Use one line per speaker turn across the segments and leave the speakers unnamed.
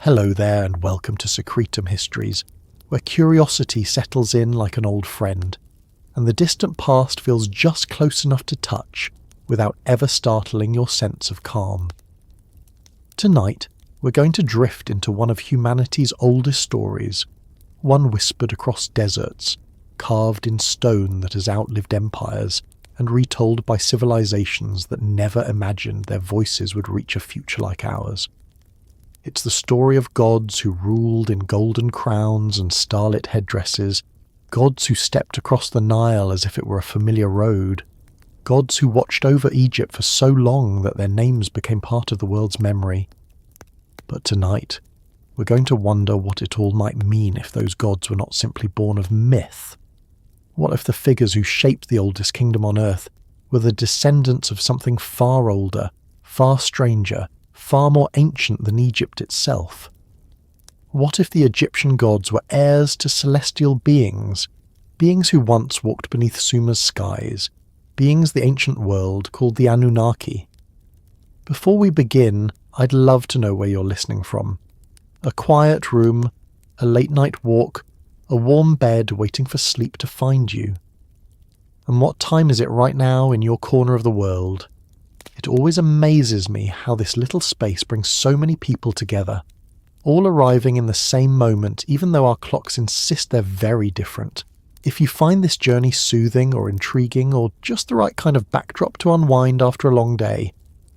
Hello there and welcome to Secretum Histories, where curiosity settles in like an old friend, and the distant past feels just close enough to touch without ever startling your sense of calm. Tonight, we're going to drift into one of humanity's oldest stories, one whispered across deserts, carved in stone that has outlived empires, and retold by civilizations that never imagined their voices would reach a future like ours. It's the story of gods who ruled in golden crowns and starlit headdresses, gods who stepped across the Nile as if it were a familiar road, gods who watched over Egypt for so long that their names became part of the world's memory. But tonight, we're going to wonder what it all might mean if those gods were not simply born of myth. What if the figures who shaped the oldest kingdom on earth were the descendants of something far older, far stranger, far more ancient than Egypt itself? What if the Egyptian gods were heirs to celestial beings, beings who once walked beneath Sumer's skies, beings the ancient world called the Anunnaki? Before we begin, I'd love to know where you're listening from. A quiet room, a late-night walk, a warm bed waiting for sleep to find you. And what time is it right now in your corner of the world? It always amazes me how this little space brings so many people together, all arriving in the same moment even though our clocks insist they're very different. If you find this journey soothing or intriguing or just the right kind of backdrop to unwind after a long day,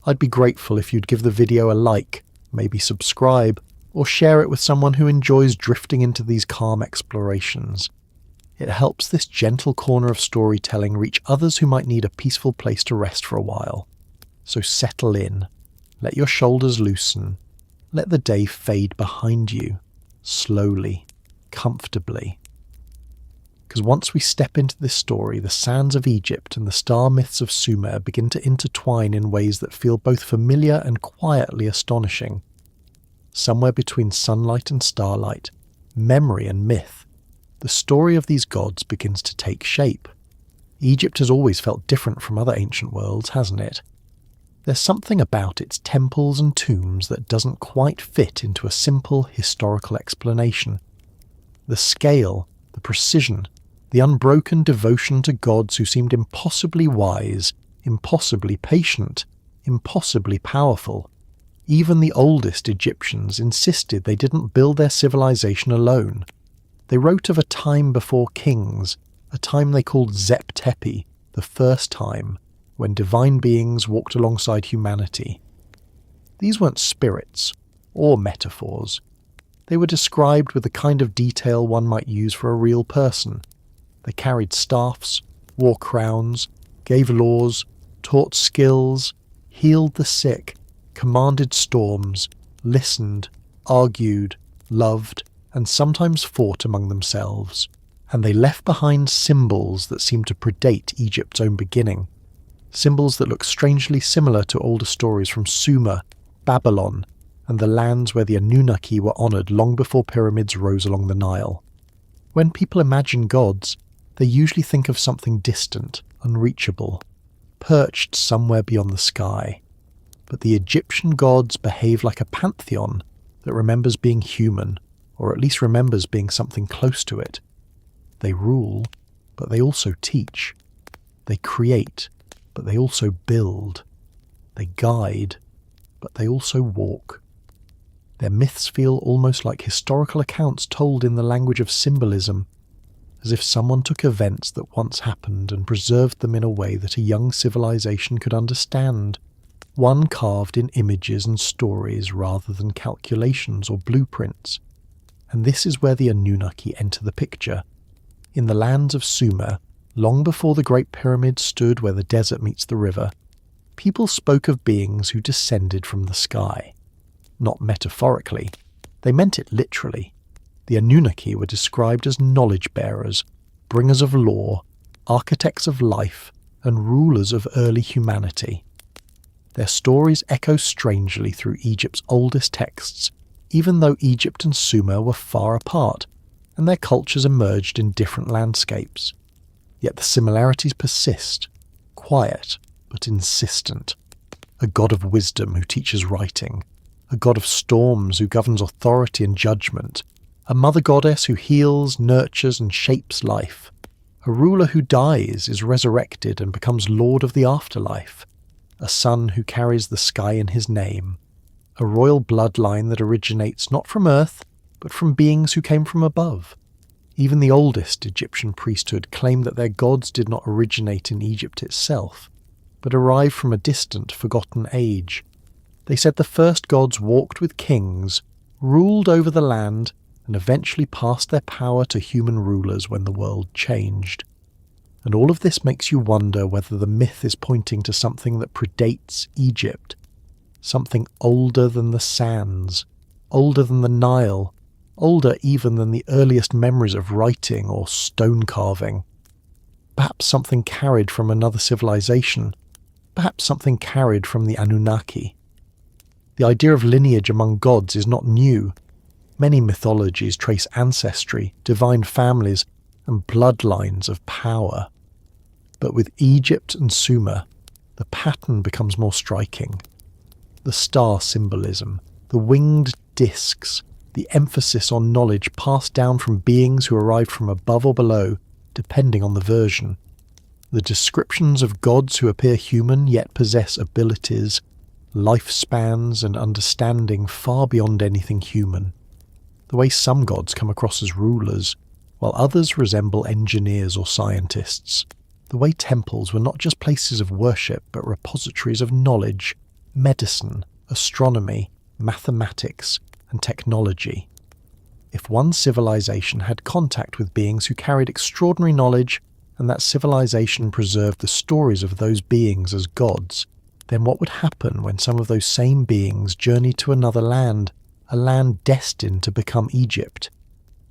I'd be grateful if you'd give the video a like, maybe subscribe, or share it with someone who enjoys drifting into these calm explorations. It helps this gentle corner of storytelling reach others who might need a peaceful place to rest for a while. So settle in, let your shoulders loosen, let the day fade behind you, slowly, comfortably. Because once we step into this story, the sands of Egypt and the star myths of Sumer begin to intertwine in ways that feel both familiar and quietly astonishing. Somewhere between sunlight and starlight, memory and myth, the story of these gods begins to take shape. Egypt has always felt different from other ancient worlds, hasn't it? There's something about its temples and tombs that doesn't quite fit into a simple historical explanation. The scale, the precision, the unbroken devotion to gods who seemed impossibly wise, impossibly patient, impossibly powerful. Even the oldest Egyptians insisted they didn't build their civilization alone. They wrote of a time before kings, a time they called Zep Tepi, the first time, when divine beings walked alongside humanity. These weren't spirits or metaphors. They were described with the kind of detail one might use for a real person. They carried staffs, wore crowns, gave laws, taught skills, healed the sick, commanded storms, listened, argued, loved, and sometimes fought among themselves. And they left behind symbols that seemed to predate Egypt's own beginning. Symbols that look strangely similar to older stories from Sumer, Babylon, and the lands where the Anunnaki were honoured long before pyramids rose along the Nile. When people imagine gods, they usually think of something distant, unreachable, perched somewhere beyond the sky. But the Egyptian gods behave like a pantheon that remembers being human, or at least remembers being something close to it. They rule, but they also teach. They create, but they also build. They guide, but they also walk. Their myths feel almost like historical accounts told in the language of symbolism, as if someone took events that once happened and preserved them in a way that a young civilization could understand, one carved in images and stories rather than calculations or blueprints. And this is where the Anunnaki enter the picture. In the lands of Sumer, long before the Great Pyramid stood where the desert meets the river, people spoke of beings who descended from the sky. Not metaphorically, they meant it literally. The Anunnaki were described as knowledge bearers, bringers of law, architects of life, and rulers of early humanity. Their stories echo strangely through Egypt's oldest texts, even though Egypt and Sumer were far apart, and their cultures emerged in different landscapes. Yet the similarities persist, quiet but insistent. A god of wisdom who teaches writing, a god of storms who governs authority and judgment, a mother goddess who heals, nurtures and shapes life, a ruler who dies, is resurrected and becomes lord of the afterlife, a son who carries the sky in his name, a royal bloodline that originates not from earth, but from beings who came from above. Even the oldest Egyptian priesthood claimed that their gods did not originate in Egypt itself, but arrived from a distant, forgotten age. They said the first gods walked with kings, ruled over the land, and eventually passed their power to human rulers when the world changed. And all of this makes you wonder whether the myth is pointing to something that predates Egypt, something older than the sands, older than the Nile, older even than the earliest memories of writing or stone carving. Perhaps something carried from another civilization, perhaps something carried from the Anunnaki. The idea of lineage among gods is not new. Many mythologies trace ancestry, divine families, and bloodlines of power. But with Egypt and Sumer, the pattern becomes more striking. The star symbolism, the winged discs, the emphasis on knowledge passed down from beings who arrived from above or below, depending on the version. The descriptions of gods who appear human yet possess abilities, lifespans and understanding far beyond anything human. The way some gods come across as rulers, while others resemble engineers or scientists. The way temples were not just places of worship, but repositories of knowledge, medicine, astronomy, mathematics, and technology. If one civilization had contact with beings who carried extraordinary knowledge, and that civilization preserved the stories of those beings as gods, then what would happen when some of those same beings journeyed to another land, a land destined to become Egypt?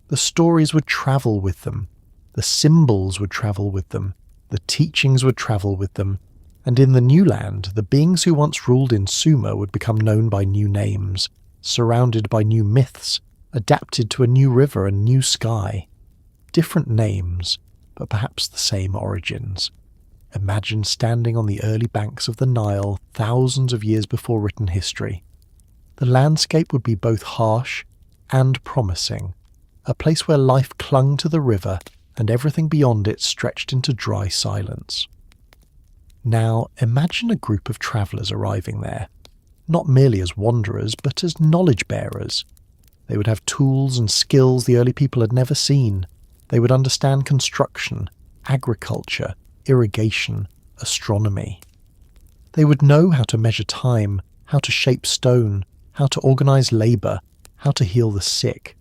The stories would travel with them, the symbols would travel with them, the teachings would travel with them, and in the new land, the beings who once ruled in Sumer would become known by new names, surrounded by new myths, adapted to a new river and new sky. Different names, but perhaps the same origins. Imagine standing on the early banks of the Nile thousands of years before written history. The landscape would be both harsh and promising, a place where life clung to the river and everything beyond it stretched into dry silence. Now imagine a group of travellers arriving there, not merely as wanderers but as knowledge bearers. They would have tools and skills the early people had never seen. They would understand construction, agriculture, irrigation, astronomy. They would know how to measure time, how to shape stone, how to organise labour, how to heal the sick.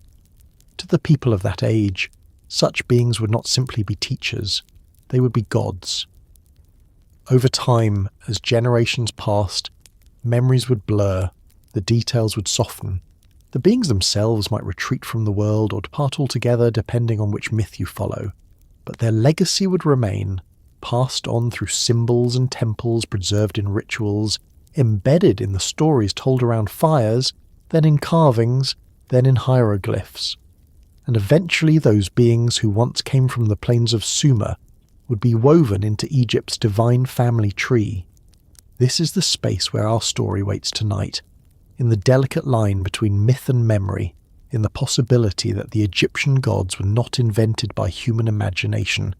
To the people of that age, such beings would not simply be teachers, they would be gods. Over time, as generations passed, memories would blur, the details would soften. The beings themselves might retreat from the world or depart altogether depending on which myth you follow, but their legacy would remain, passed on through symbols and temples preserved in rituals, embedded in the stories told around fires, then in carvings, then in hieroglyphs. And eventually those beings who once came from the plains of Sumer would be woven into Egypt's divine family tree. This is the space where our story waits tonight, in the delicate line between myth and memory, in the possibility that the Egyptian gods were not invented by human imagination,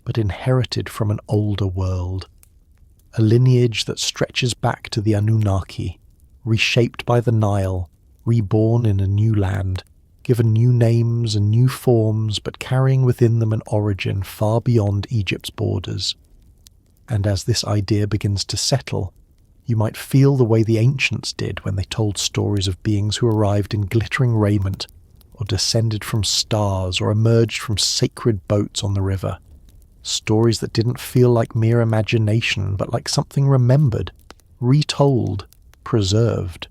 but inherited from an older world. A lineage that stretches back to the Anunnaki, reshaped by the Nile, reborn in a new land, given new names and new forms, but carrying within them an origin far beyond Egypt's borders. And as this idea begins to settle, you might feel the way the ancients did when they told stories of beings who arrived in glittering raiment, or descended from stars, or emerged from sacred boats on the river. Stories that didn't feel like mere imagination, but like something remembered, retold, preserved.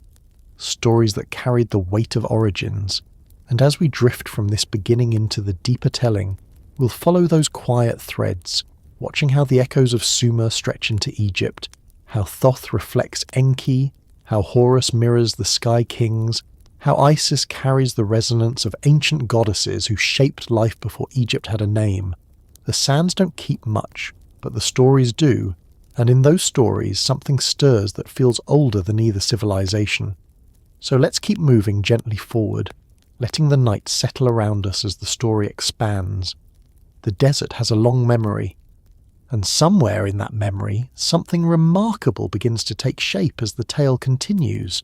Stories that carried the weight of origins. And as we drift from this beginning into the deeper telling, we'll follow those quiet threads, watching how the echoes of Sumer stretch into Egypt, how Thoth reflects Enki, how Horus mirrors the Sky Kings, how Isis carries the resonance of ancient goddesses who shaped life before Egypt had a name. The sands don't keep much, but the stories do, and in those stories something stirs that feels older than either civilization. So let's keep moving gently forward, letting the night settle around us as the story expands. The desert has a long memory, and somewhere in that memory, something remarkable begins to take shape as the tale continues.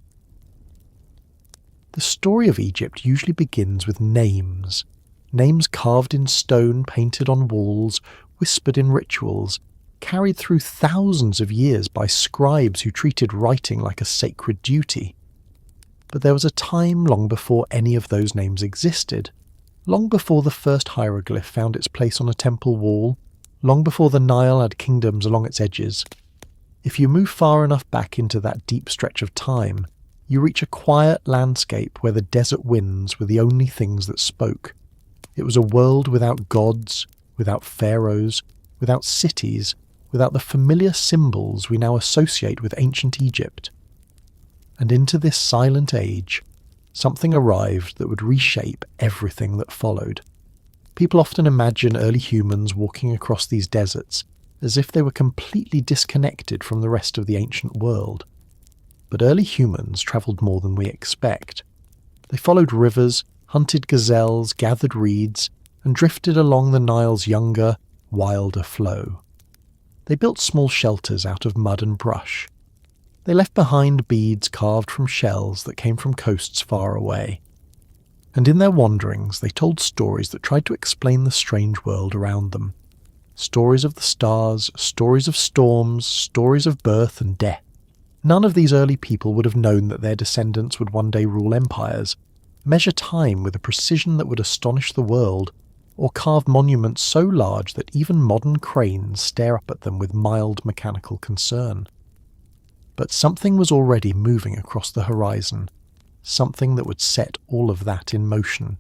The story of Egypt usually begins with names. Names carved in stone, painted on walls, whispered in rituals, carried through thousands of years by scribes who treated writing like a sacred duty. But there was a time long before any of those names existed, long before the first hieroglyph found its place on a temple wall, long before the Nile had kingdoms along its edges. If you move far enough back into that deep stretch of time, you reach a quiet landscape where the desert winds were the only things that spoke. It was a world without gods, without pharaohs, without cities, without the familiar symbols we now associate with ancient Egypt. And into this silent age, something arrived that would reshape everything that followed. People often imagine early humans walking across these deserts as if they were completely disconnected from the rest of the ancient world. But early humans travelled more than we expect. They followed rivers, hunted gazelles, gathered reeds, and drifted along the Nile's younger, wilder flow. They built small shelters out of mud and brush. They left behind beads carved from shells that came from coasts far away. And in their wanderings they told stories that tried to explain the strange world around them. Stories of the stars, stories of storms, stories of birth and death. None of these early people would have known that their descendants would one day rule empires, measure time with a precision that would astonish the world, or carve monuments so large that even modern cranes stare up at them with mild mechanical concern. But something was already moving across the horizon, something that would set all of that in motion.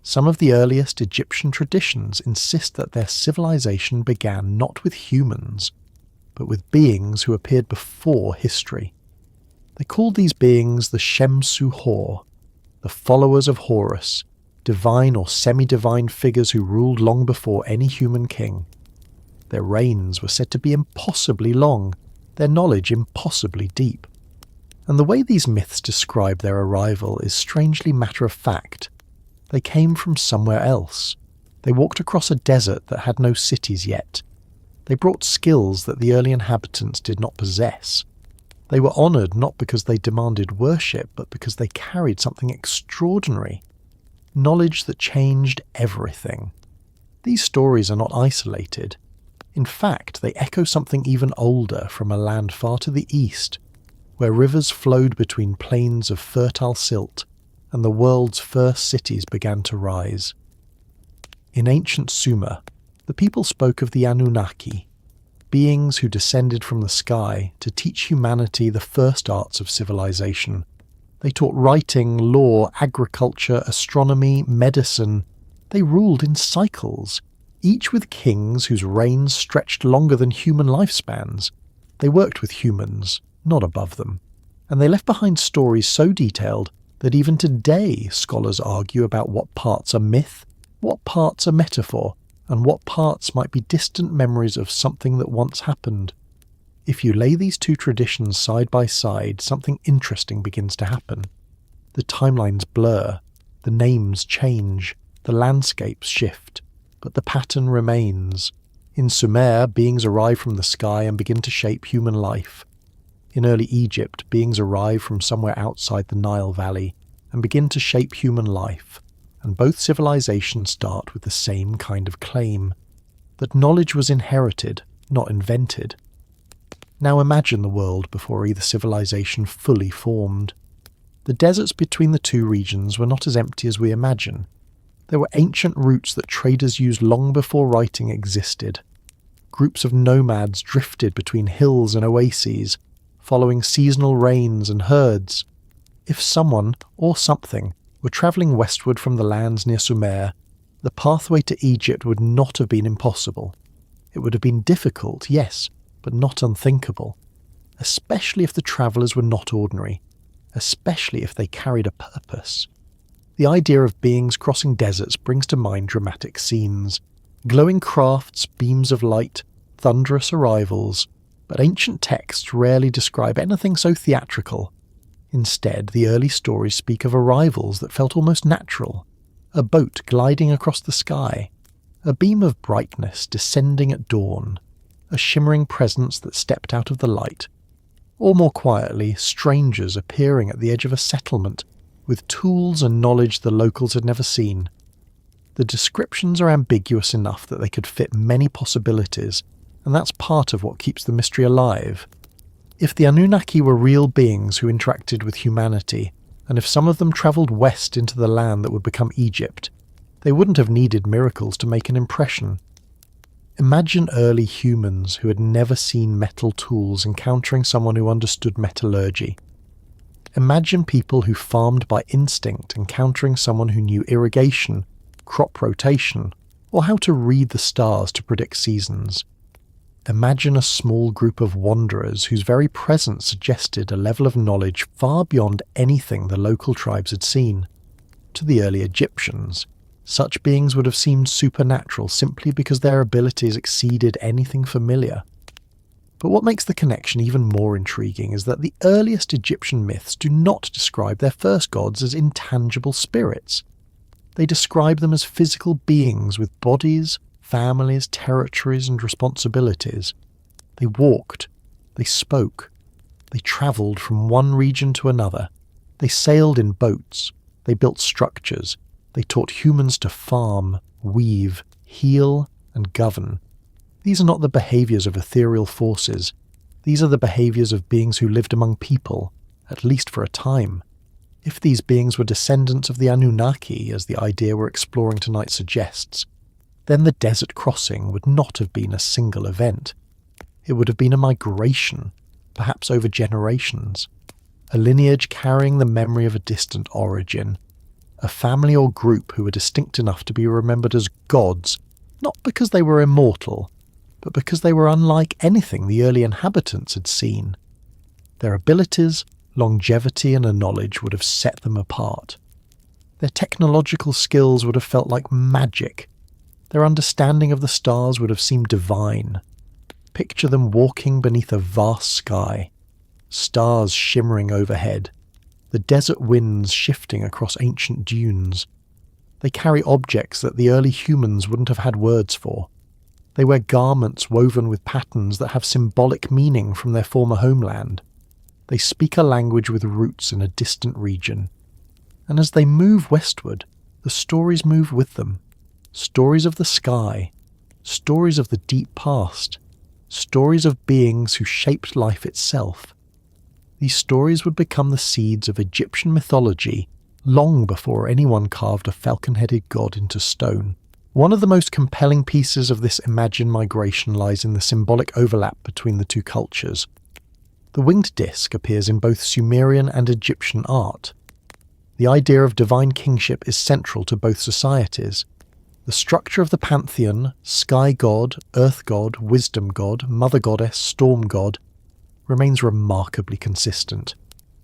Some of the earliest Egyptian traditions insist that their civilization began not with humans, but with beings who appeared before history. They called these beings the Shemsu Hor, the followers of Horus, divine or semi-divine figures who ruled long before any human king. Their reigns were said to be impossibly long, their knowledge impossibly deep. And the way these myths describe their arrival is strangely matter-of-fact. They came from somewhere else. They walked across a desert that had no cities yet. They brought skills that the early inhabitants did not possess. They were honoured not because they demanded worship, but because they carried something extraordinary. Knowledge that changed everything. These stories are not isolated. In fact, they echo something even older from a land far to the east, where rivers flowed between plains of fertile silt, and the world's first cities began to rise. In ancient Sumer, the people spoke of the Anunnaki, beings who descended from the sky to teach humanity the first arts of civilization. They taught writing, law, agriculture, astronomy, medicine. They ruled in cycles, each with kings whose reigns stretched longer than human lifespans. They worked with humans, not above them. And they left behind stories so detailed that even today scholars argue about what parts are myth, what parts are metaphor, and what parts might be distant memories of something that once happened. If you lay these two traditions side by side, something interesting begins to happen. The timelines blur, the names change, the landscapes shift, but the pattern remains. In Sumer, beings arrive from the sky and begin to shape human life. In early Egypt, beings arrive from somewhere outside the Nile Valley and begin to shape human life, and both civilizations start with the same kind of claim, that knowledge was inherited, not invented. Now imagine the world before either civilization fully formed. The deserts between the two regions were not as empty as we imagine. There were ancient routes that traders used long before writing existed. Groups of nomads drifted between hills and oases, following seasonal rains and herds. If someone, or something, were travelling westward from the lands near Sumer, the pathway to Egypt would not have been impossible. It would have been difficult, yes, but not unthinkable, especially if the travellers were not ordinary, especially if they carried a purpose. The idea of beings crossing deserts brings to mind dramatic scenes, glowing crafts, beams of light, thunderous arrivals, but ancient texts rarely describe anything so theatrical. Instead, the early stories speak of arrivals that felt almost natural. A boat gliding across the sky, a beam of brightness descending at dawn, a shimmering presence that stepped out of the light, or more quietly, strangers appearing at the edge of a settlement with tools and knowledge the locals had never seen. The descriptions are ambiguous enough that they could fit many possibilities, and that's part of what keeps the mystery alive. If the Anunnaki were real beings who interacted with humanity, and if some of them travelled west into the land that would become Egypt, they wouldn't have needed miracles to make an impression. Imagine early humans who had never seen metal tools encountering someone who understood metallurgy. Imagine people who farmed by instinct encountering someone who knew irrigation, crop rotation, or how to read the stars to predict seasons. Imagine a small group of wanderers whose very presence suggested a level of knowledge far beyond anything the local tribes had seen. To the early Egyptians, such beings would have seemed supernatural simply because their abilities exceeded anything familiar. But what makes the connection even more intriguing is that the earliest Egyptian myths do not describe their first gods as intangible spirits. They describe them as physical beings with bodies, families, territories, and responsibilities. They walked, they spoke, they travelled from one region to another, they sailed in boats, they built structures, they taught humans to farm, weave, heal, and govern. These are not the behaviours of ethereal forces. These are the behaviours of beings who lived among people, at least for a time. If these beings were descendants of the Anunnaki, as the idea we're exploring tonight suggests, then the desert crossing would not have been a single event. It would have been a migration, perhaps over generations, a lineage carrying the memory of a distant origin, a family or group who were distinct enough to be remembered as gods, not because they were immortal, but because they were unlike anything the early inhabitants had seen. Their abilities, longevity, and a knowledge would have set them apart. Their technological skills would have felt like magic. Their understanding of the stars would have seemed divine. Picture them walking beneath a vast sky, stars shimmering overhead, the desert winds shifting across ancient dunes. They carry objects that the early humans wouldn't have had words for. They wear garments woven with patterns that have symbolic meaning from their former homeland. They speak a language with roots in a distant region. And as they move westward, the stories move with them. Stories of the sky, stories of the deep past, stories of beings who shaped life itself. These stories would become the seeds of Egyptian mythology long before anyone carved a falcon-headed god into stone. One of the most compelling pieces of this imagined migration lies in the symbolic overlap between the two cultures. The winged disc appears in both Sumerian and Egyptian art. The idea of divine kingship is central to both societies. The structure of the pantheon, sky god, earth god, wisdom god, mother goddess, storm god, remains remarkably consistent.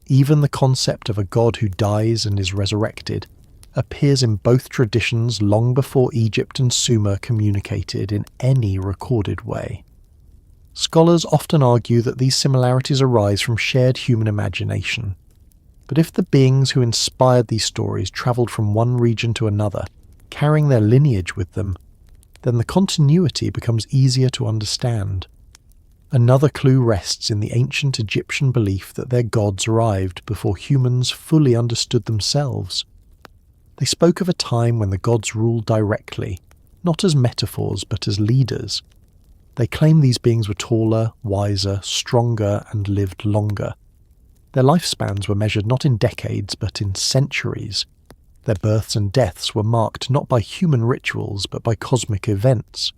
Even the concept of a god who dies and is resurrected appears in both traditions long before Egypt and Sumer communicated in any recorded way. Scholars often argue that these similarities arise from shared human imagination. But if the beings who inspired these stories travelled from one region to another, carrying their lineage with them, then the continuity becomes easier to understand. Another clue rests in the ancient Egyptian belief that their gods arrived before humans fully understood themselves. They spoke of a time when the gods ruled directly, not as metaphors but as leaders. They claimed these beings were taller, wiser, stronger, and lived longer. Their lifespans were measured not in decades but in centuries. Their births and deaths were marked not by human rituals but by cosmic events.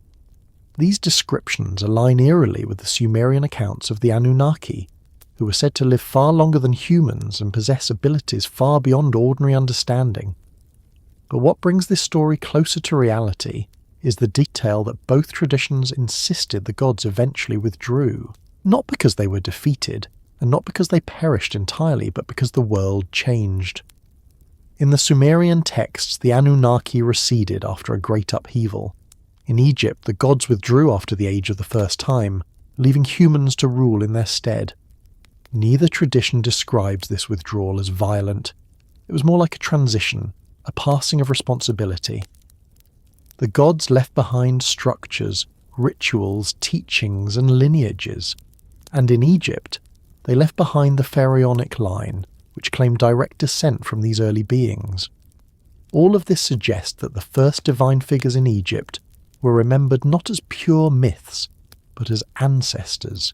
These descriptions align eerily with the Sumerian accounts of the Anunnaki, who were said to live far longer than humans and possess abilities far beyond ordinary understanding. But what brings this story closer to reality is the detail that both traditions insisted the gods eventually withdrew, not because they were defeated, and not because they perished entirely, but because the world changed. In the Sumerian texts, the Anunnaki receded after a great upheaval. In Egypt, the gods withdrew after the age of the first time, leaving humans to rule in their stead. Neither tradition describes this withdrawal as violent. It was more like a transition, a passing of responsibility. The gods left behind structures, rituals, teachings, and lineages. And in Egypt, they left behind the pharaonic line, which claimed direct descent from these early beings. All of this suggests that the first divine figures in Egypt were remembered not as pure myths, but as ancestors.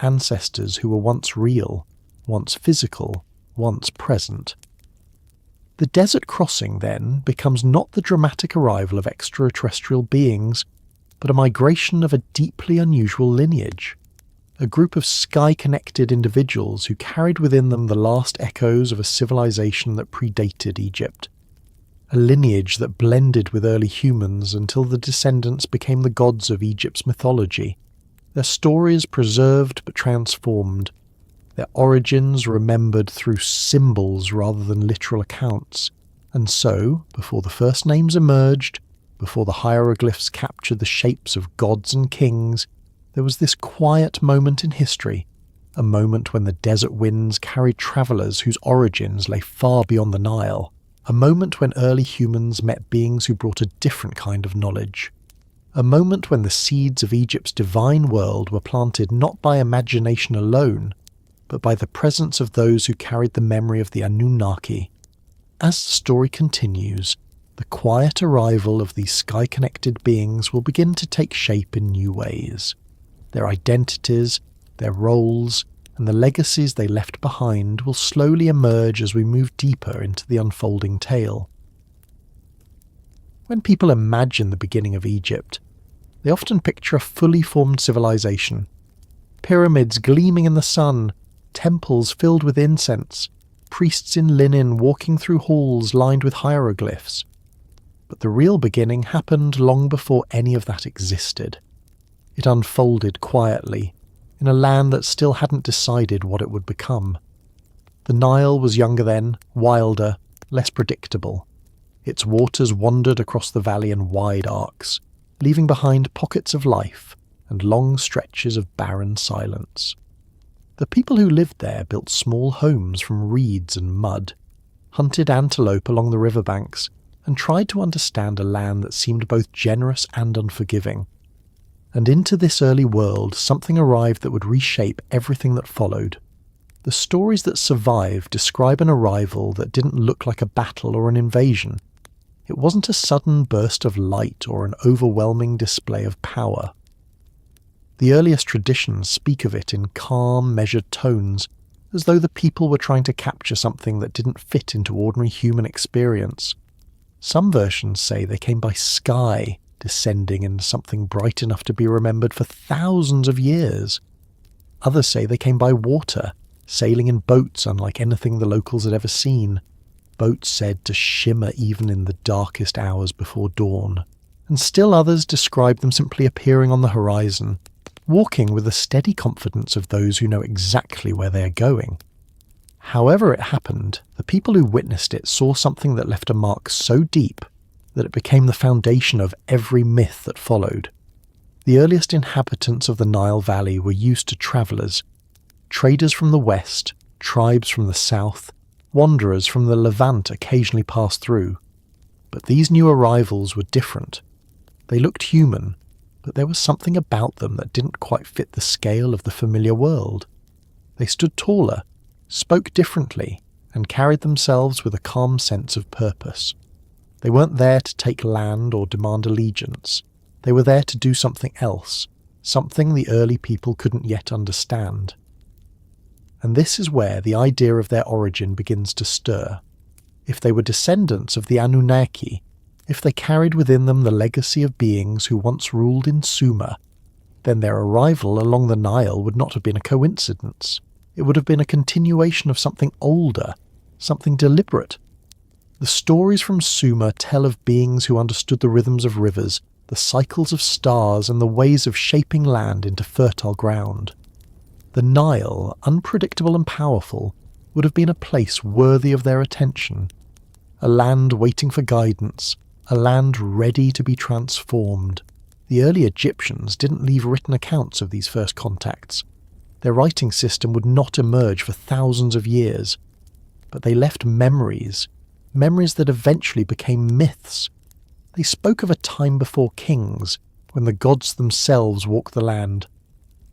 Ancestors who were once real, once physical, once present. The desert crossing, then, becomes not the dramatic arrival of extraterrestrial beings, but a migration of a deeply unusual lineage. A group of sky-connected individuals who carried within them the last echoes of a civilization that predated Egypt. A lineage that blended with early humans until the descendants became the gods of Egypt's mythology. Their stories preserved but transformed. Their origins remembered through symbols rather than literal accounts. And so, before the first names emerged, before the hieroglyphs captured the shapes of gods and kings, there was this quiet moment in history, a moment when the desert winds carried travellers whose origins lay far beyond the Nile, a moment when early humans met beings who brought a different kind of knowledge, a moment when the seeds of Egypt's divine world were planted not by imagination alone, but by the presence of those who carried the memory of the Anunnaki. As the story continues, the quiet arrival of these sky-connected beings will begin to take shape in new ways. Their identities, their roles, and the legacies they left behind will slowly emerge as we move deeper into the unfolding tale. When people imagine the beginning of Egypt, they often picture a fully formed civilization. Pyramids gleaming in the sun, temples filled with incense, priests in linen walking through halls lined with hieroglyphs. But the real beginning happened long before any of that existed. It unfolded quietly, in a land that still hadn't decided what it would become. The Nile was younger then, wilder, less predictable. Its waters wandered across the valley in wide arcs, leaving behind pockets of life and long stretches of barren silence. The people who lived there built small homes from reeds and mud, hunted antelope along the riverbanks, and tried to understand a land that seemed both generous and unforgiving. And into this early world something arrived that would reshape everything that followed. The stories that survive describe an arrival that didn't look like a battle or an invasion. It wasn't a sudden burst of light or an overwhelming display of power. The earliest traditions speak of it in calm, measured tones, as though the people were trying to capture something that didn't fit into ordinary human experience. Some versions say they came by sky, descending into something bright enough to be remembered for thousands of years. Others say they came by water, sailing in boats unlike anything the locals had ever seen, boats said to shimmer even in the darkest hours before dawn. And still others describe them simply appearing on the horizon, walking with the steady confidence of those who know exactly where they are going. However it happened, the people who witnessed it saw something that left a mark so deep that it became the foundation of every myth that followed. The earliest inhabitants of the Nile Valley were used to travellers, traders from the west, tribes from the south, wanderers from the Levant occasionally passed through. But these new arrivals were different. They looked human, but there was something about them that didn't quite fit the scale of the familiar world. They stood taller, spoke differently, and carried themselves with a calm sense of purpose. They weren't there to take land or demand allegiance. They were there to do something else, something the early people couldn't yet understand. And this is where the idea of their origin begins to stir. If they were descendants of the Anunnaki, if they carried within them the legacy of beings who once ruled in Sumer, then their arrival along the Nile would not have been a coincidence. It would have been a continuation of something older, something deliberate. The stories from Sumer tell of beings who understood the rhythms of rivers, the cycles of stars, and the ways of shaping land into fertile ground. The Nile, unpredictable and powerful, would have been a place worthy of their attention, a land waiting for guidance, a land ready to be transformed. The early Egyptians didn't leave written accounts of these first contacts. Their writing system would not emerge for thousands of years, but they left memories that eventually became myths. They spoke of a time before kings, when the gods themselves walked the land.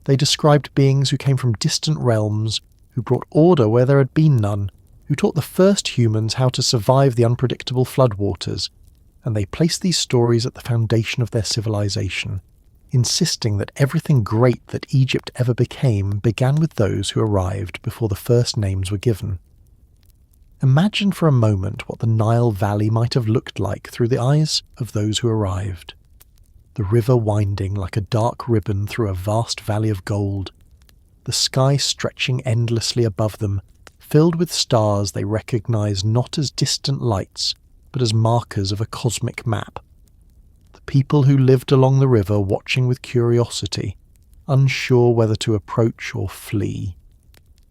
They described beings who came from distant realms, who brought order where there had been none, who taught the first humans how to survive the unpredictable floodwaters, and they placed these stories at the foundation of their civilization, insisting that everything great that Egypt ever became began with those who arrived before the first names were given. Imagine for a moment what the Nile Valley might have looked like through the eyes of those who arrived. The river winding like a dark ribbon through a vast valley of gold, the sky stretching endlessly above them, filled with stars they recognized not as distant lights, but as markers of a cosmic map. The people who lived along the river watching with curiosity, unsure whether to approach or flee.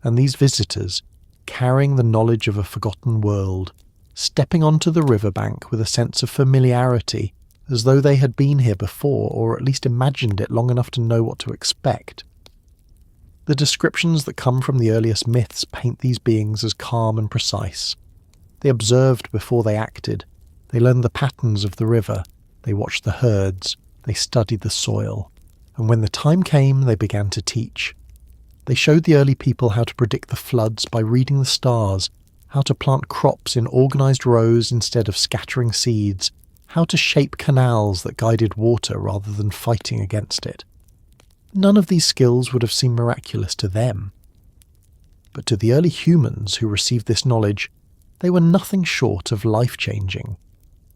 And these visitors, carrying the knowledge of a forgotten world, stepping onto the riverbank with a sense of familiarity, as though they had been here before, or at least imagined it long enough to know what to expect. The descriptions that come from the earliest myths paint these beings as calm and precise. They observed before they acted. They learned the patterns of the river. They watched the herds. They studied the soil. And when the time came, they began to teach. They showed the early people how to predict the floods by reading the stars, how to plant crops in organized rows instead of scattering seeds, how to shape canals that guided water rather than fighting against it. None of these skills would have seemed miraculous to them. But to the early humans who received this knowledge, they were nothing short of life-changing.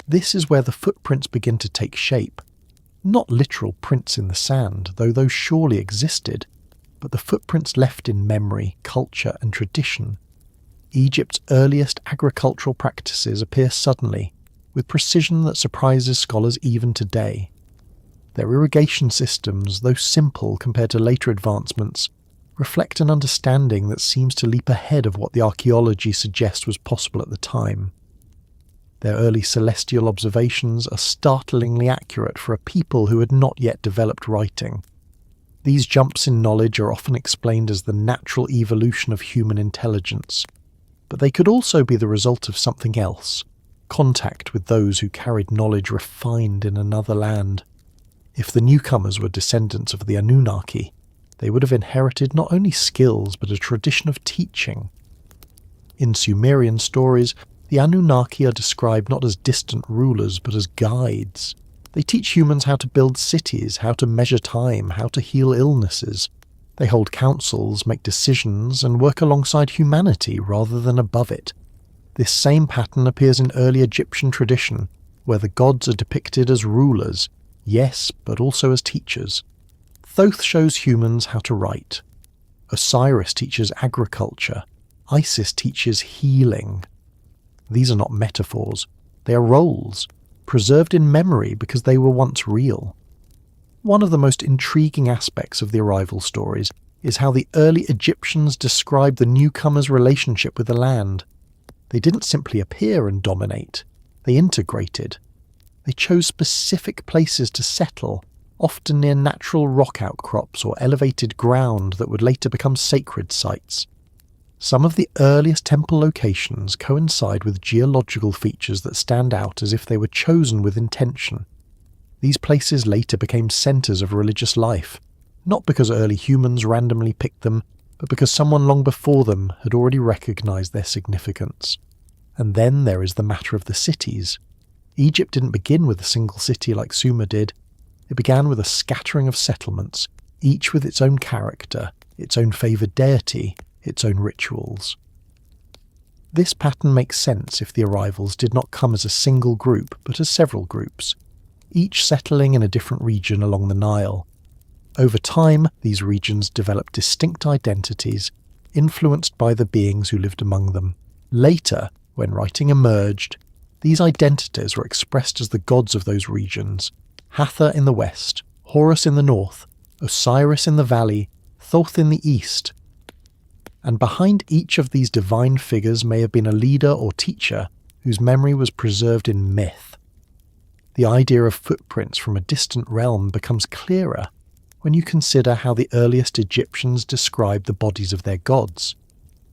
This is where the footprints begin to take shape. Not literal prints in the sand, though those surely existed, but the footprints left in memory, culture, and tradition. Egypt's earliest agricultural practices appear suddenly, with precision that surprises scholars even today. Their irrigation systems, though simple compared to later advancements, reflect an understanding that seems to leap ahead of what the archaeology suggests was possible at the time. Their early celestial observations are startlingly accurate for a people who had not yet developed writing. These jumps in knowledge are often explained as the natural evolution of human intelligence, but they could also be the result of something else, contact with those who carried knowledge refined in another land. If the newcomers were descendants of the Anunnaki, they would have inherited not only skills but a tradition of teaching. In Sumerian stories, the Anunnaki are described not as distant rulers but as guides. They teach humans how to build cities, how to measure time, how to heal illnesses. They hold councils, make decisions, and work alongside humanity rather than above it. This same pattern appears in early Egyptian tradition, where the gods are depicted as rulers, yes, but also as teachers. Thoth shows humans how to write. Osiris teaches agriculture. Isis teaches healing. These are not metaphors. They are roles, preserved in memory because they were once real. One of the most intriguing aspects of the arrival stories is how the early Egyptians described the newcomers' relationship with the land. They didn't simply appear and dominate. They integrated. They chose specific places to settle, often near natural rock outcrops or elevated ground that would later become sacred sites. Some of the earliest temple locations coincide with geological features that stand out as if they were chosen with intention. These places later became centres of religious life, not because early humans randomly picked them, but because someone long before them had already recognised their significance. And then there is the matter of the cities. Egypt didn't begin with a single city like Sumer did. It began with a scattering of settlements, each with its own character, its own favoured deity, its own rituals. This pattern makes sense if the arrivals did not come as a single group, but as several groups, each settling in a different region along the Nile. Over time, these regions developed distinct identities, influenced by the beings who lived among them. Later, when writing emerged, these identities were expressed as the gods of those regions: Hathor in the west, Horus in the north, Osiris in the valley, Thoth in the east. And behind each of these divine figures may have been a leader or teacher whose memory was preserved in myth. The idea of footprints from a distant realm becomes clearer when you consider how the earliest Egyptians described the bodies of their gods.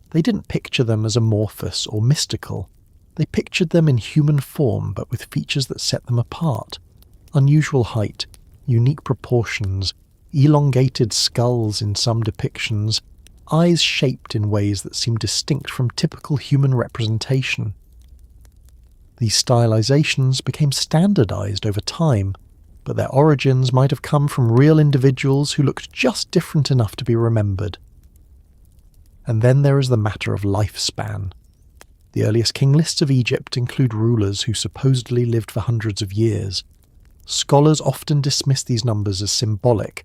They didn't picture them as amorphous or mystical. They pictured them in human form, but with features that set them apart. Unusual height, unique proportions, elongated skulls in some depictions, eyes shaped in ways that seem distinct from typical human representation. These stylizations became standardized over time, but their origins might have come from real individuals who looked just different enough to be remembered. And then there is the matter of lifespan. The earliest king lists of Egypt include rulers who supposedly lived for hundreds of years. Scholars often dismiss these numbers as symbolic,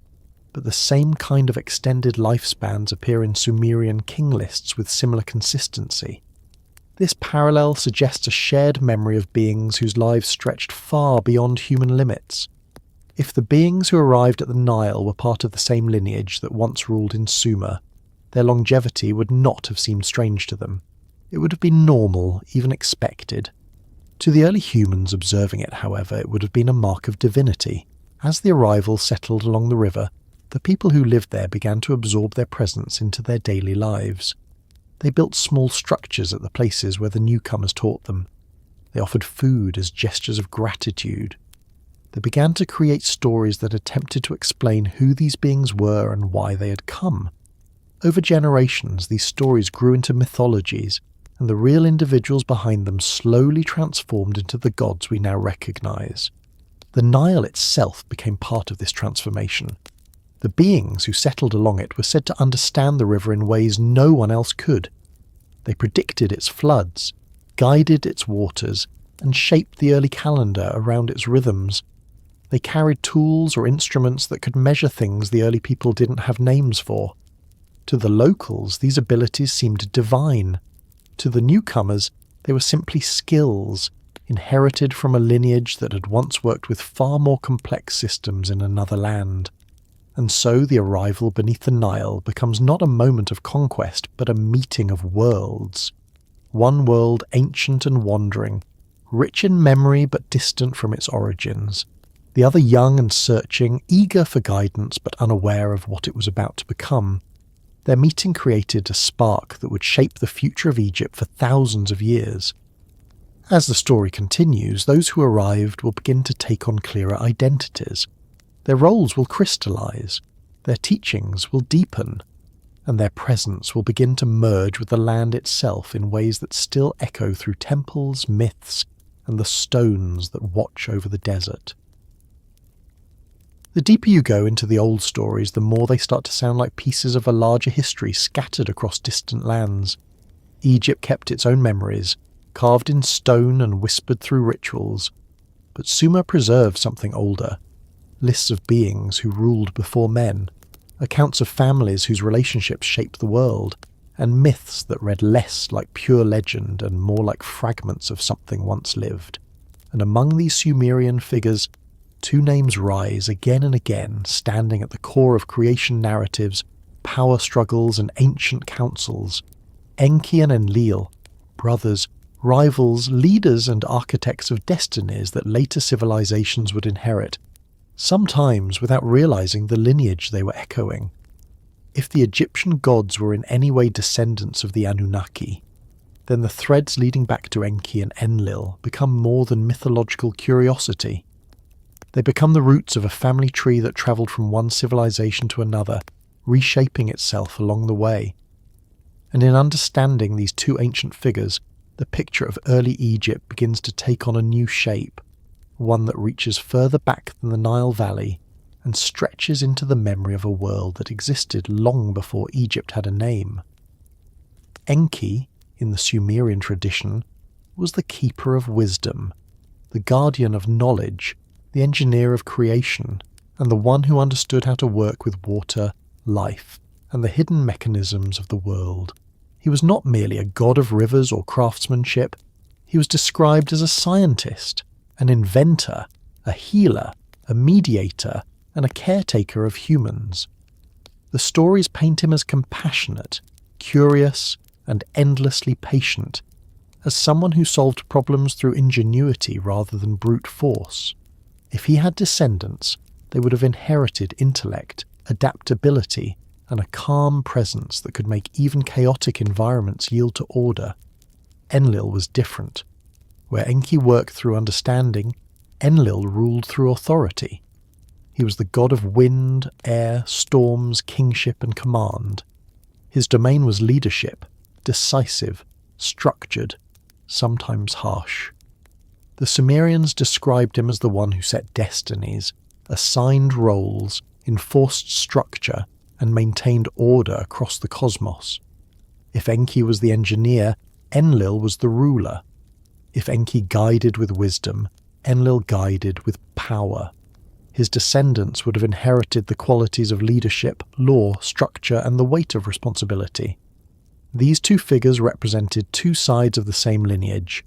but the same kind of extended lifespans appear in Sumerian king lists with similar consistency. This parallel suggests a shared memory of beings whose lives stretched far beyond human limits. If the beings who arrived at the Nile were part of the same lineage that once ruled in Sumer, their longevity would not have seemed strange to them. It would have been normal, even expected. To the early humans observing it, however, it would have been a mark of divinity. As the arrival settled along the river, the people who lived there began to absorb their presence into their daily lives. They built small structures at the places where the newcomers taught them. They offered food as gestures of gratitude. They began to create stories that attempted to explain who these beings were and why they had come. Over generations, these stories grew into mythologies, and the real individuals behind them slowly transformed into the gods we now recognize. The Nile itself became part of this transformation. The beings who settled along it were said to understand the river in ways no one else could. They predicted its floods, guided its waters, and shaped the early calendar around its rhythms. They carried tools or instruments that could measure things the early people didn't have names for. To the locals, these abilities seemed divine. To the newcomers, they were simply skills, inherited from a lineage that had once worked with far more complex systems in another land. And so the arrival beneath the Nile becomes not a moment of conquest, but a meeting of worlds. One world ancient and wandering, rich in memory but distant from its origins. The other young and searching, eager for guidance but unaware of what it was about to become. Their meeting created a spark that would shape the future of Egypt for thousands of years. As the story continues, those who arrived will begin to take on clearer identities. Their roles will crystallize, their teachings will deepen, and their presence will begin to merge with the land itself in ways that still echo through temples, myths, and the stones that watch over the desert. The deeper you go into the old stories, the more they start to sound like pieces of a larger history scattered across distant lands. Egypt kept its own memories, carved in stone and whispered through rituals, but Sumer preserved something older. Lists of beings who ruled before men, accounts of families whose relationships shaped the world, and myths that read less like pure legend and more like fragments of something once lived. And among these Sumerian figures, two names rise again and again, standing at the core of creation narratives, power struggles, and ancient councils. Enki and Enlil, brothers, rivals, leaders, and architects of destinies that later civilizations would inherit, sometimes without realizing the lineage they were echoing. If the Egyptian gods were in any way descendants of the Anunnaki, then the threads leading back to Enki and Enlil become more than mythological curiosity. They become the roots of a family tree that travelled from one civilization to another, reshaping itself along the way. And in understanding these two ancient figures, the picture of early Egypt begins to take on a new shape, one that reaches further back than the Nile Valley and stretches into the memory of a world that existed long before Egypt had a name. Enki, in the Sumerian tradition, was the keeper of wisdom, the guardian of knowledge, the engineer of creation, and the one who understood how to work with water, life, and the hidden mechanisms of the world. He was not merely a god of rivers or craftsmanship. He was described as a scientist, an inventor, a healer, a mediator, and a caretaker of humans. The stories paint him as compassionate, curious, and endlessly patient, as someone who solved problems through ingenuity rather than brute force. If he had descendants, they would have inherited intellect, adaptability, and a calm presence that could make even chaotic environments yield to order. Enlil was different. Where Enki worked through understanding, Enlil ruled through authority. He was the god of wind, air, storms, kingship, and command. His domain was leadership, decisive, structured, sometimes harsh. The Sumerians described him as the one who set destinies, assigned roles, enforced structure, and maintained order across the cosmos. If Enki was the engineer, Enlil was the ruler. If Enki guided with wisdom, Enlil guided with power. His descendants would have inherited the qualities of leadership, law, structure, and the weight of responsibility. These two figures represented two sides of the same lineage: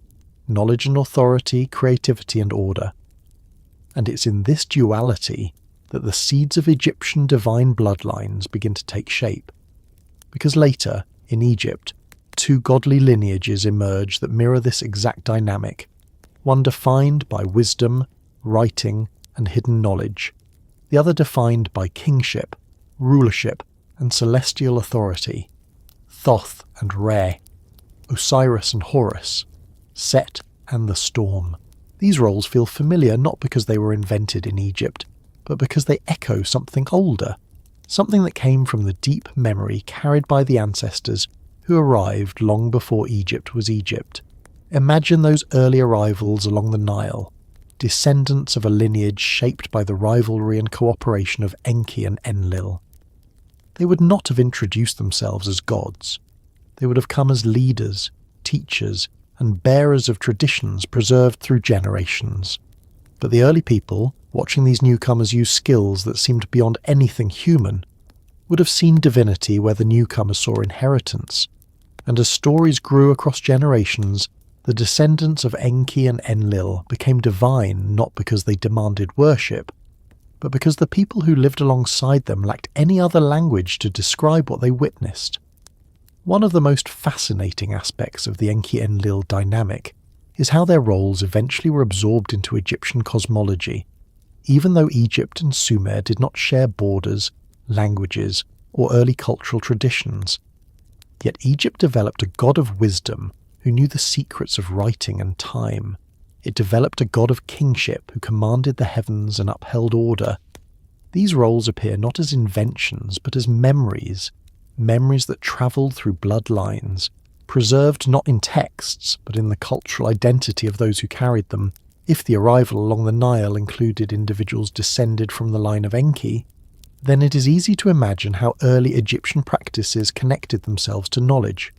knowledge and authority, creativity and order. And it's in this duality that the seeds of Egyptian divine bloodlines begin to take shape. Because later, in Egypt, two godly lineages emerge that mirror this exact dynamic, one defined by wisdom, writing, and hidden knowledge, the other defined by kingship, rulership, and celestial authority. Thoth and Re, Osiris and Horus, Set and the Storm. These roles feel familiar not because they were invented in Egypt, but because they echo something older, something that came from the deep memory carried by the ancestors who arrived long before Egypt was Egypt. Imagine those early arrivals along the Nile, descendants of a lineage shaped by the rivalry and cooperation of Enki and Enlil. They would not have introduced themselves as gods. They would have come as leaders, teachers, and bearers of traditions preserved through generations. But the early people, watching these newcomers use skills that seemed beyond anything human, would have seen divinity where the newcomers saw inheritance. And as stories grew across generations, the descendants of Enki and Enlil became divine not because they demanded worship, but because the people who lived alongside them lacked any other language to describe what they witnessed. One of the most fascinating aspects of the Enki-Enlil dynamic is how their roles eventually were absorbed into Egyptian cosmology, even though Egypt and Sumer did not share borders, languages, or early cultural traditions. Yet Egypt developed a god of wisdom who knew the secrets of writing and time. It developed a god of kingship who commanded the heavens and upheld order. These roles appear not as inventions but as memories that travelled through bloodlines, preserved not in texts but in the cultural identity of those who carried them. If the arrival along the Nile included individuals descended from the line of Enki, then it is easy to imagine how early Egyptian practices connected themselves to knowledge.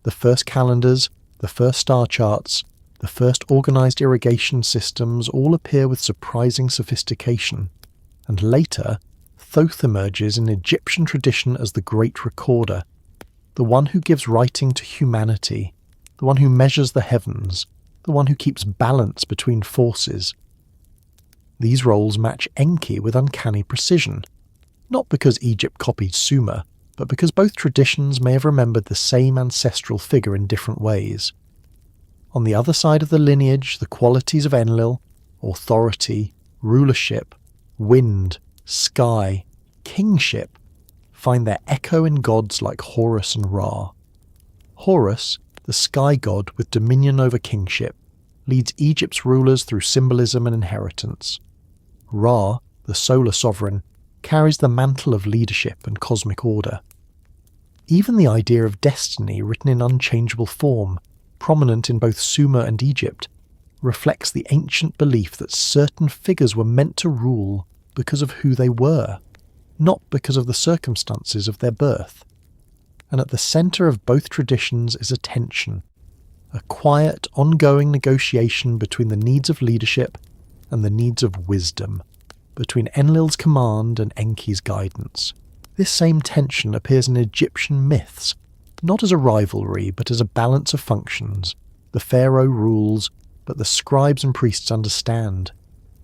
The first calendars, the first star charts, the first organised irrigation systems all appear with surprising sophistication, and later, Thoth emerges in Egyptian tradition as the great recorder, the one who gives writing to humanity, the one who measures the heavens, the one who keeps balance between forces. These roles match Enki with uncanny precision, not because Egypt copied Sumer, but because both traditions may have remembered the same ancestral figure in different ways. On the other side of the lineage, the qualities of Enlil, authority, rulership, wind, sky, kingship, find their echo in gods like Horus and Ra. Horus, the sky god with dominion over kingship, leads Egypt's rulers through symbolism and inheritance. Ra, the solar sovereign, carries the mantle of leadership and cosmic order. Even the idea of destiny written in unchangeable form, prominent in both Sumer and Egypt, reflects the ancient belief that certain figures were meant to rule because of who they were, not because of the circumstances of their birth. And at the centre of both traditions is a tension, a quiet, ongoing negotiation between the needs of leadership and the needs of wisdom, between Enlil's command and Enki's guidance. This same tension appears in Egyptian myths, not as a rivalry but as a balance of functions. The pharaoh rules, but the scribes and priests understand.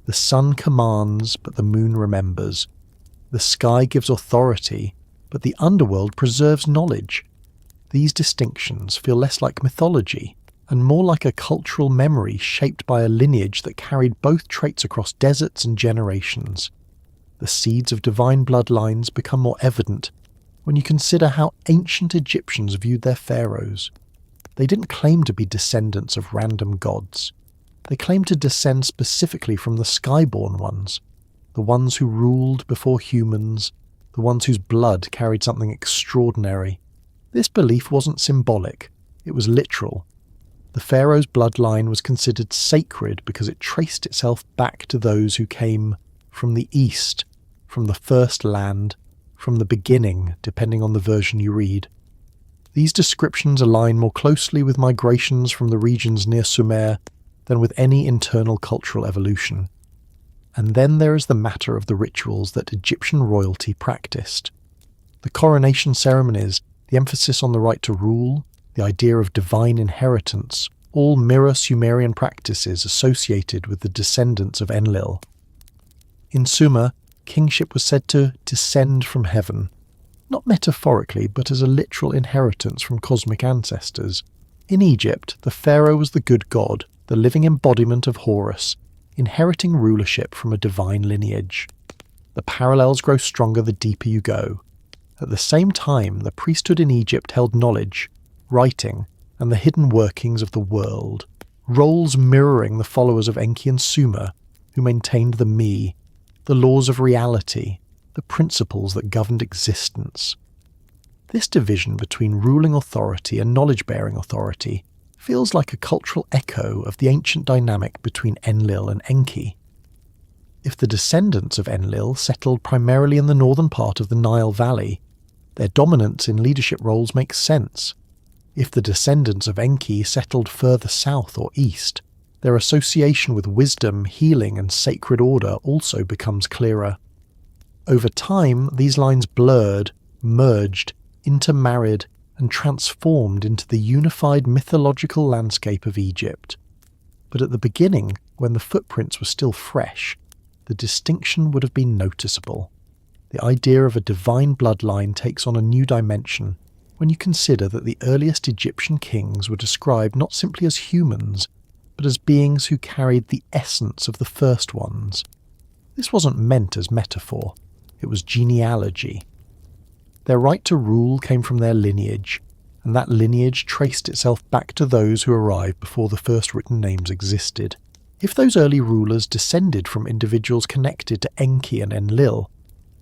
The sun commands, but the moon remembers. The sky gives authority, but the underworld preserves knowledge. These distinctions feel less like mythology and more like a cultural memory shaped by a lineage that carried both traits across deserts and generations. the seeds of divine bloodlines become more evident when you consider how ancient Egyptians viewed their pharaohs. They didn't claim to be descendants of random gods. They claimed to descend specifically from the skyborn ones, the ones who ruled before humans, the ones whose blood carried something extraordinary. This belief wasn't symbolic, it was literal. The pharaoh's bloodline was considered sacred because it traced itself back to those who came from the east, from the first land, from the beginning, depending on the version you read. These descriptions align more closely with migrations from the regions near Sumer than with any internal cultural evolution. And then there is the matter of the rituals that Egyptian royalty practiced. The coronation ceremonies, the emphasis on the right to rule, the idea of divine inheritance, all mirror Sumerian practices associated with the descendants of Enlil. In Sumer, kingship was said to descend from heaven, not metaphorically but as a literal inheritance from cosmic ancestors. In Egypt, the pharaoh was the good god, the living embodiment of Horus, inheriting rulership from a divine lineage. The parallels grow stronger the deeper you go. At the same time, the priesthood in Egypt held knowledge, writing, and the hidden workings of the world, roles mirroring the followers of Enki and Sumer, who maintained the me, the laws of reality, the principles that governed existence. This division between ruling authority and knowledge-bearing authority feels like a cultural echo of the ancient dynamic between Enlil and Enki. If the descendants of Enlil settled primarily in the northern part of the Nile Valley, their dominance in leadership roles makes sense. If the descendants of Enki settled further south or east, their association with wisdom, healing, and sacred order also becomes clearer. Over time, these lines blurred, merged, intermarried, and transformed into the unified mythological landscape of Egypt. But at the beginning, when the footprints were still fresh, the distinction would have been noticeable. The idea of a divine bloodline takes on a new dimension when you consider that the earliest Egyptian kings were described not simply as humans, but as beings who carried the essence of the first ones. This wasn't meant as metaphor, it was genealogy. Their right to rule came from their lineage, and that lineage traced itself back to those who arrived before the first written names existed. If those early rulers descended from individuals connected to Enki and Enlil,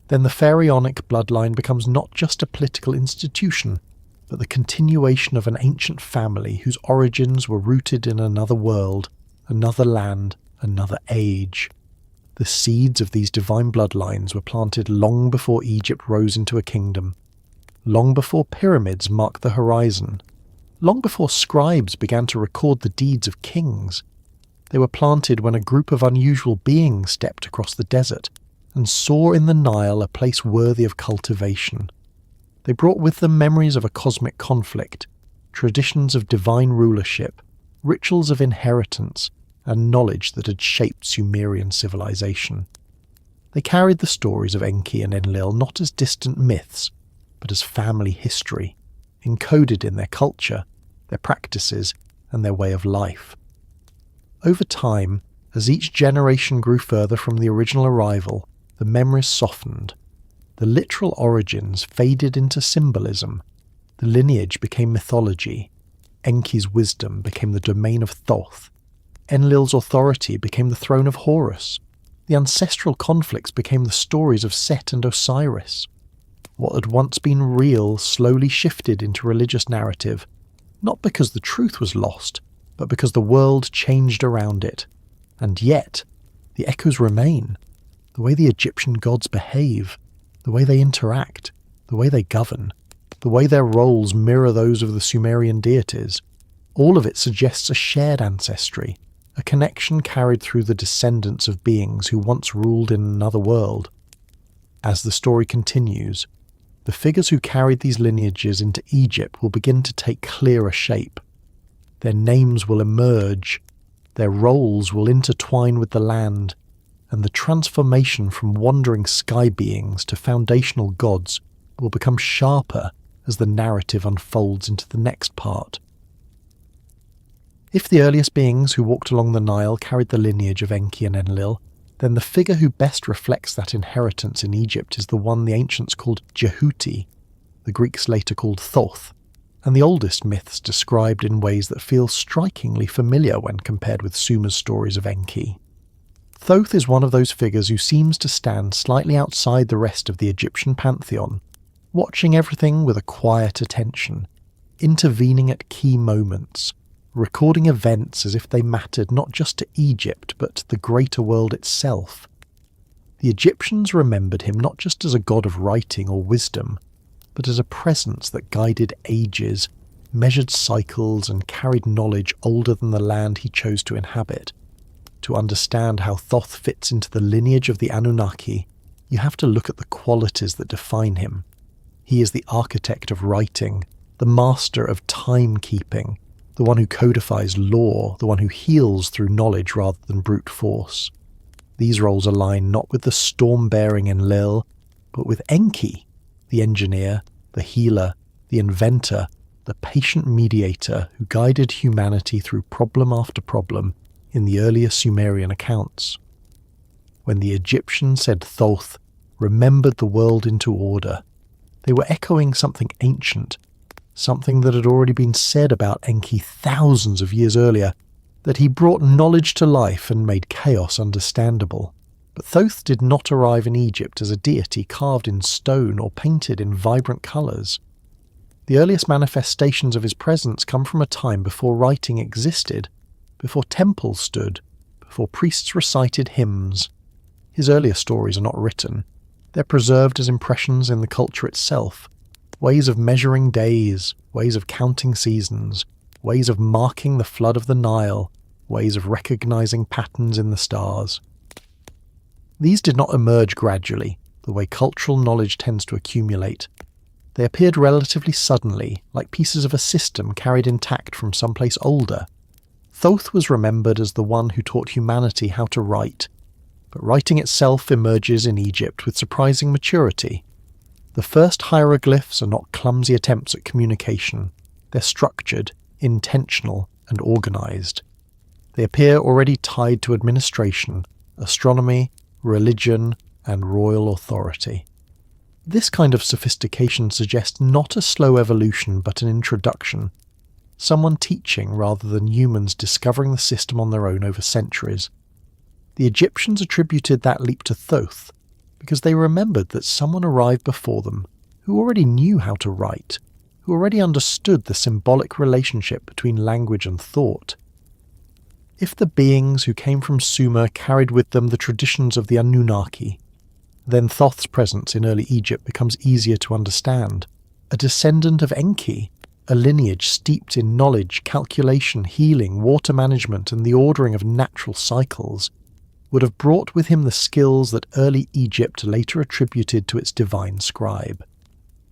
then the pharaonic bloodline becomes not just a political institution, but the continuation of an ancient family whose origins were rooted in another world, another land, another age. The seeds of these divine bloodlines were planted long before Egypt rose into a kingdom, long before pyramids marked the horizon, long before scribes began to record the deeds of kings. They were planted when a group of unusual beings stepped across the desert and saw in the Nile a place worthy of cultivation. They brought with them memories of a cosmic conflict, traditions of divine rulership, rituals of inheritance, and knowledge that had shaped Sumerian civilization. They carried the stories of Enki and Enlil not as distant myths, but as family history, encoded in their culture, their practices, and their way of life. Over time, as each generation grew further from the original arrival, the memories softened. The literal origins faded into symbolism. The lineage became mythology. Enki's wisdom became the domain of Thoth. Enlil's authority became the throne of Horus. The ancestral conflicts became the stories of Set and Osiris. What had once been real slowly shifted into religious narrative, not because the truth was lost, but because the world changed around it. And yet, the echoes remain. The way the Egyptian gods behave, the way they interact, the way they govern, the way their roles mirror those of the Sumerian deities, all of it suggests a shared ancestry, a connection carried through the descendants of beings who once ruled in another world. As the story continues, the figures who carried these lineages into Egypt will begin to take clearer shape. Their names will emerge, their roles will intertwine with the land, and the transformation from wandering sky beings to foundational gods will become sharper as the narrative unfolds into the next part. If the earliest beings who walked along the Nile carried the lineage of Enki and Enlil, then the figure who best reflects that inheritance in Egypt is the one the ancients called Jehuti, the Greeks later called Thoth, and the oldest myths described in ways that feel strikingly familiar when compared with Sumer's stories of Enki. Thoth is one of those figures who seems to stand slightly outside the rest of the Egyptian pantheon, watching everything with a quiet attention, intervening at key moments, recording events as if they mattered not just to Egypt but to the greater world itself. The Egyptians remembered him not just as a god of writing or wisdom, but as a presence that guided ages, measured cycles and carried knowledge older than the land he chose to inhabit. To understand how Thoth fits into the lineage of the Anunnaki, you have to look at the qualities that define him. He is the architect of writing, the master of timekeeping, the one who codifies law, the one who heals through knowledge rather than brute force. These roles align not with the storm-bearing Enlil, but with Enki, the engineer, the healer, the inventor, the patient mediator who guided humanity through problem after problem in the earlier Sumerian accounts. When the Egyptians said Thoth remembered the world into order, they were echoing something ancient, something that had already been said about Enki thousands of years earlier, that he brought knowledge to life and made chaos understandable. But Thoth did not arrive in Egypt as a deity carved in stone or painted in vibrant colours. The earliest manifestations of his presence come from a time before writing existed, before temples stood, before priests recited hymns. His earlier stories are not written. They're preserved as impressions in the culture itself, ways of measuring days, ways of counting seasons, ways of marking the flood of the Nile, ways of recognizing patterns in the stars. These did not emerge gradually, the way cultural knowledge tends to accumulate. They appeared relatively suddenly, like pieces of a system carried intact from someplace older. Thoth was remembered as the one who taught humanity how to write, but writing itself emerges in Egypt with surprising maturity. The first hieroglyphs are not clumsy attempts at communication. They're structured, intentional, and organized. They appear already tied to administration, astronomy, religion, and royal authority. This kind of sophistication suggests not a slow evolution but an introduction, someone teaching rather than humans discovering the system on their own over centuries. The Egyptians attributed that leap to Thoth because they remembered that someone arrived before them who already knew how to write, who already understood the symbolic relationship between language and thought. If the beings who came from Sumer carried with them the traditions of the Anunnaki, then Thoth's presence in early Egypt becomes easier to understand. A descendant of Enki, a lineage steeped in knowledge, calculation, healing, water management, and the ordering of natural cycles, would have brought with him the skills that early Egypt later attributed to its divine scribe.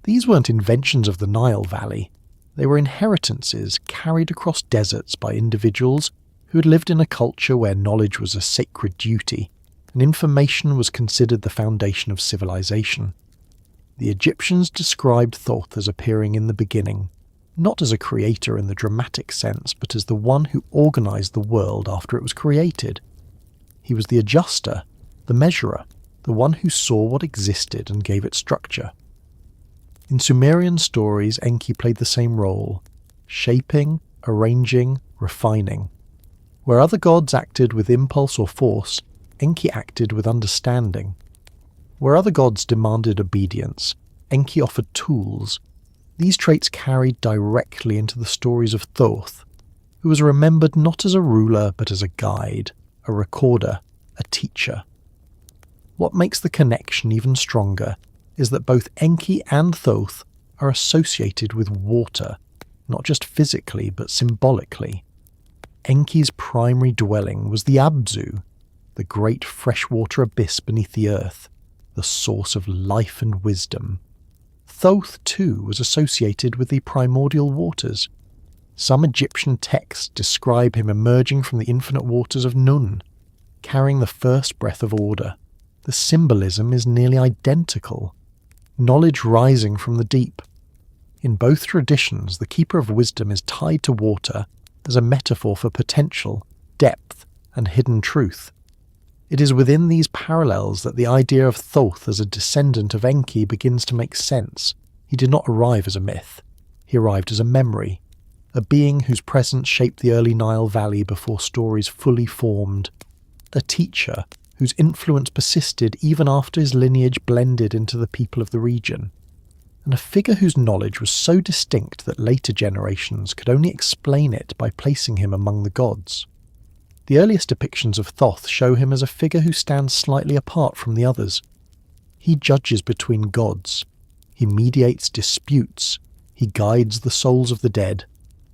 These weren't inventions of the Nile Valley. They were inheritances carried across deserts by individuals who had lived in a culture where knowledge was a sacred duty, and information was considered the foundation of civilization. The Egyptians described Thoth as appearing in the beginning, not as a creator in the dramatic sense, but as the one who organized the world after it was created. He was the adjuster, the measurer, the one who saw what existed and gave it structure. In Sumerian stories, Enki played the same role, shaping, arranging, refining. Where other gods acted with impulse or force, Enki acted with understanding. Where other gods demanded obedience, Enki offered tools. These traits carried directly into the stories of Thoth, who was remembered not as a ruler but as a guide, a recorder, a teacher. What makes the connection even stronger is that both Enki and Thoth are associated with water, not just physically but symbolically. Enki's primary dwelling was the Abzu, the great freshwater abyss beneath the earth, the source of life and wisdom. Thoth, too, was associated with the primordial waters. Some Egyptian texts describe him emerging from the infinite waters of Nun, carrying the first breath of order. The symbolism is nearly identical. Knowledge rising from the deep. In both traditions, the keeper of wisdom is tied to water as a metaphor for potential, depth, and hidden truth. It is within these parallels that the idea of Thoth as a descendant of Enki begins to make sense. He did not arrive as a myth. He arrived as a memory, a being whose presence shaped the early Nile Valley before stories fully formed, a teacher whose influence persisted even after his lineage blended into the people of the region, and a figure whose knowledge was so distinct that later generations could only explain it by placing him among the gods. The earliest depictions of Thoth show him as a figure who stands slightly apart from the others. He judges between gods. He mediates disputes. He guides the souls of the dead.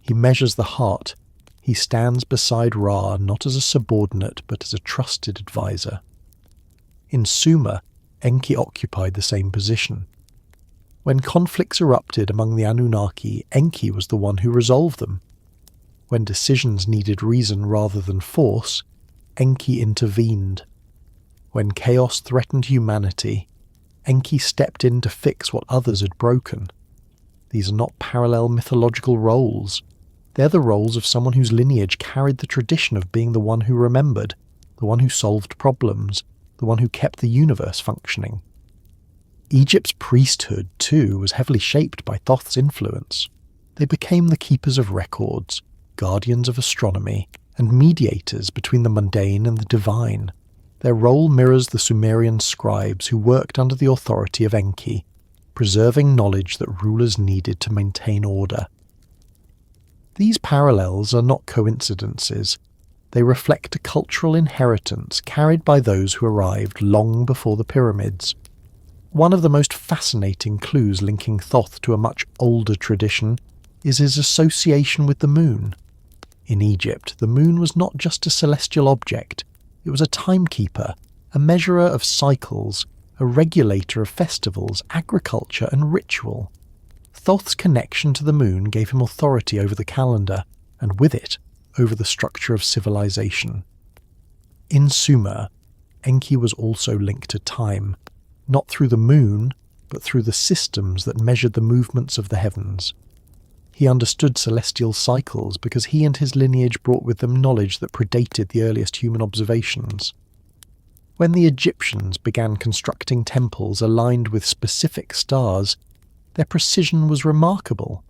He measures the heart. He stands beside Ra not as a subordinate but as a trusted advisor. In Sumer, Enki occupied the same position. When conflicts erupted among the Anunnaki, Enki was the one who resolved them. When decisions needed reason rather than force, Enki intervened. When chaos threatened humanity, Enki stepped in to fix what others had broken. These are not parallel mythological roles. They're the roles of someone whose lineage carried the tradition of being the one who remembered, the one who solved problems, the one who kept the universe functioning. Egypt's priesthood, too, was heavily shaped by Thoth's influence. They became the keepers of records, guardians of astronomy, and mediators between the mundane and the divine. Their role mirrors the Sumerian scribes who worked under the authority of Enki, preserving knowledge that rulers needed to maintain order. These parallels are not coincidences. They reflect a cultural inheritance carried by those who arrived long before the pyramids. One of the most fascinating clues linking Thoth to a much older tradition is his association with the moon. In Egypt, the moon was not just a celestial object, it was a timekeeper, a measurer of cycles, a regulator of festivals, agriculture and ritual. Thoth's connection to the moon gave him authority over the calendar, and with it, over the structure of civilization. In Sumer, Enki was also linked to time, not through the moon, but through the systems that measured the movements of the heavens. He understood celestial cycles because he and his lineage brought with them knowledge that predated the earliest human observations. When the Egyptians began constructing temples aligned with specific stars, their precision was remarkable.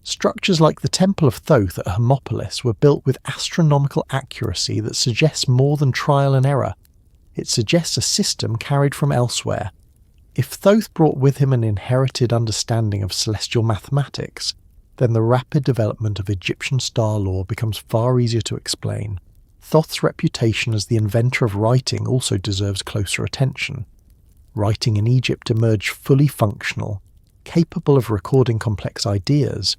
Structures like the Temple of Thoth at Hermopolis were built with astronomical accuracy that suggests more than trial and error. It suggests a system carried from elsewhere. If Thoth brought with him an inherited understanding of celestial mathematics, then the rapid development of Egyptian star law becomes far easier to explain. Thoth's reputation as the inventor of writing also deserves closer attention. Writing in Egypt emerged fully functional, capable of recording complex ideas.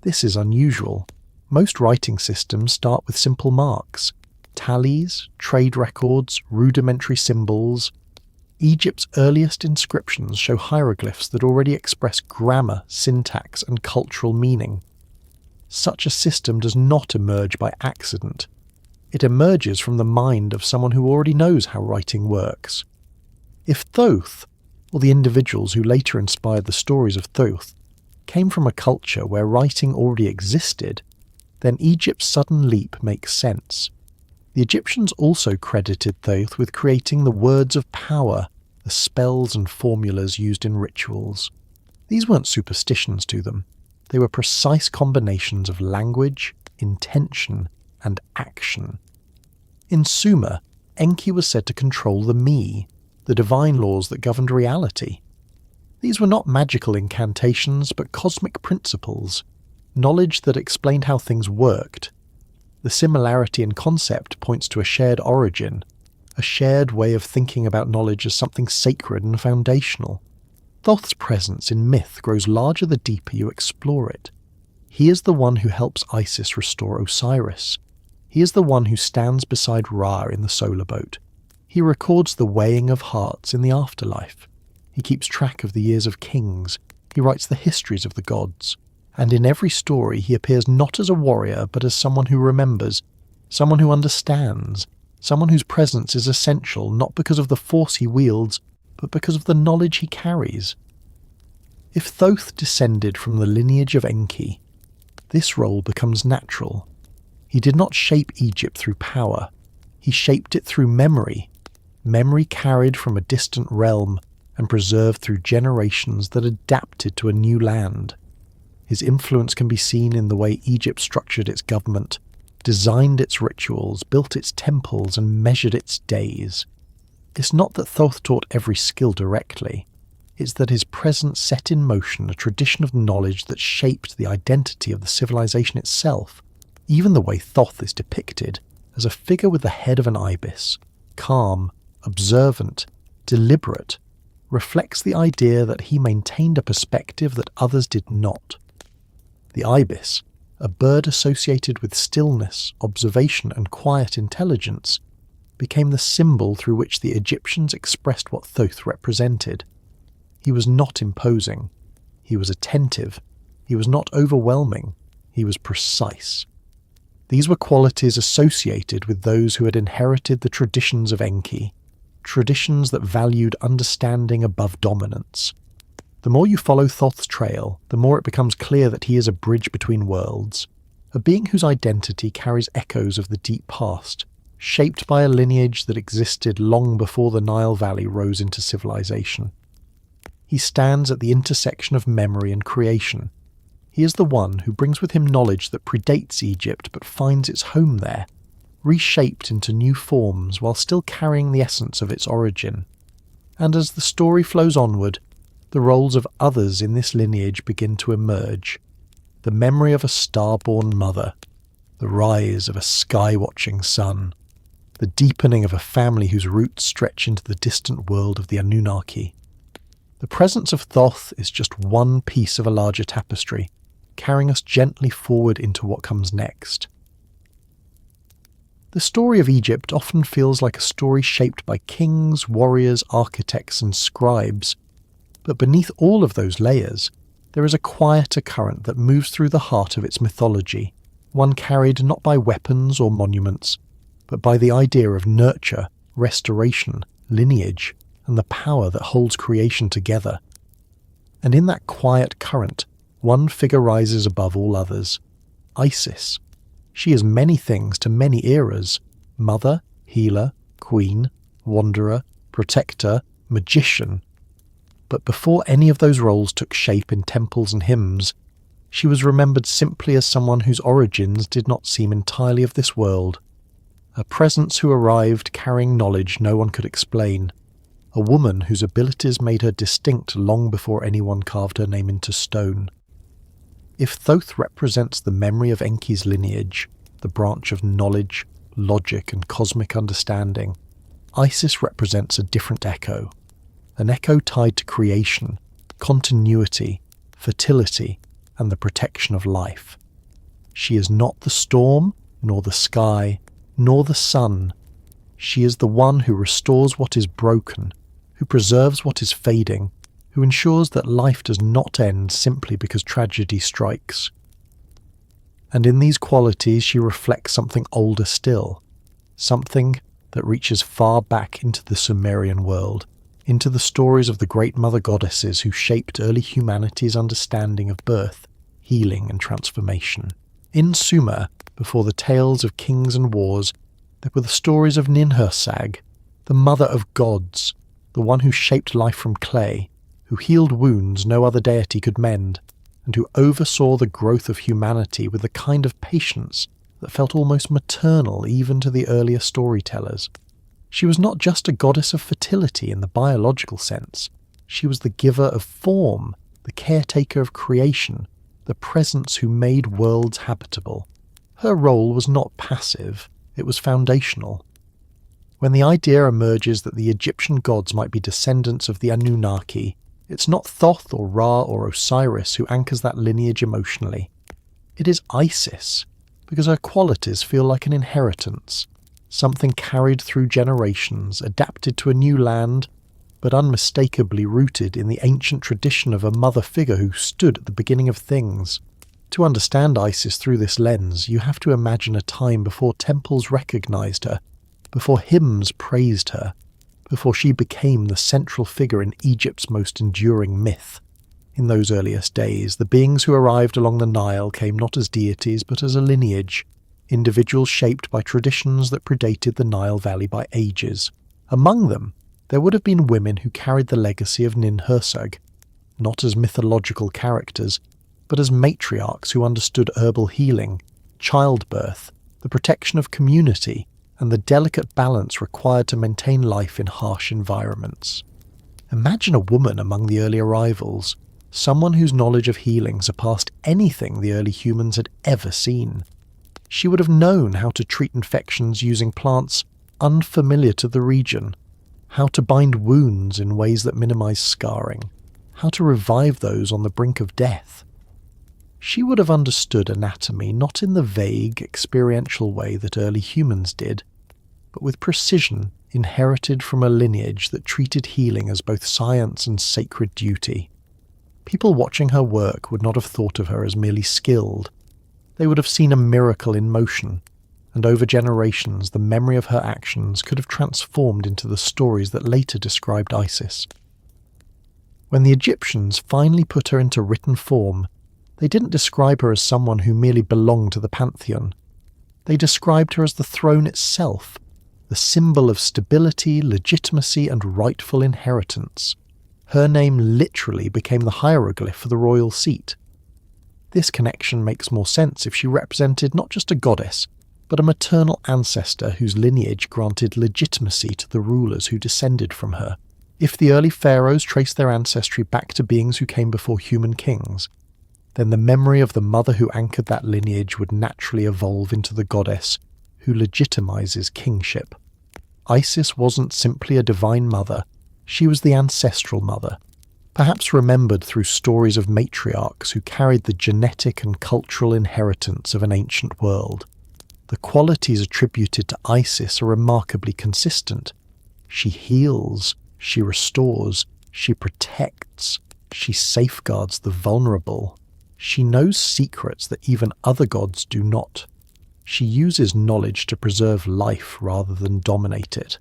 This is unusual. Most writing systems start with simple marks, tallies, trade records, rudimentary symbols. Egypt's earliest inscriptions show hieroglyphs that already express grammar, syntax, and cultural meaning. Such a system does not emerge by accident. It emerges from the mind of someone who already knows how writing works. If Thoth, or the individuals who later inspired the stories of Thoth, came from a culture where writing already existed, then Egypt's sudden leap makes sense. The Egyptians also credited Thoth with creating the words of power, the spells and formulas used in rituals. These weren't superstitions to them. They were precise combinations of language, intention, and action. In Sumer, Enki was said to control the me, the divine laws that governed reality. These were not magical incantations, but cosmic principles, knowledge that explained how things worked. The similarity in concept points to a shared origin, a shared way of thinking about knowledge as something sacred and foundational. Thoth's presence in myth grows larger the deeper you explore it. He is the one who helps Isis restore Osiris. He is the one who stands beside Ra in the solar boat. He records the weighing of hearts in the afterlife. He keeps track of the years of kings. He writes the histories of the gods. And in every story he appears not as a warrior but as someone who remembers, someone who understands, someone whose presence is essential not because of the force he wields, but because of the knowledge he carries. If Thoth descended from the lineage of Enki, this role becomes natural. He did not shape Egypt through power. He shaped it through memory. memory carried from a distant realm and preserved through generations that adapted to a new land. His influence can be seen in the way Egypt structured its government, designed its rituals, built its temples, and measured its days. It's not that Thoth taught every skill directly. It's that his presence set in motion a tradition of knowledge that shaped the identity of the civilization itself. Even the way Thoth is depicted, as a figure with the head of an ibis, calm, observant, deliberate, reflects the idea that he maintained a perspective that others did not. The ibis, a bird associated with stillness, observation, and quiet intelligence, became the symbol through which the Egyptians expressed what Thoth represented. He was not imposing. He was attentive. He was not overwhelming. He was precise. These were qualities associated with those who had inherited the traditions of Enki, traditions that valued understanding above dominance. The more you follow Thoth's trail, the more it becomes clear that he is a bridge between worlds, a being whose identity carries echoes of the deep past, shaped by a lineage that existed long before the Nile Valley rose into civilization. He stands at the intersection of memory and creation. He is the one who brings with him knowledge that predates Egypt but finds its home there, reshaped into new forms while still carrying the essence of its origin. And as the story flows onward, the roles of others in this lineage begin to emerge. The memory of a star-born mother, the rise of a sky-watching sun, the deepening of a family whose roots stretch into the distant world of the Anunnaki. The presence of Thoth is just one piece of a larger tapestry, carrying us gently forward into what comes next. The story of Egypt often feels like a story shaped by kings, warriors, architects, and scribes. But beneath all of those layers, there is a quieter current that moves through the heart of its mythology, one carried not by weapons or monuments, but by the idea of nurture, restoration, lineage, and the power that holds creation together. And in that quiet current, one figure rises above all others: Isis. She is many things to many eras: mother, healer, queen, wanderer, protector, magician. But before any of those roles took shape in temples and hymns, she was remembered simply as someone whose origins did not seem entirely of this world. A presence who arrived carrying knowledge no one could explain. A woman whose abilities made her distinct long before anyone carved her name into stone. If Thoth represents the memory of Enki's lineage, the branch of knowledge, logic, and cosmic understanding, Isis represents a different echo. An echo tied to creation, continuity, fertility, and the protection of life. She is not the storm, nor the sky, nor the sun. She is the one who restores what is broken, who preserves what is fading, who ensures that life does not end simply because tragedy strikes. And in these qualities she reflects something older still, something that reaches far back into the Sumerian world, into the stories of the great mother goddesses who shaped early humanity's understanding of birth, healing, and transformation. In Sumer, before the tales of kings and wars, there were the stories of Ninhursag, the mother of gods, the one who shaped life from clay, who healed wounds no other deity could mend, and who oversaw the growth of humanity with a kind of patience that felt almost maternal even to the earlier storytellers. She was not just a goddess of fertility in the biological sense. She was the giver of form, the caretaker of creation, the presence who made worlds habitable. Her role was not passive, it was foundational. When the idea emerges that the Egyptian gods might be descendants of the Anunnaki, it's not Thoth or Ra or Osiris who anchors that lineage emotionally. It is Isis, because her qualities feel like an inheritance, something carried through generations, adapted to a new land, but unmistakably rooted in the ancient tradition of a mother figure who stood at the beginning of things. To understand Isis through this lens, you have to imagine a time before temples recognized her, before hymns praised her, before she became the central figure in Egypt's most enduring myth. In those earliest days, the beings who arrived along the Nile came not as deities but as a lineage, individuals shaped by traditions that predated the Nile Valley by ages, Among them, there would have been women who carried the legacy of Nin-Hursag, not as mythological characters, but as matriarchs who understood herbal healing, childbirth, the protection of community, and the delicate balance required to maintain life in harsh environments. Imagine a woman among the early arrivals, someone whose knowledge of healing surpassed anything the early humans had ever seen. She would have known how to treat infections using plants unfamiliar to the region, how to bind wounds in ways that minimize scarring, how to revive those on the brink of death. She would have understood anatomy not in the vague, experiential way that early humans did, but with precision inherited from a lineage that treated healing as both science and sacred duty. People watching her work would not have thought of her as merely skilled. They would have seen a miracle in motion, and over generations the memory of her actions could have transformed into the stories that later described Isis. When the Egyptians finally put her into written form, they didn't describe her as someone who merely belonged to the pantheon. They described her as the throne itself, the symbol of stability, legitimacy, and rightful inheritance. Her name literally became the hieroglyph for the royal seat. This connection makes more sense if she represented not just a goddess, but a maternal ancestor whose lineage granted legitimacy to the rulers who descended from her. If the early pharaohs traced their ancestry back to beings who came before human kings, then the memory of the mother who anchored that lineage would naturally evolve into the goddess who legitimizes kingship. Isis wasn't simply a divine mother, she was the ancestral mother, perhaps remembered through stories of matriarchs who carried the genetic and cultural inheritance of an ancient world. The qualities attributed to Isis are remarkably consistent. She heals, she restores, she protects, she safeguards the vulnerable. She knows secrets that even other gods do not. She uses knowledge to preserve life rather than dominate it.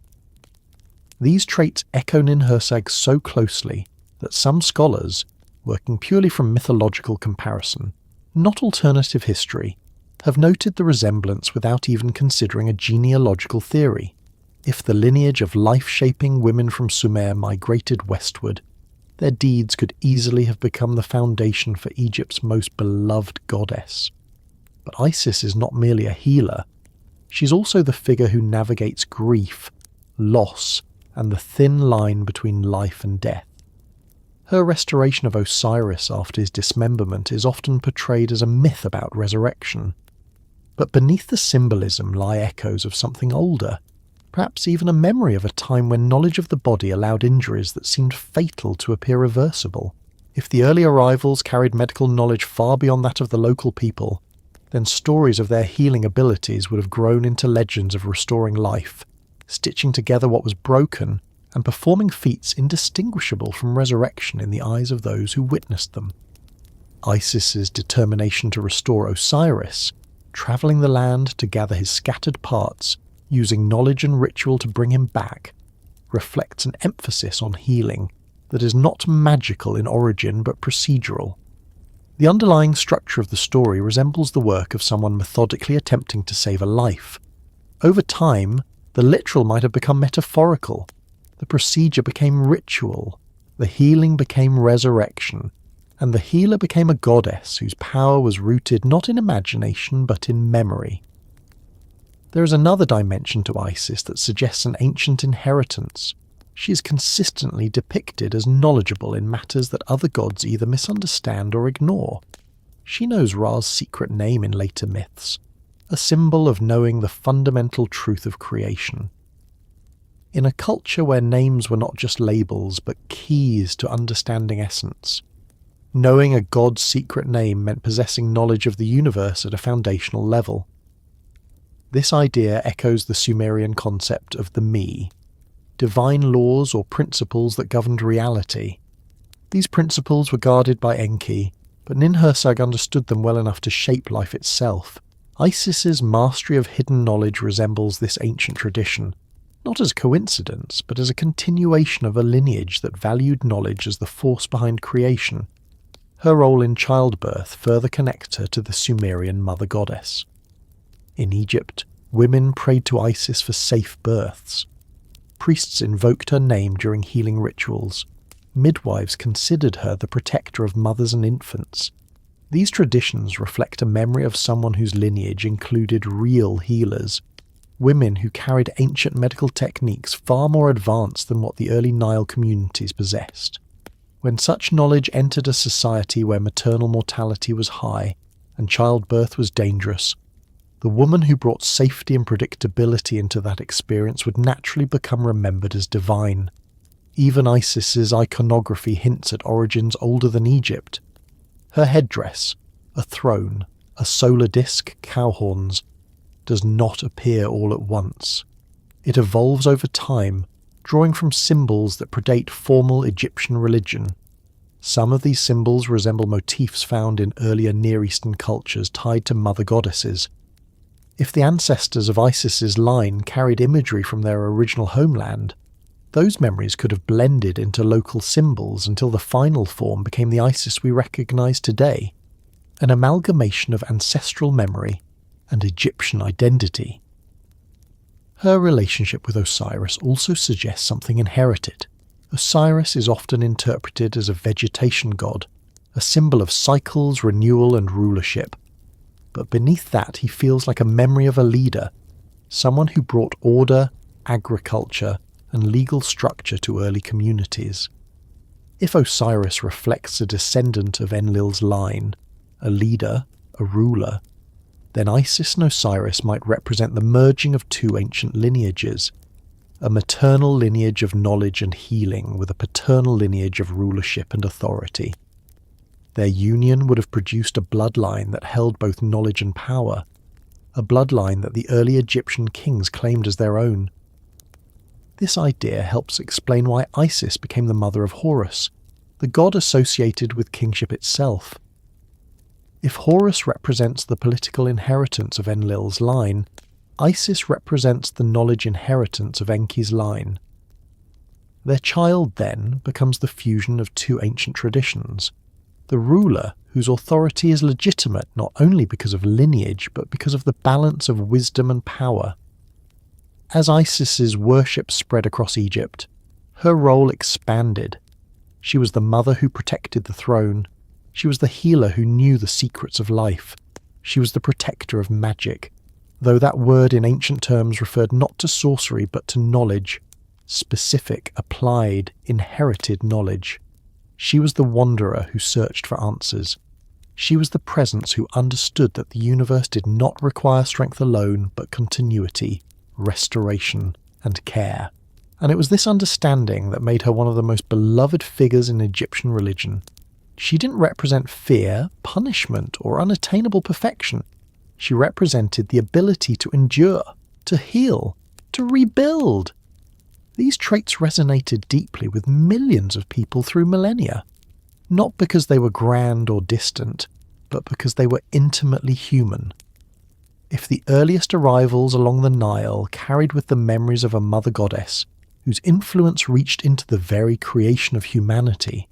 These traits echo Nin-Hursag so closely that some scholars, working purely from mythological comparison, not alternative history, have noted the resemblance without even considering a genealogical theory. If the lineage of life-shaping women from Sumer migrated westward, their deeds could easily have become the foundation for Egypt's most beloved goddess. But Isis is not merely a healer. She's also the figure who navigates grief, loss, and the thin line between life and death. Her restoration of Osiris after his dismemberment is often portrayed as a myth about resurrection. But beneath the symbolism lie echoes of something older, perhaps even a memory of a time when knowledge of the body allowed injuries that seemed fatal to appear reversible. If the early arrivals carried medical knowledge far beyond that of the local people, then stories of their healing abilities would have grown into legends of restoring life, stitching together what was broken and performing feats indistinguishable from resurrection in the eyes of those who witnessed them. Isis's determination to restore Osiris, travelling the land to gather his scattered parts, using knowledge and ritual to bring him back, reflects an emphasis on healing that is not magical in origin but procedural. The underlying structure of the story resembles the work of someone methodically attempting to save a life. Over time, the literal might have become metaphorical, the procedure became ritual, the healing became resurrection, and the healer became a goddess whose power was rooted not in imagination but in memory. There is another dimension to Isis that suggests an ancient inheritance. She is consistently depicted as knowledgeable in matters that other gods either misunderstand or ignore. She knows Ra's secret name in later myths, a symbol of knowing the fundamental truth of creation. In a culture where names were not just labels but keys to understanding essence, knowing a god's secret name meant possessing knowledge of the universe at a foundational level. This idea echoes the Sumerian concept of the me, divine laws or principles that governed reality. These principles were guarded by Enki, but Nin-Hursag understood them well enough to shape life itself. Isis's mastery of hidden knowledge resembles this ancient tradition, not as coincidence, but as a continuation of a lineage that valued knowledge as the force behind creation. Her role in childbirth further connects her to the Sumerian mother goddess. In Egypt, women prayed to Isis for safe births. Priests invoked her name during healing rituals. Midwives considered her the protector of mothers and infants. These traditions reflect a memory of someone whose lineage included real healers, women who carried ancient medical techniques far more advanced than what the early Nile communities possessed. When such knowledge entered a society where maternal mortality was high and childbirth was dangerous, the woman who brought safety and predictability into that experience would naturally become remembered as divine. Even Isis's iconography hints at origins older than Egypt. Her headdress, a throne, a solar disk, cow horns, does not appear all at once. It evolves over time, drawing from symbols that predate formal Egyptian religion. Some of these symbols resemble motifs found in earlier Near Eastern cultures tied to mother goddesses. If the ancestors of Isis's line carried imagery from their original homeland, those memories could have blended into local symbols until the final form became the Isis we recognize today, an amalgamation of ancestral memory and Egyptian identity. Her relationship with Osiris also suggests something inherited. Osiris is often interpreted as a vegetation god, a symbol of cycles, renewal, and rulership. But beneath that he feels like a memory of a leader, someone who brought order, agriculture, and legal structure to early communities. If Osiris reflects a descendant of Enlil's line, a leader, a ruler, then Isis and Osiris might represent the merging of two ancient lineages, a maternal lineage of knowledge and healing with a paternal lineage of rulership and authority. Their union would have produced a bloodline that held both knowledge and power, a bloodline that the early Egyptian kings claimed as their own. This idea helps explain why Isis became the mother of Horus, the god associated with kingship itself. If Horus represents the political inheritance of Enlil's line, Isis represents the knowledge inheritance of Enki's line. Their child, then, becomes the fusion of two ancient traditions. The ruler, whose authority is legitimate not only because of lineage, but because of the balance of wisdom and power. As Isis's worship spread across Egypt, her role expanded. She was the mother who protected the throne. She was the healer who knew the secrets of life. She was the protector of magic, though that word in ancient terms referred not to sorcery but to knowledge, specific, applied, inherited knowledge. She was the wanderer who searched for answers. She was the presence who understood that the universe did not require strength alone, but continuity, restoration, and care. And it was this understanding that made her one of the most beloved figures in Egyptian religion. She didn't represent fear, punishment, or unattainable perfection. She represented the ability to endure, to heal, to rebuild. These traits resonated deeply with millions of people through millennia, not because they were grand or distant, but because they were intimately human. If the earliest arrivals along the Nile carried with them memories of a mother goddess, whose influence reached into the very creation of humanity,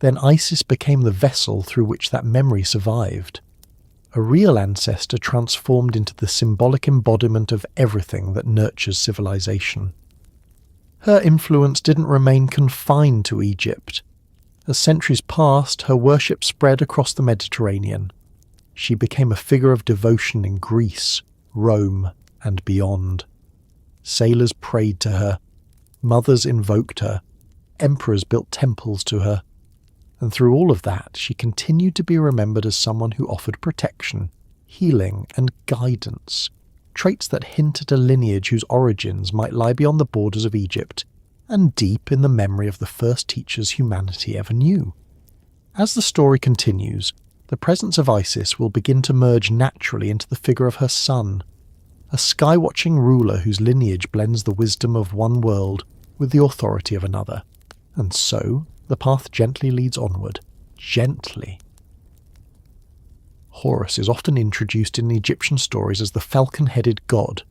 then Isis became the vessel through which that memory survived. A real ancestor transformed into the symbolic embodiment of everything that nurtures civilization. Her influence didn't remain confined to Egypt. As centuries passed, her worship spread across the Mediterranean. She became a figure of devotion in Greece, Rome, and beyond. Sailors prayed to her, mothers invoked her, emperors built temples to her, and through all of that she continued to be remembered as someone who offered protection, healing, and guidance, traits that hint at a lineage whose origins might lie beyond the borders of Egypt and deep in the memory of the first teachers humanity ever knew. As the story continues, the presence of Isis will begin to merge naturally into the figure of her son, a sky-watching ruler whose lineage blends the wisdom of one world with the authority of another. And so, the path gently leads onward. Gently. Horus is often introduced in Egyptian stories as the falcon-headed god,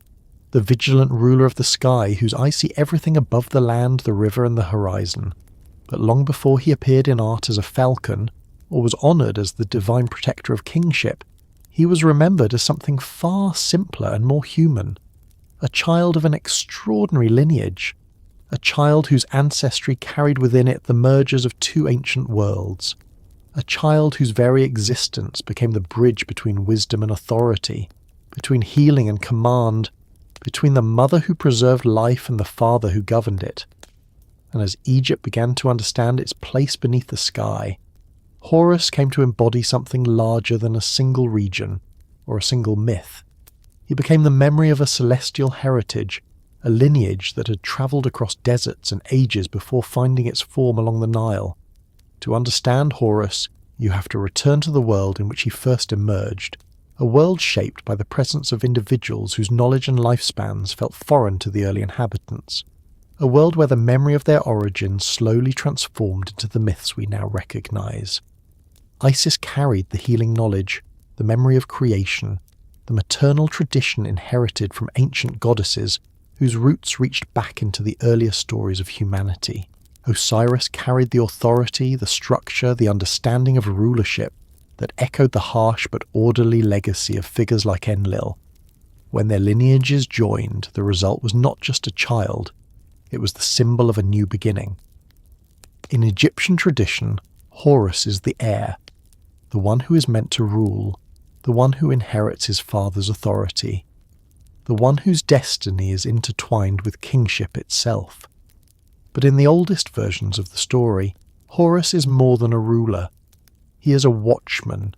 the vigilant ruler of the sky whose eyes see everything above the land, the river, and the horizon. But long before he appeared in art as a falcon, or was honoured as the divine protector of kingship, he was remembered as something far simpler and more human, a child of an extraordinary lineage, a child whose ancestry carried within it the mergers of two ancient worlds, a child whose very existence became the bridge between wisdom and authority, between healing and command, between the mother who preserved life and the father who governed it. And as Egypt began to understand its place beneath the sky, Horus came to embody something larger than a single region or a single myth. He became the memory of a celestial heritage, a lineage that had travelled across deserts and ages before finding its form along the Nile. To understand Horus, you have to return to the world in which he first emerged, a world shaped by the presence of individuals whose knowledge and lifespans felt foreign to the early inhabitants, a world where the memory of their origins slowly transformed into the myths we now recognise. Isis carried the healing knowledge, the memory of creation, the maternal tradition inherited from ancient goddesses whose roots reached back into the earlier stories of humanity. Osiris carried the authority, the structure, the understanding of rulership that echoed the harsh but orderly legacy of figures like Enlil. When their lineages joined, the result was not just a child, it was the symbol of a new beginning. In Egyptian tradition, Horus is the heir, the one who is meant to rule, the one who inherits his father's authority, the one whose destiny is intertwined with kingship itself. But in the oldest versions of the story, Horus is more than a ruler. He is a watchman.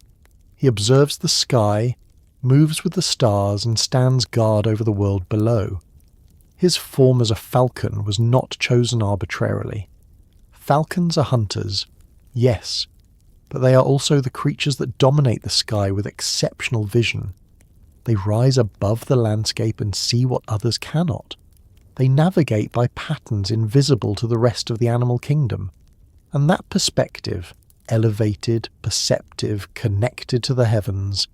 He observes the sky, moves with the stars, and stands guard over the world below. His form as a falcon was not chosen arbitrarily. Falcons are hunters, yes, but they are also the creatures that dominate the sky with exceptional vision. They rise above the landscape and see what others cannot. They navigate by patterns invisible to the rest of the animal kingdom. And that perspective, elevated, perceptive, connected to the heavens,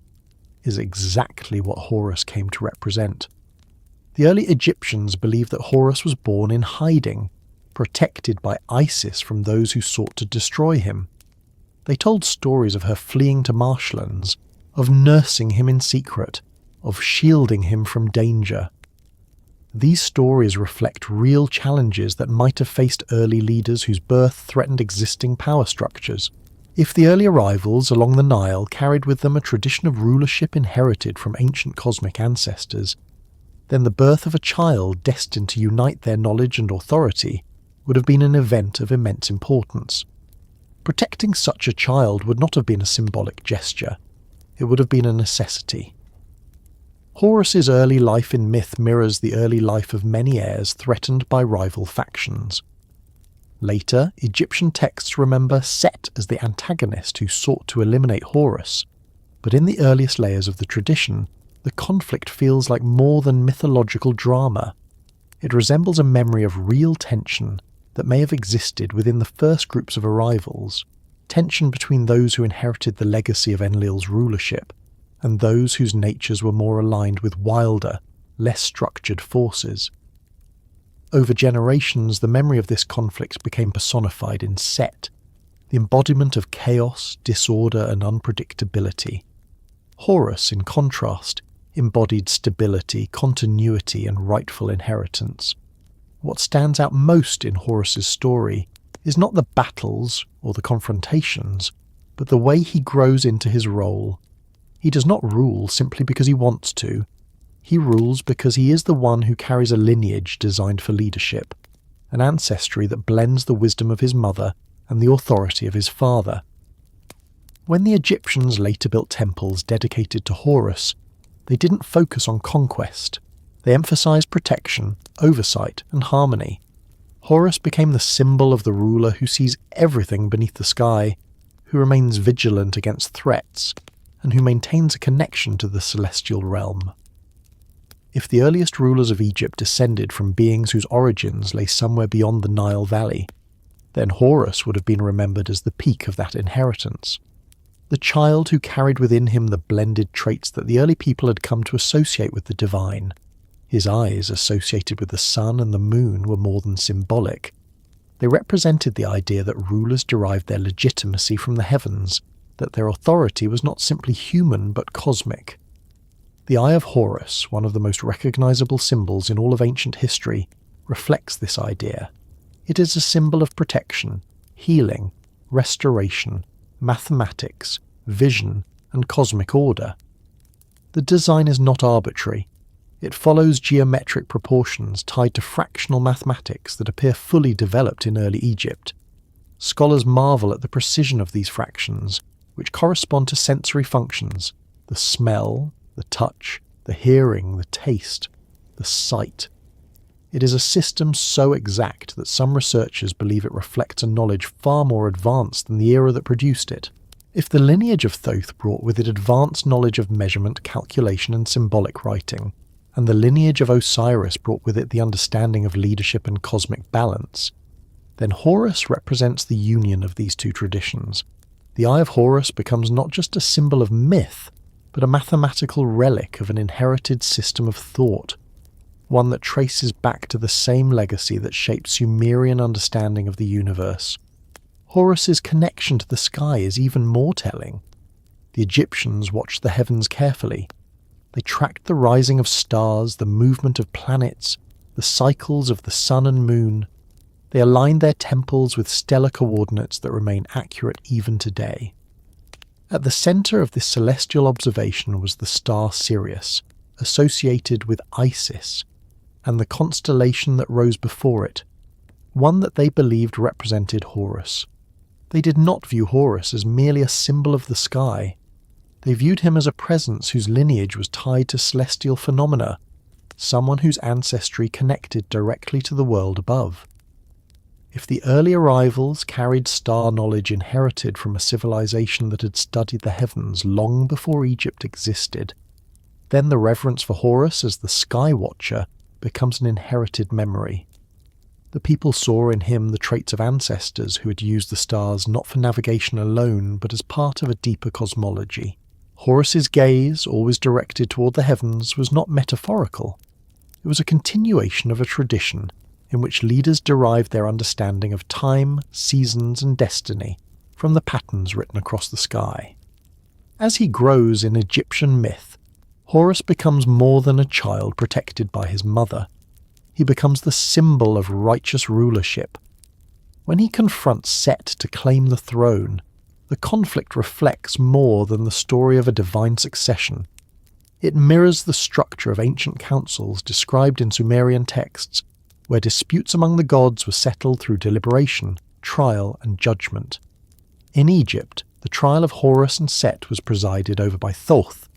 is exactly what Horus came to represent. The early Egyptians believed that Horus was born in hiding, protected by Isis from those who sought to destroy him. They told stories of her fleeing to marshlands, of nursing him in secret, of shielding him from danger. These stories reflect real challenges that might have faced early leaders whose birth threatened existing power structures. If the early arrivals along the Nile carried with them a tradition of rulership inherited from ancient cosmic ancestors, then the birth of a child destined to unite their knowledge and authority would have been an event of immense importance. Protecting such a child would not have been a symbolic gesture. It would have been a necessity. Horus's early life in myth mirrors the early life of many heirs threatened by rival factions. Later, Egyptian texts remember Set as the antagonist who sought to eliminate Horus, but in the earliest layers of the tradition, the conflict feels like more than mythological drama. It resembles a memory of real tension that may have existed within the first groups of arrivals, tension between those who inherited the legacy of Enlil's rulership and those whose natures were more aligned with wilder, less structured forces. Over generations, the memory of this conflict became personified in Set, the embodiment of chaos, disorder, and unpredictability. Horus, in contrast, embodied stability, continuity, and rightful inheritance. What stands out most in Horus's story is not the battles or the confrontations, but the way he grows into his role. He does not rule simply because he wants to. He rules because he is the one who carries a lineage designed for leadership, an ancestry that blends the wisdom of his mother and the authority of his father. When the Egyptians later built temples dedicated to Horus, they didn't focus on conquest. They emphasized protection, oversight, and harmony. Horus became the symbol of the ruler who sees everything beneath the sky, who remains vigilant against threats, and who maintains a connection to the celestial realm. If the earliest rulers of Egypt descended from beings whose origins lay somewhere beyond the Nile Valley, then Horus would have been remembered as the peak of that inheritance. The child who carried within him the blended traits that the early people had come to associate with the divine. His eyes, associated with the sun and the moon, were more than symbolic. They represented the idea that rulers derived their legitimacy from the heavens, that their authority was not simply human but cosmic. The Eye of Horus, one of the most recognizable symbols in all of ancient history, reflects this idea. It is a symbol of protection, healing, restoration, mathematics, vision, and cosmic order. The design is not arbitrary. It follows geometric proportions tied to fractional mathematics that appear fully developed in early Egypt. Scholars marvel at the precision of these fractions, which correspond to sensory functions: the smell, the touch, the hearing, the taste, the sight. It is a system so exact that some researchers believe it reflects a knowledge far more advanced than the era that produced it. If the lineage of Thoth brought with it advanced knowledge of measurement, calculation, and symbolic writing, and the lineage of Osiris brought with it the understanding of leadership and cosmic balance, then Horus represents the union of these two traditions. The Eye of Horus becomes not just a symbol of myth, but a mathematical relic of an inherited system of thought, one that traces back to the same legacy that shaped Sumerian understanding of the universe. Horus's connection to the sky is even more telling. The Egyptians watched the heavens carefully. They tracked the rising of stars, the movement of planets, the cycles of the sun and moon. They aligned their temples with stellar coordinates that remain accurate even today. At the centre of this celestial observation was the star Sirius, associated with Isis, and the constellation that rose before it, one that they believed represented Horus. They did not view Horus as merely a symbol of the sky. They viewed him as a presence whose lineage was tied to celestial phenomena, someone whose ancestry connected directly to the world above. If the early arrivals carried star knowledge inherited from a civilization that had studied the heavens long before Egypt existed, then the reverence for Horus as the Sky Watcher becomes an inherited memory. The people saw in him the traits of ancestors who had used the stars not for navigation alone, but as part of a deeper cosmology. Horus's gaze, always directed toward the heavens, was not metaphorical. It was a continuation of a tradition in which leaders derived their understanding of time, seasons, and destiny from the patterns written across the sky. As he grows in Egyptian myth, Horus becomes more than a child protected by his mother. He becomes the symbol of righteous rulership. When he confronts Set to claim the throne, the conflict reflects more than the story of a divine succession. It mirrors the structure of ancient councils described in Sumerian texts, where disputes among the gods were settled through deliberation, trial, and judgment. In Egypt, the trial of Horus and Set was presided over by Thoth,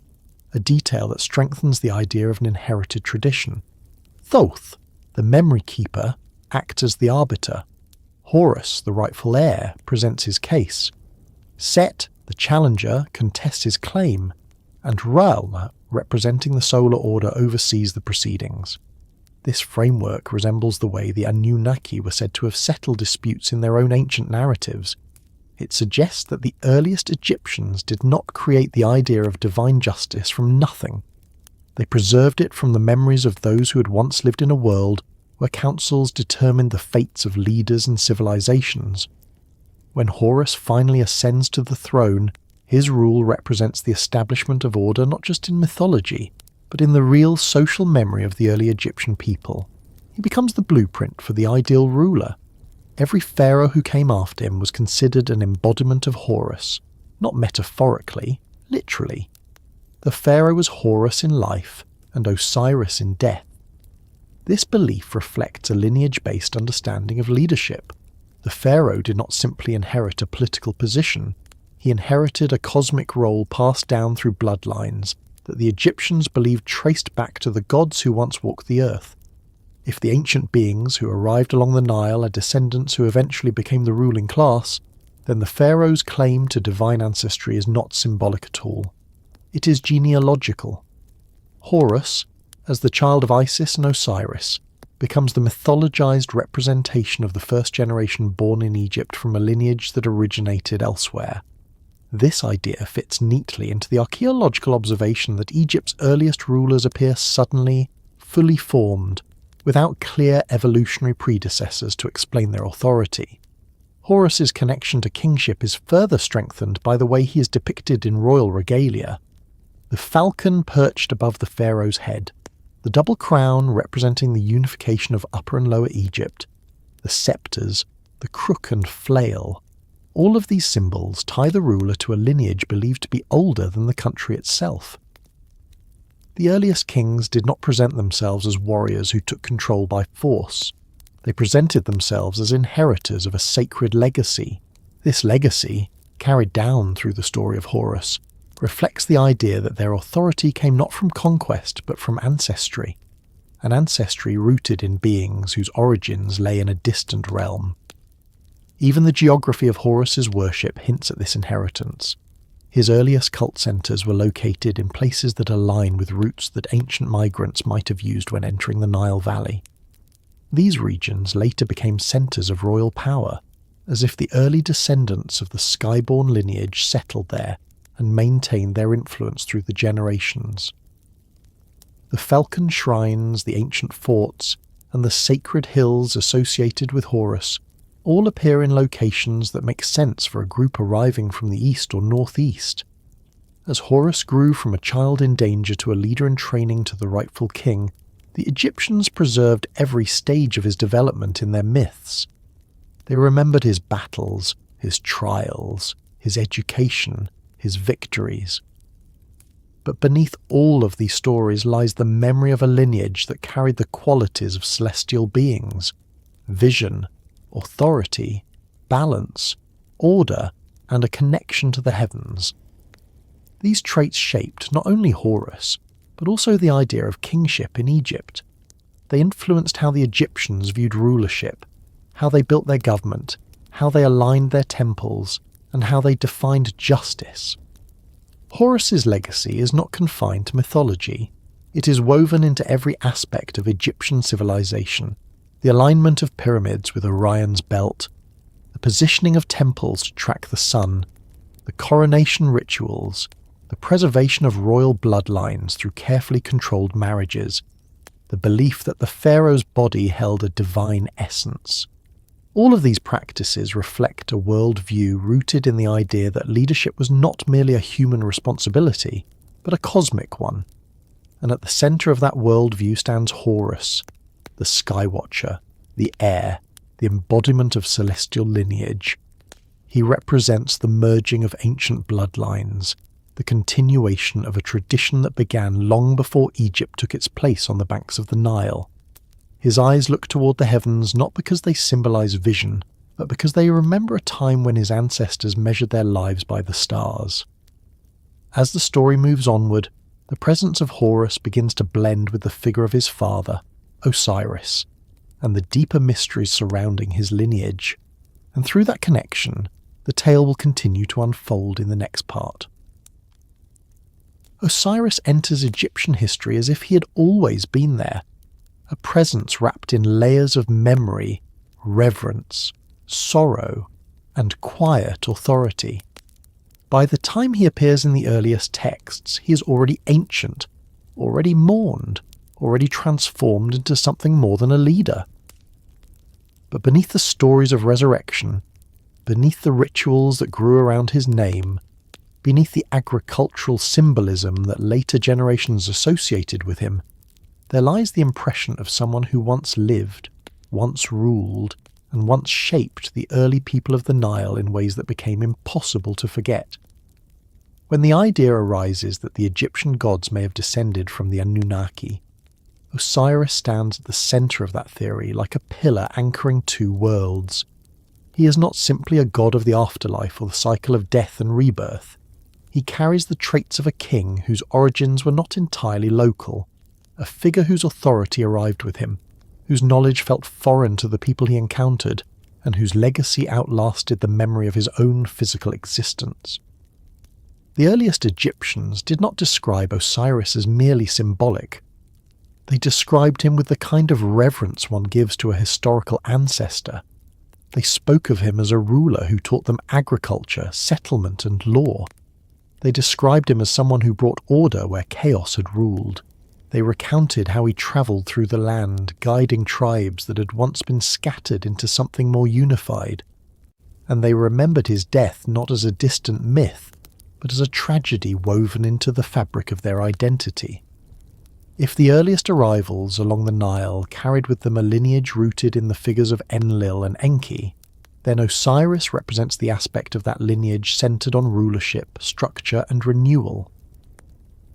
a detail that strengthens the idea of an inherited tradition. Thoth, the memory keeper, acts as the arbiter. Horus, the rightful heir, presents his case. Set, the challenger, contests his claim, and Ra, representing the solar order, oversees the proceedings. This framework resembles the way the Anunnaki were said to have settled disputes in their own ancient narratives. It suggests that the earliest Egyptians did not create the idea of divine justice from nothing. They preserved it from the memories of those who had once lived in a world where councils determined the fates of leaders and civilizations. When Horus finally ascends to the throne, his rule represents the establishment of order not just in mythology, but in the real social memory of the early Egyptian people. He becomes the blueprint for the ideal ruler. Every pharaoh who came after him was considered an embodiment of Horus, not metaphorically, literally. The pharaoh was Horus in life and Osiris in death. This belief reflects a lineage-based understanding of leadership. The pharaoh did not simply inherit a political position, he inherited a cosmic role passed down through bloodlines that the Egyptians believed traced back to the gods who once walked the earth. If the ancient beings who arrived along the Nile are descendants who eventually became the ruling class, then the pharaoh's claim to divine ancestry is not symbolic at all. It is genealogical. Horus, as the child of Isis and Osiris, becomes the mythologized representation of the first generation born in Egypt from a lineage that originated elsewhere. This idea fits neatly into the archaeological observation that Egypt's earliest rulers appear suddenly, fully formed, without clear evolutionary predecessors to explain their authority. Horus's connection to kingship is further strengthened by the way he is depicted in royal regalia. The falcon perched above the pharaoh's head, the double crown representing the unification of Upper and Lower Egypt, the sceptres, the crook and flail, all of these symbols tie the ruler to a lineage believed to be older than the country itself. The earliest kings did not present themselves as warriors who took control by force. They presented themselves as inheritors of a sacred legacy. This legacy, carried down through the story of Horus, reflects the idea that their authority came not from conquest but from ancestry, an ancestry rooted in beings whose origins lay in a distant realm. Even the geography of Horus's worship hints at this inheritance. His earliest cult centres were located in places that align with routes that ancient migrants might have used when entering the Nile Valley. These regions later became centres of royal power, as if the early descendants of the skyborn lineage settled there and maintained their influence through the generations. The falcon shrines, the ancient forts, and the sacred hills associated with Horus all appear in locations that make sense for a group arriving from the east or northeast. As Horus grew from a child in danger to a leader in training to the rightful king, the Egyptians preserved every stage of his development in their myths. They remembered his battles, his trials, his education, his victories. But beneath all of these stories lies the memory of a lineage that carried the qualities of celestial beings: vision, authority, balance, order, and a connection to the heavens. These traits shaped not only Horus, but also the idea of kingship in Egypt. They influenced how the Egyptians viewed rulership, how they built their government, how they aligned their temples, and how they defined justice. Horus's legacy is not confined to mythology. It is woven into every aspect of Egyptian civilization: the alignment of pyramids with Orion's belt, the positioning of temples to track the sun, the coronation rituals, the preservation of royal bloodlines through carefully controlled marriages, the belief that the pharaoh's body held a divine essence. All of these practices reflect a worldview rooted in the idea that leadership was not merely a human responsibility, but a cosmic one. And at the centre of that worldview stands Horus, the Skywatcher, the heir, the embodiment of celestial lineage. He represents the merging of ancient bloodlines, the continuation of a tradition that began long before Egypt took its place on the banks of the Nile. His eyes look toward the heavens not because they symbolize vision, but because they remember a time when his ancestors measured their lives by the stars. As the story moves onward, the presence of Horus begins to blend with the figure of his father, Osiris, and the deeper mysteries surrounding his lineage. And through that connection, the tale will continue to unfold in the next part. Osiris enters Egyptian history as if he had always been there, a presence wrapped in layers of memory, reverence, sorrow, and quiet authority. By the time he appears in the earliest texts, he is already ancient, already mourned, already transformed into something more than a leader. But beneath the stories of resurrection, beneath the rituals that grew around his name, beneath the agricultural symbolism that later generations associated with him, there lies the impression of someone who once lived, once ruled, and once shaped the early people of the Nile in ways that became impossible to forget. When the idea arises that the Egyptian gods may have descended from the Anunnaki, Osiris stands at the centre of that theory like a pillar anchoring two worlds. He is not simply a god of the afterlife or the cycle of death and rebirth. He carries the traits of a king whose origins were not entirely local, a figure whose authority arrived with him, whose knowledge felt foreign to the people he encountered, and whose legacy outlasted the memory of his own physical existence. The earliest Egyptians did not describe Osiris as merely symbolic. They described him with the kind of reverence one gives to a historical ancestor. They spoke of him as a ruler who taught them agriculture, settlement, and law. They described him as someone who brought order where chaos had ruled. They recounted how he travelled through the land, guiding tribes that had once been scattered into something more unified. And they remembered his death not as a distant myth, but as a tragedy woven into the fabric of their identity. If the earliest arrivals along the Nile carried with them a lineage rooted in the figures of Enlil and Enki, then Osiris represents the aspect of that lineage centered on rulership, structure, and renewal.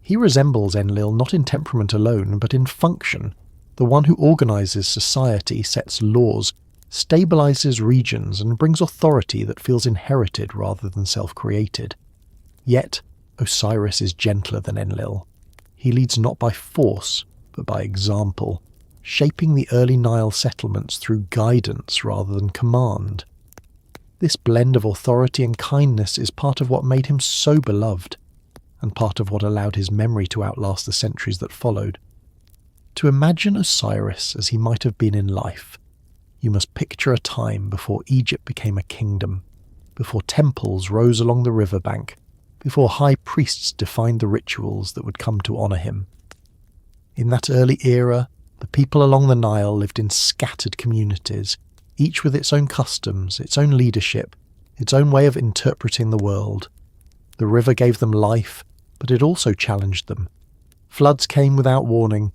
He resembles Enlil not in temperament alone, but in function, the one who organizes society, sets laws, stabilizes regions, and brings authority that feels inherited rather than self-created. Yet, Osiris is gentler than Enlil. He leads not by force, but by example, shaping the early Nile settlements through guidance rather than command. This blend of authority and kindness is part of what made him so beloved, and part of what allowed his memory to outlast the centuries that followed. To imagine Osiris as he might have been in life, you must picture a time before Egypt became a kingdom, before temples rose along the riverbank, before high priests defined the rituals that would come to honour him. In that early era, the people along the Nile lived in scattered communities, each with its own customs, its own leadership, its own way of interpreting the world. The river gave them life, but it also challenged them. Floods came without warning.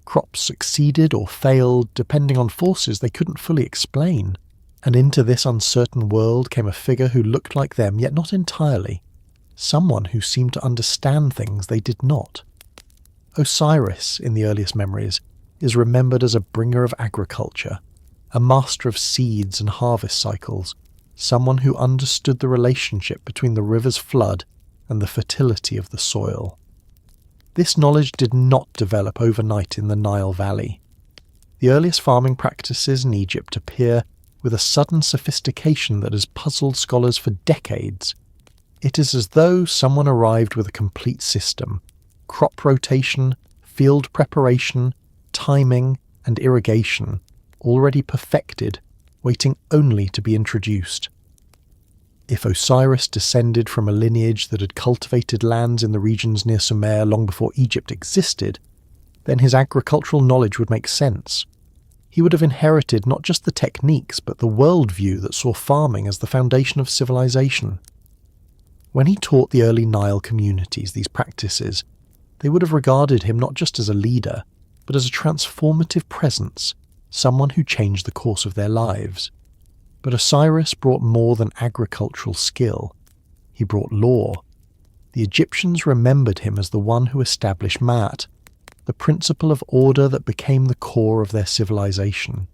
Crops succeeded or failed, depending on forces they couldn't fully explain. And into this uncertain world came a figure who looked like them, yet not entirely. Someone who seemed to understand things they did not. Osiris, in the earliest memories, is remembered as a bringer of agriculture, a master of seeds and harvest cycles, someone who understood the relationship between the river's flood and the fertility of the soil. This knowledge did not develop overnight in the Nile Valley. The earliest farming practices in Egypt appear with a sudden sophistication that has puzzled scholars for decades. It is as though someone arrived with a complete system: crop rotation, field preparation, timing, and irrigation, already perfected, waiting only to be introduced. If Osiris descended from a lineage that had cultivated lands in the regions near Sumer long before Egypt existed, then his agricultural knowledge would make sense. He would have inherited not just the techniques, but the worldview that saw farming as the foundation of civilization. When he taught the early Nile communities these practices, they would have regarded him not just as a leader, but as a transformative presence, someone who changed the course of their lives. But Osiris brought more than agricultural skill. He brought law. The Egyptians remembered him as the one who established Ma'at, the principle of order that became the core of their civilization.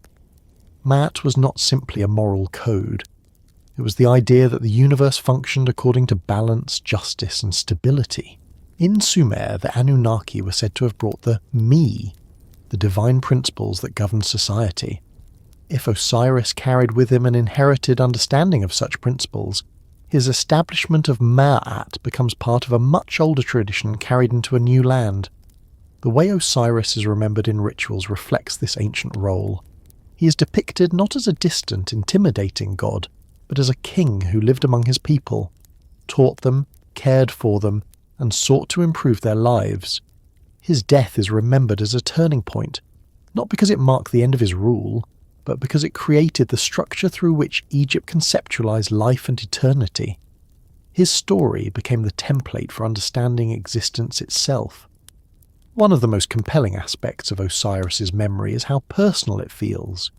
Ma'at was not simply a moral code. It was the idea that the universe functioned according to balance, justice, and stability. In Sumer, the Anunnaki were said to have brought the Me, the divine principles that govern society. If Osiris carried with him an inherited understanding of such principles, his establishment of Ma'at becomes part of a much older tradition carried into a new land. The way Osiris is remembered in rituals reflects this ancient role. He is depicted not as a distant, intimidating god, but as a king who lived among his people, taught them, cared for them, and sought to improve their lives. His death is remembered as a turning point, not because it marked the end of his rule, but because it created the structure through which Egypt conceptualized life and eternity. His story became the template for understanding existence itself. One of the most compelling aspects of Osiris's memory is how personal it feels.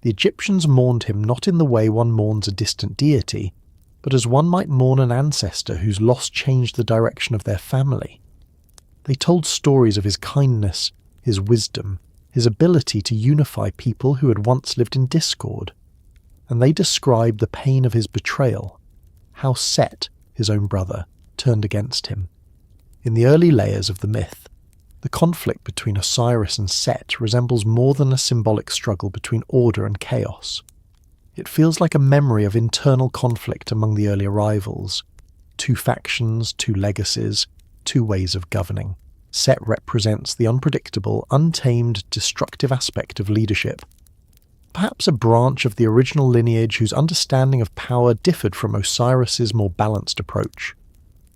The Egyptians mourned him not in the way one mourns a distant deity, but as one might mourn an ancestor whose loss changed the direction of their family. They told stories of his kindness, his wisdom, his ability to unify people who had once lived in discord. And they described the pain of his betrayal, how Set, his own brother, turned against him. In the early layers of the myth, the conflict between Osiris and Set resembles more than a symbolic struggle between order and chaos. It feels like a memory of internal conflict among the early arrivals. Two factions, two legacies, two ways of governing. Set represents the unpredictable, untamed, destructive aspect of leadership. Perhaps a branch of the original lineage whose understanding of power differed from Osiris's more balanced approach.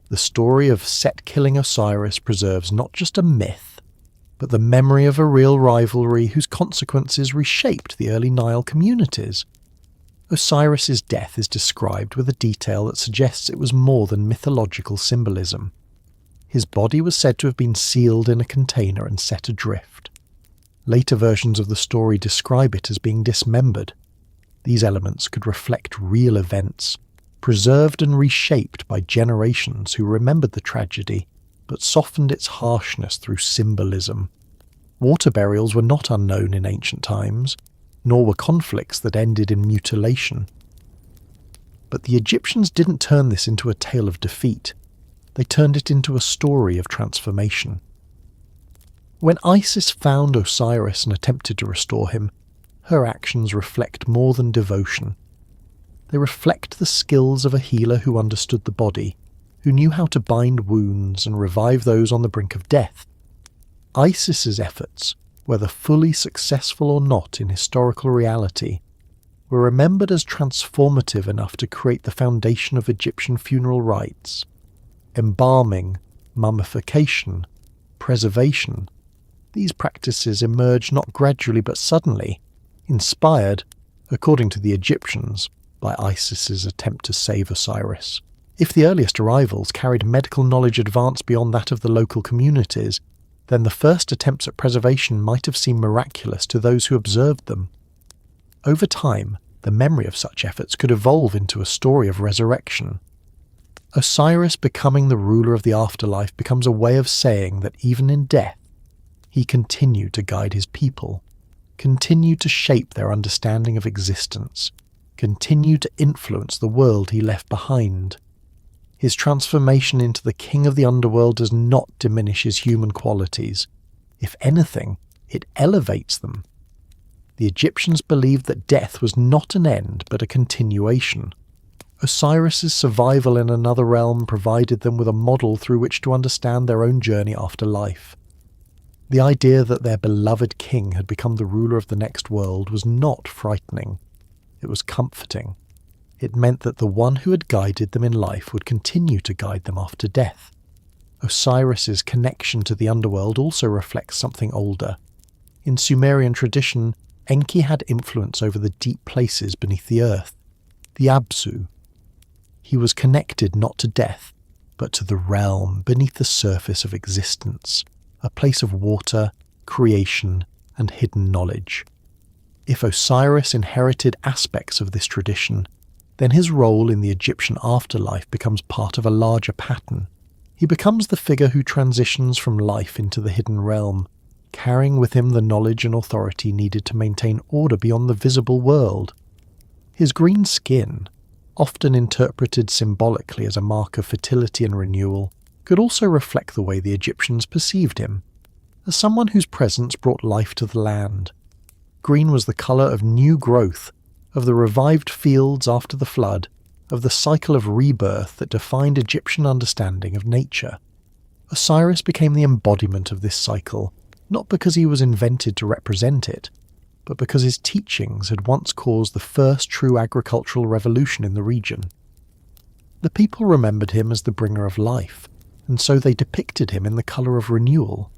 The story of Set killing Osiris preserves not just a myth, but the memory of a real rivalry whose consequences reshaped the early Nile communities. Osiris's death is described with a detail that suggests it was more than mythological symbolism. His body was said to have been sealed in a container and set adrift. Later versions of the story describe it as being dismembered. These elements could reflect real events, preserved and reshaped by generations who remembered the tragedy, but softened its harshness through symbolism. Water burials were not unknown in ancient times, nor were conflicts that ended in mutilation. But the Egyptians didn't turn this into a tale of defeat. They turned it into a story of transformation. When Isis found Osiris and attempted to restore him, her actions reflect more than devotion. They reflect the skills of a healer who understood the body, who knew how to bind wounds and revive those on the brink of death. Isis's efforts, whether fully successful or not in historical reality, were remembered as transformative enough to create the foundation of Egyptian funeral rites. Embalming, mummification, preservation, these practices emerged not gradually but suddenly, inspired, according to the Egyptians, by Isis's attempt to save Osiris. If the earliest arrivals carried medical knowledge advanced beyond that of the local communities, then the first attempts at preservation might have seemed miraculous to those who observed them. Over time, the memory of such efforts could evolve into a story of resurrection. Osiris becoming the ruler of the afterlife becomes a way of saying that even in death, he continued to guide his people, continued to shape their understanding of existence, continued to influence the world he left behind. His transformation into the king of the underworld does not diminish his human qualities. If anything, it elevates them. The Egyptians believed that death was not an end but a continuation. Osiris's survival in another realm provided them with a model through which to understand their own journey after life. The idea that their beloved king had become the ruler of the next world was not frightening. It was comforting. It meant that the one who had guided them in life would continue to guide them after death. Osiris's connection to the underworld also reflects something older. In Sumerian tradition, Enki had influence over the deep places beneath the earth, the Absu. He was connected not to death, but to the realm beneath the surface of existence, a place of water, creation, and hidden knowledge. If Osiris inherited aspects of this tradition, then his role in the Egyptian afterlife becomes part of a larger pattern. He becomes the figure who transitions from life into the hidden realm, carrying with him the knowledge and authority needed to maintain order beyond the visible world. His green skin, often interpreted symbolically as a mark of fertility and renewal, could also reflect the way the Egyptians perceived him, as someone whose presence brought life to the land. Green was the colour of new growth, of the revived fields after the flood, of the cycle of rebirth that defined Egyptian understanding of nature. Osiris became the embodiment of this cycle, not because he was invented to represent it, but because his teachings had once caused the first true agricultural revolution in the region. The people remembered him as the bringer of life, and so they depicted him in the colour of renewal.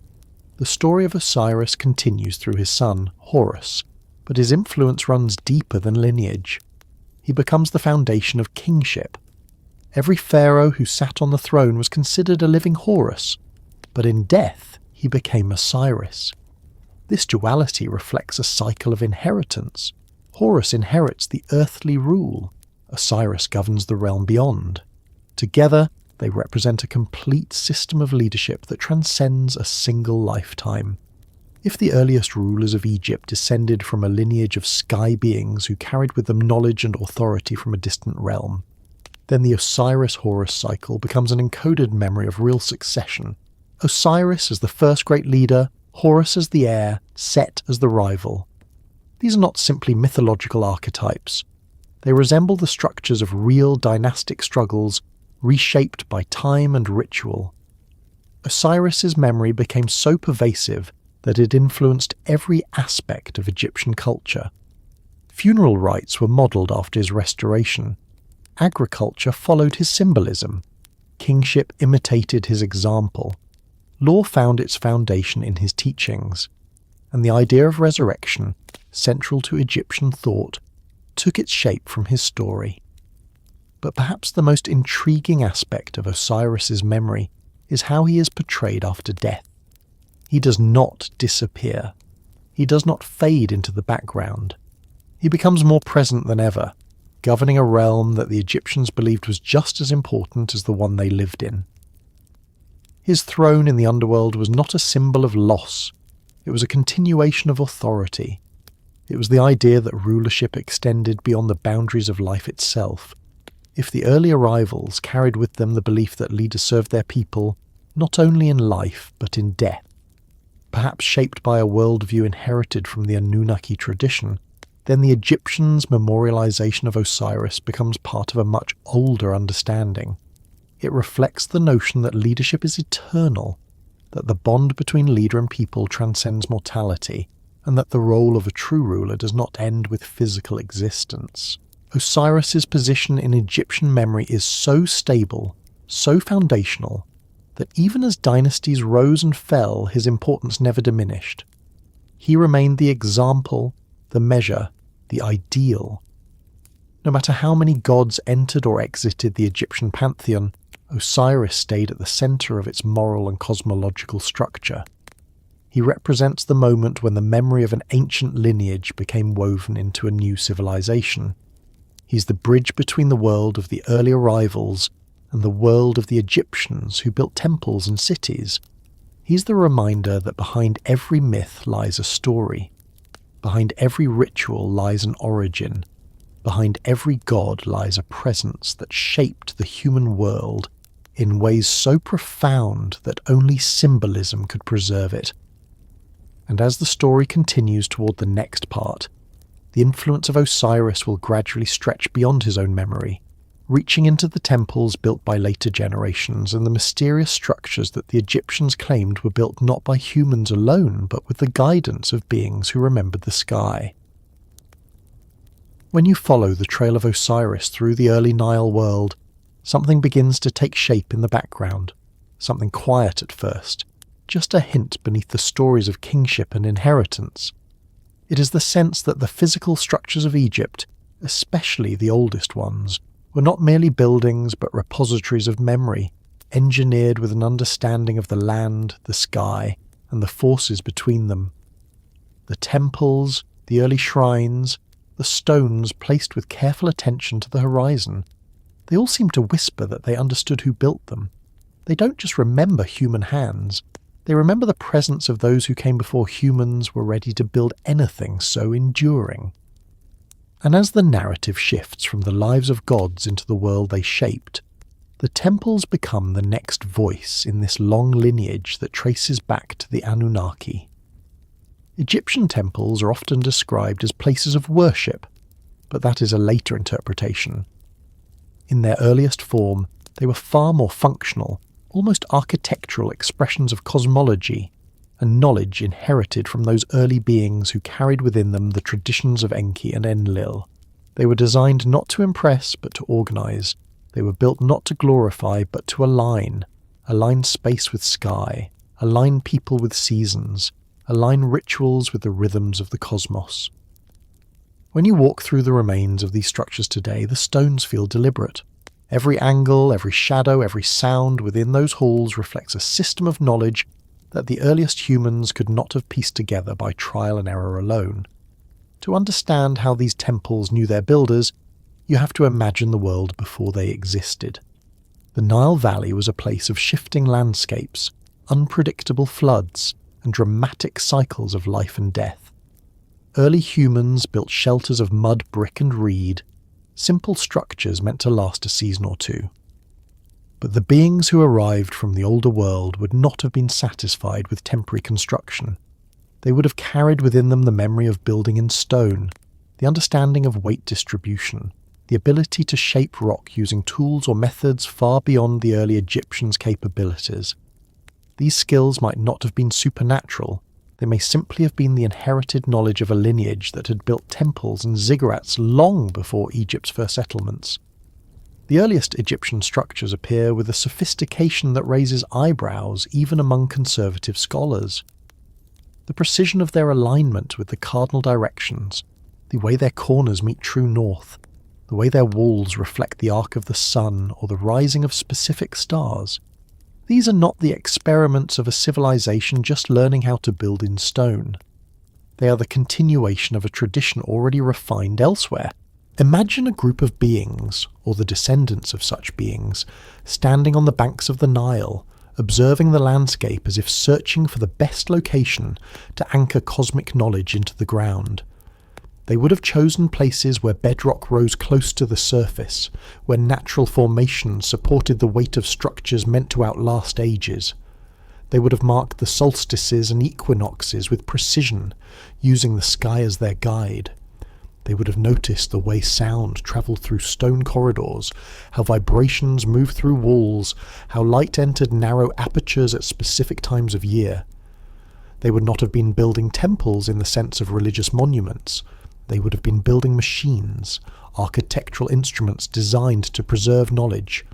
The story of Osiris continues through his son, Horus, but his influence runs deeper than lineage. He becomes the foundation of kingship. Every pharaoh who sat on the throne was considered a living Horus, but in death he became Osiris. This duality reflects a cycle of inheritance. Horus inherits the earthly rule. Osiris governs the realm beyond. Together, they represent a complete system of leadership that transcends a single lifetime. If the earliest rulers of Egypt descended from a lineage of sky beings who carried with them knowledge and authority from a distant realm, then the Osiris-Horus cycle becomes an encoded memory of real succession. Osiris as the first great leader, Horus as the heir, Set as the rival. These are not simply mythological archetypes. They resemble the structures of real dynastic struggles reshaped by time and ritual. Osiris's memory became so pervasive that it influenced every aspect of Egyptian culture. Funeral rites were modelled after his restoration. Agriculture followed his symbolism. Kingship imitated his example. Law found its foundation in his teachings, and the idea of resurrection, central to Egyptian thought, took its shape from his story. But perhaps the most intriguing aspect of Osiris's memory is how he is portrayed after death. He does not disappear. He does not fade into the background. He becomes more present than ever, governing a realm that the Egyptians believed was just as important as the one they lived in. His throne in the underworld was not a symbol of loss. It was a continuation of authority. It was the idea that rulership extended beyond the boundaries of life itself. If the early arrivals carried with them the belief that leaders served their people not only in life but in death, perhaps shaped by a worldview inherited from the Anunnaki tradition, then the Egyptians' memorialization of Osiris becomes part of a much older understanding. It reflects the notion that leadership is eternal, that the bond between leader and people transcends mortality, and that the role of a true ruler does not end with physical existence. Osiris's position in Egyptian memory is so stable, so foundational, that even as dynasties rose and fell, his importance never diminished. He remained the example, the measure, the ideal. No matter how many gods entered or exited the Egyptian pantheon, Osiris stayed at the center of its moral and cosmological structure. He represents the moment when the memory of an ancient lineage became woven into a new civilization. He's the bridge between the world of the early arrivals and the world of the Egyptians who built temples and cities. He's the reminder that behind every myth lies a story. Behind every ritual lies an origin. Behind every god lies a presence that shaped the human world in ways so profound that only symbolism could preserve it. And as the story continues toward the next part, the influence of Osiris will gradually stretch beyond his own memory, reaching into the temples built by later generations and the mysterious structures that the Egyptians claimed were built not by humans alone, but with the guidance of beings who remembered the sky. When you follow the trail of Osiris through the early Nile world, something begins to take shape in the background, something quiet at first, just a hint beneath the stories of kingship and inheritance. It is the sense that the physical structures of Egypt, especially the oldest ones, were not merely buildings but repositories of memory, engineered with an understanding of the land, the sky, and the forces between them. The temples, the early shrines, the stones placed with careful attention to the horizon, they all seem to whisper that they understood who built them. They don't just remember human hands, they remember the presence of those who came before humans were ready to build anything so enduring. And as the narrative shifts from the lives of gods into the world they shaped, the temples become the next voice in this long lineage that traces back to the Anunnaki. Egyptian temples are often described as places of worship, but that is a later interpretation. In their earliest form, they were far more functional, almost architectural expressions of cosmology and knowledge inherited from those early beings who carried within them the traditions of Enki and Enlil. They were designed not to impress but to organize. They were built not to glorify but to align space with sky, align people with seasons, align rituals with the rhythms of the cosmos. When you walk through the remains of these structures today, the stones feel deliberate. Every angle, every shadow, every sound within those halls reflects a system of knowledge that the earliest humans could not have pieced together by trial and error alone. To understand how these temples knew their builders, you have to imagine the world before they existed. The Nile Valley was a place of shifting landscapes, unpredictable floods, and dramatic cycles of life and death. Early humans built shelters of mud, brick, and reed, simple structures meant to last a season or two. But the beings who arrived from the older world would not have been satisfied with temporary construction. They would have carried within them the memory of building in stone, the understanding of weight distribution, the ability to shape rock using tools or methods far beyond the early Egyptians' capabilities. These skills might not have been supernatural. They may simply have been the inherited knowledge of a lineage that had built temples and ziggurats long before Egypt's first settlements. The earliest Egyptian structures appear with a sophistication that raises eyebrows even among conservative scholars. The precision of their alignment with the cardinal directions, the way their corners meet true north, the way their walls reflect the arc of the sun or the rising of specific stars. These are not the experiments of a civilization just learning how to build in stone. They are the continuation of a tradition already refined elsewhere. Imagine a group of beings, or the descendants of such beings, standing on the banks of the Nile, observing the landscape as if searching for the best location to anchor cosmic knowledge into the ground. They would have chosen places where bedrock rose close to the surface, where natural formations supported the weight of structures meant to outlast ages. They would have marked the solstices and equinoxes with precision, using the sky as their guide. They would have noticed the way sound travelled through stone corridors, how vibrations moved through walls, how light entered narrow apertures at specific times of year. They would not have been building temples in the sense of religious monuments. They would have been building machines, architectural instruments designed to preserve knowledge.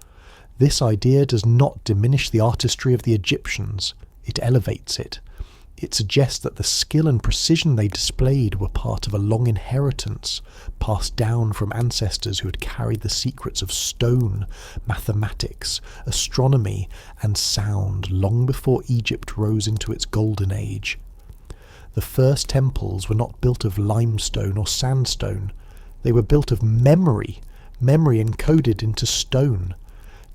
This idea does not diminish the artistry of the Egyptians, it elevates it. It suggests that the skill and precision they displayed were part of a long inheritance, passed down from ancestors who had carried the secrets of stone, mathematics, astronomy, and sound long before Egypt rose into its golden age. The first temples were not built of limestone or sandstone. They were built of memory encoded into stone.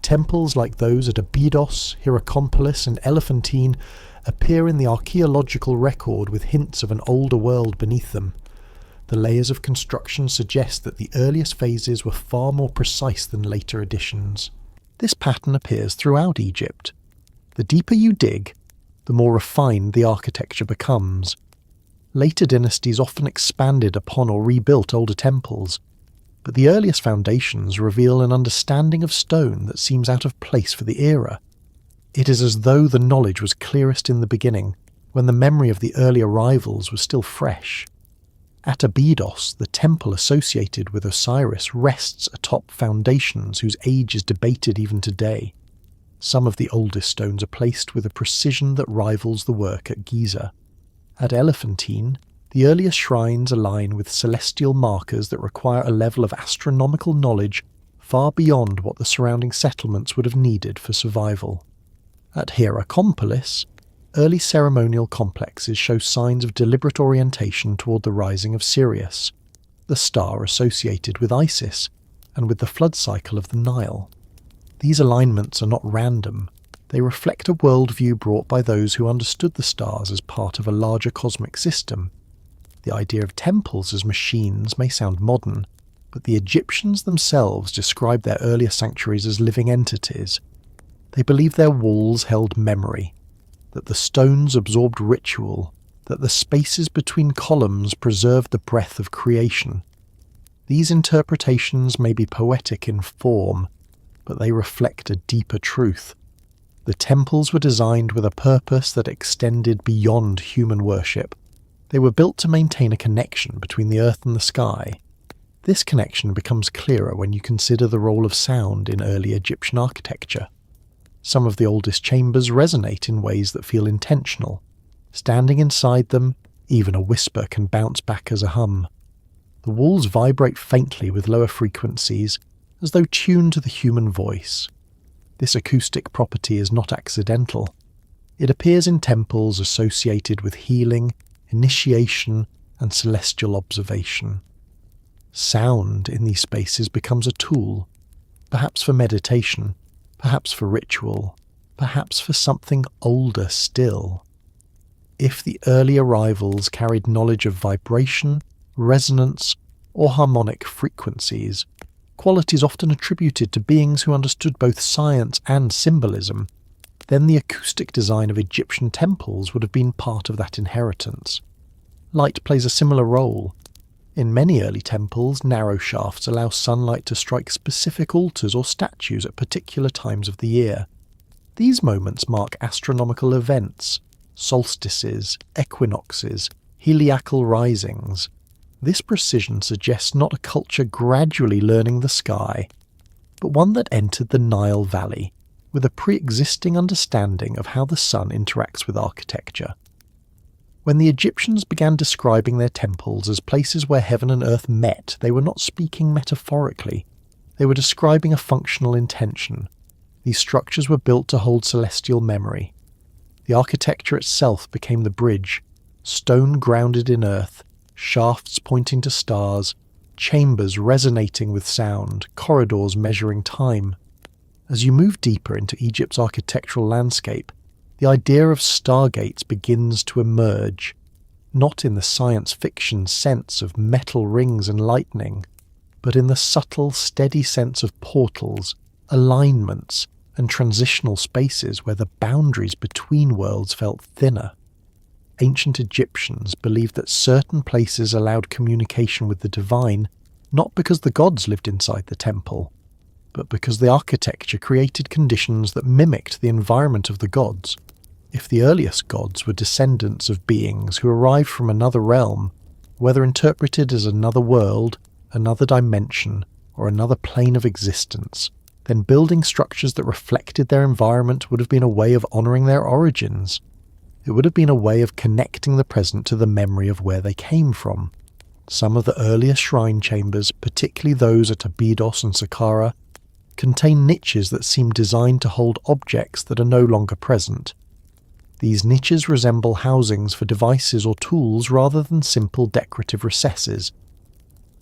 Temples like those at Abydos, Hierakonpolis, and Elephantine appear in the archaeological record with hints of an older world beneath them. The layers of construction suggest that the earliest phases were far more precise than later additions. This pattern appears throughout Egypt. The deeper you dig, the more refined the architecture becomes. Later dynasties often expanded upon or rebuilt older temples, but the earliest foundations reveal an understanding of stone that seems out of place for the era. It is as though the knowledge was clearest in the beginning, when the memory of the early arrivals was still fresh. At Abydos, the temple associated with Osiris rests atop foundations whose age is debated even today. Some of the oldest stones are placed with a precision that rivals the work at Giza. At Elephantine, the earliest shrines align with celestial markers that require a level of astronomical knowledge far beyond what the surrounding settlements would have needed for survival. At Hierakonpolis, early ceremonial complexes show signs of deliberate orientation toward the rising of Sirius, the star associated with Isis, and with the flood cycle of the Nile. These alignments are not random. They reflect a worldview brought by those who understood the stars as part of a larger cosmic system. The idea of temples as machines may sound modern, but the Egyptians themselves described their earlier sanctuaries as living entities. They believed their walls held memory, that the stones absorbed ritual, that the spaces between columns preserved the breath of creation. These interpretations may be poetic in form, but they reflect a deeper truth. The temples were designed with a purpose that extended beyond human worship. They were built to maintain a connection between the earth and the sky. This connection becomes clearer when you consider the role of sound in early Egyptian architecture. Some of the oldest chambers resonate in ways that feel intentional. Standing inside them, even a whisper can bounce back as a hum. The walls vibrate faintly with lower frequencies, as though tuned to the human voice. This acoustic property is not accidental. It appears in temples associated with healing, initiation, and celestial observation. Sound in these spaces becomes a tool, perhaps for meditation, perhaps for ritual, perhaps for something older still. If the early arrivals carried knowledge of vibration, resonance, or harmonic frequencies, qualities often attributed to beings who understood both science and symbolism, then the acoustic design of Egyptian temples would have been part of that inheritance. Light plays a similar role. In many early temples, narrow shafts allow sunlight to strike specific altars or statues at particular times of the year. These moments mark astronomical events, solstices, equinoxes, heliacal risings. This precision suggests not a culture gradually learning the sky, but one that entered the Nile Valley with a pre-existing understanding of how the sun interacts with architecture. When the Egyptians began describing their temples as places where heaven and earth met, they were not speaking metaphorically. They were describing a functional intention. these structures were built to hold celestial memory. The architecture itself became the bridge, stone grounded in earth, shafts pointing to stars, chambers resonating with sound, corridors measuring time. As you move deeper into Egypt's architectural landscape, the idea of stargates begins to emerge, not in the science fiction sense of metal rings and lightning, but in the subtle, steady sense of portals, alignments, and transitional spaces where the boundaries between worlds felt thinner. Ancient Egyptians believed that certain places allowed communication with the divine, not because the gods lived inside the temple, but because the architecture created conditions that mimicked the environment of the gods. If the earliest gods were descendants of beings who arrived from another realm, whether interpreted as another world, another dimension, or another plane of existence, then building structures that reflected their environment would have been a way of honouring their origins. It would have been a way of connecting the present to the memory of where they came from. Some of the earliest shrine chambers, particularly those at Abydos and Saqqara, contain niches that seem designed to hold objects that are no longer present. These niches resemble housings for devices or tools rather than simple decorative recesses.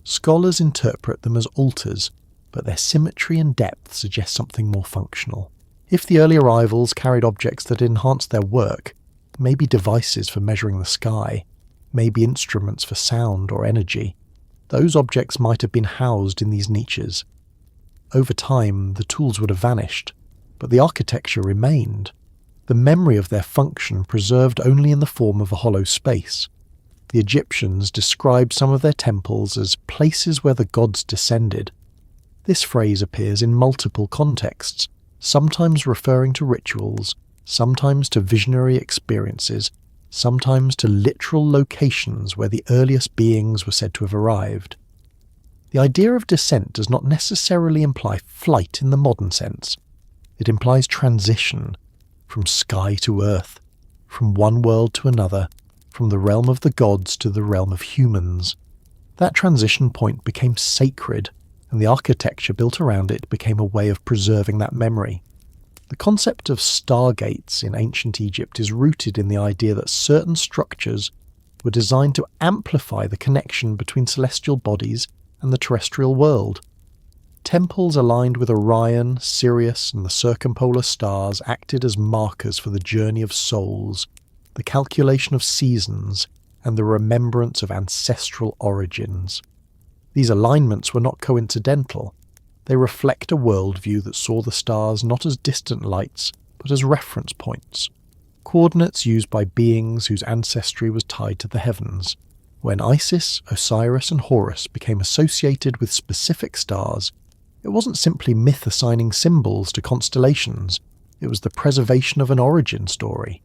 Scholars interpret them as altars, but their symmetry and depth suggest something more functional. If the early arrivals carried objects that enhanced their work, maybe devices for measuring the sky, maybe instruments for sound or energy, those objects might have been housed in these niches. Over time, the tools would have vanished, but the architecture remained, the memory of their function preserved only in the form of a hollow space. The Egyptians described some of their temples as places where the gods descended. This phrase appears in multiple contexts, sometimes referring to rituals, sometimes to visionary experiences, sometimes to literal locations where the earliest beings were said to have arrived. The idea of descent does not necessarily imply flight in the modern sense. It implies transition, from sky to earth, from one world to another, from the realm of the gods to the realm of humans. That transition point became sacred, and the architecture built around it became a way of preserving that memory. The concept of stargates in ancient Egypt is rooted in the idea that certain structures were designed to amplify the connection between celestial bodies and the terrestrial world. Temples aligned with Orion, Sirius, and the circumpolar stars acted as markers for the journey of souls, the calculation of seasons, and the remembrance of ancestral origins. These alignments were not coincidental. They reflect a worldview that saw the stars not as distant lights, but as reference points, coordinates used by beings whose ancestry was tied to the heavens. When Isis, Osiris, and Horus became associated with specific stars, it wasn't simply myth assigning symbols to constellations, it was the preservation of an origin story.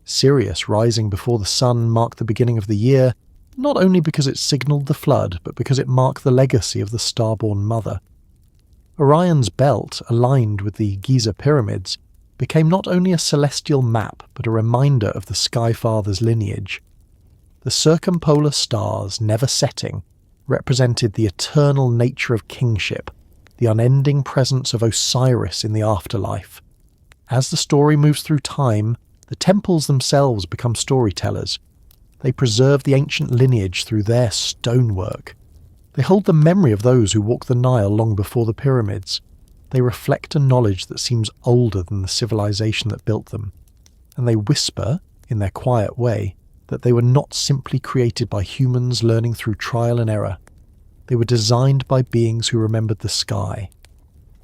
Sirius rising before the sun marked the beginning of the year, not only because it signalled the flood, but because it marked the legacy of the starborn mother. Orion's belt, aligned with the Giza pyramids, became not only a celestial map, but a reminder of the Skyfather's lineage. The circumpolar stars, never setting, represented the eternal nature of kingship, the unending presence of Osiris in the afterlife. As the story moves through time, the temples themselves become storytellers. They preserve the ancient lineage through their stonework. They hold the memory of those who walked the Nile long before the pyramids. They reflect a knowledge that seems older than the civilization that built them. And they whisper, in their quiet way, that they were not simply created by humans learning through trial and error. They were designed by beings who remembered the sky.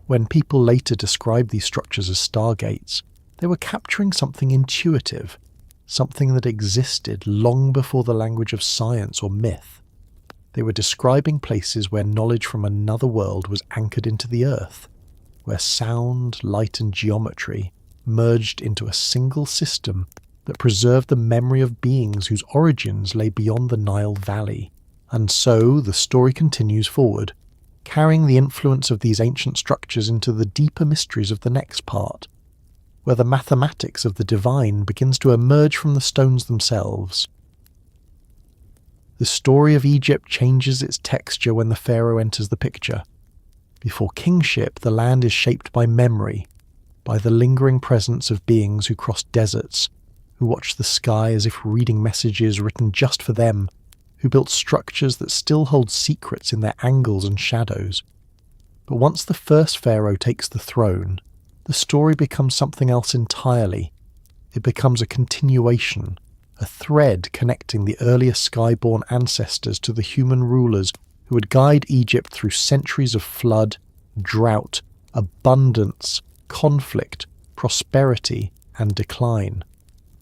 When people later described these structures as stargates, they were capturing something intuitive, something that existed long before the language of science or myth. They were describing places where knowledge from another world was anchored into the earth, where sound, light, and geometry merged into a single system that preserved the memory of beings whose origins lay beyond the Nile Valley. And so the story continues forward, carrying the influence of these ancient structures into the deeper mysteries of the next part, where the mathematics of the divine begins to emerge from the stones themselves. The story of Egypt changes its texture when the pharaoh enters the picture. Before kingship, the land is shaped by memory. by the lingering presence of beings who cross deserts, who watch the sky as if reading messages written just for them, who built structures that still hold secrets in their angles and shadows. But once the first pharaoh takes the throne, the story becomes something else entirely. It becomes a continuation, a thread connecting the earlier skyborn ancestors to the human rulers who would guide Egypt through centuries of flood, drought, abundance, conflict, prosperity, and decline.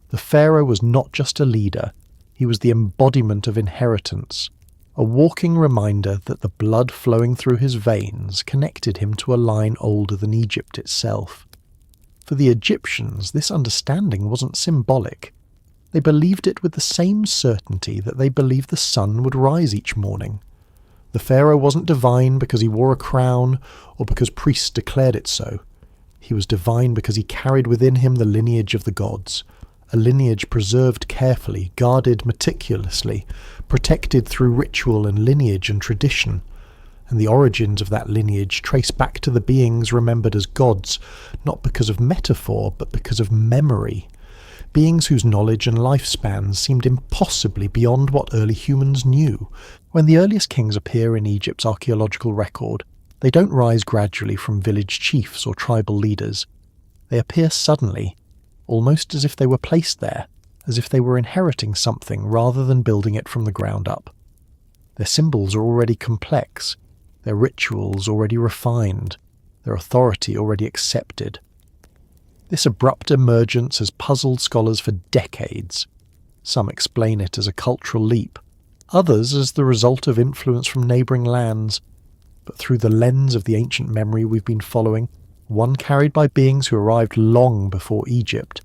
The pharaoh was not just a leader, he was the embodiment of inheritance, a walking reminder that the blood flowing through his veins connected him to a line older than Egypt itself. For the Egyptians, this understanding wasn't symbolic. They believed it with the same certainty that they believed the sun would rise each morning. The pharaoh wasn't divine because he wore a crown or because priests declared it so. He was divine because he carried within him the lineage of the gods, a lineage preserved carefully, guarded meticulously, protected through ritual and lineage and tradition. And the origins of that lineage trace back to the beings remembered as gods, not because of metaphor, but because of memory. Beings whose knowledge and lifespans seemed impossibly beyond what early humans knew. When the earliest kings appear in Egypt's archaeological record, they don't rise gradually from village chiefs or tribal leaders. They appear suddenly, almost as if they were placed there, as if they were inheriting something rather than building it from the ground up. Their symbols are already complex, their rituals already refined, their authority already accepted. This abrupt emergence has puzzled scholars for decades. Some explain it as a cultural leap, others as the result of influence from neighbouring lands. But through the lens of the ancient memory we've been following, one carried by beings who arrived long before Egypt,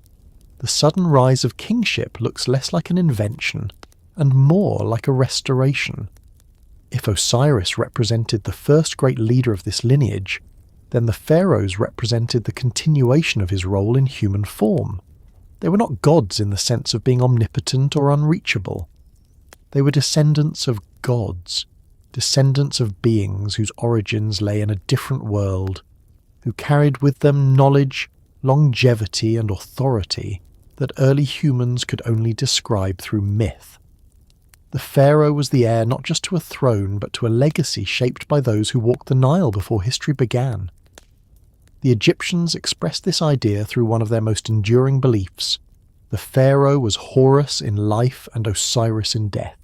the sudden rise of kingship looks less like an invention and more like a restoration. If Osiris represented the first great leader of this lineage, then the pharaohs represented the continuation of his role in human form. They were not gods in the sense of being omnipotent or unreachable. They were descendants of gods, descendants of beings whose origins lay in a different world, who carried with them knowledge, longevity, and authority that early humans could only describe through myth. The pharaoh was the heir not just to a throne, but to a legacy shaped by those who walked the Nile before history began. The Egyptians expressed this idea through one of their most enduring beliefs. The pharaoh was Horus in life and Osiris in death.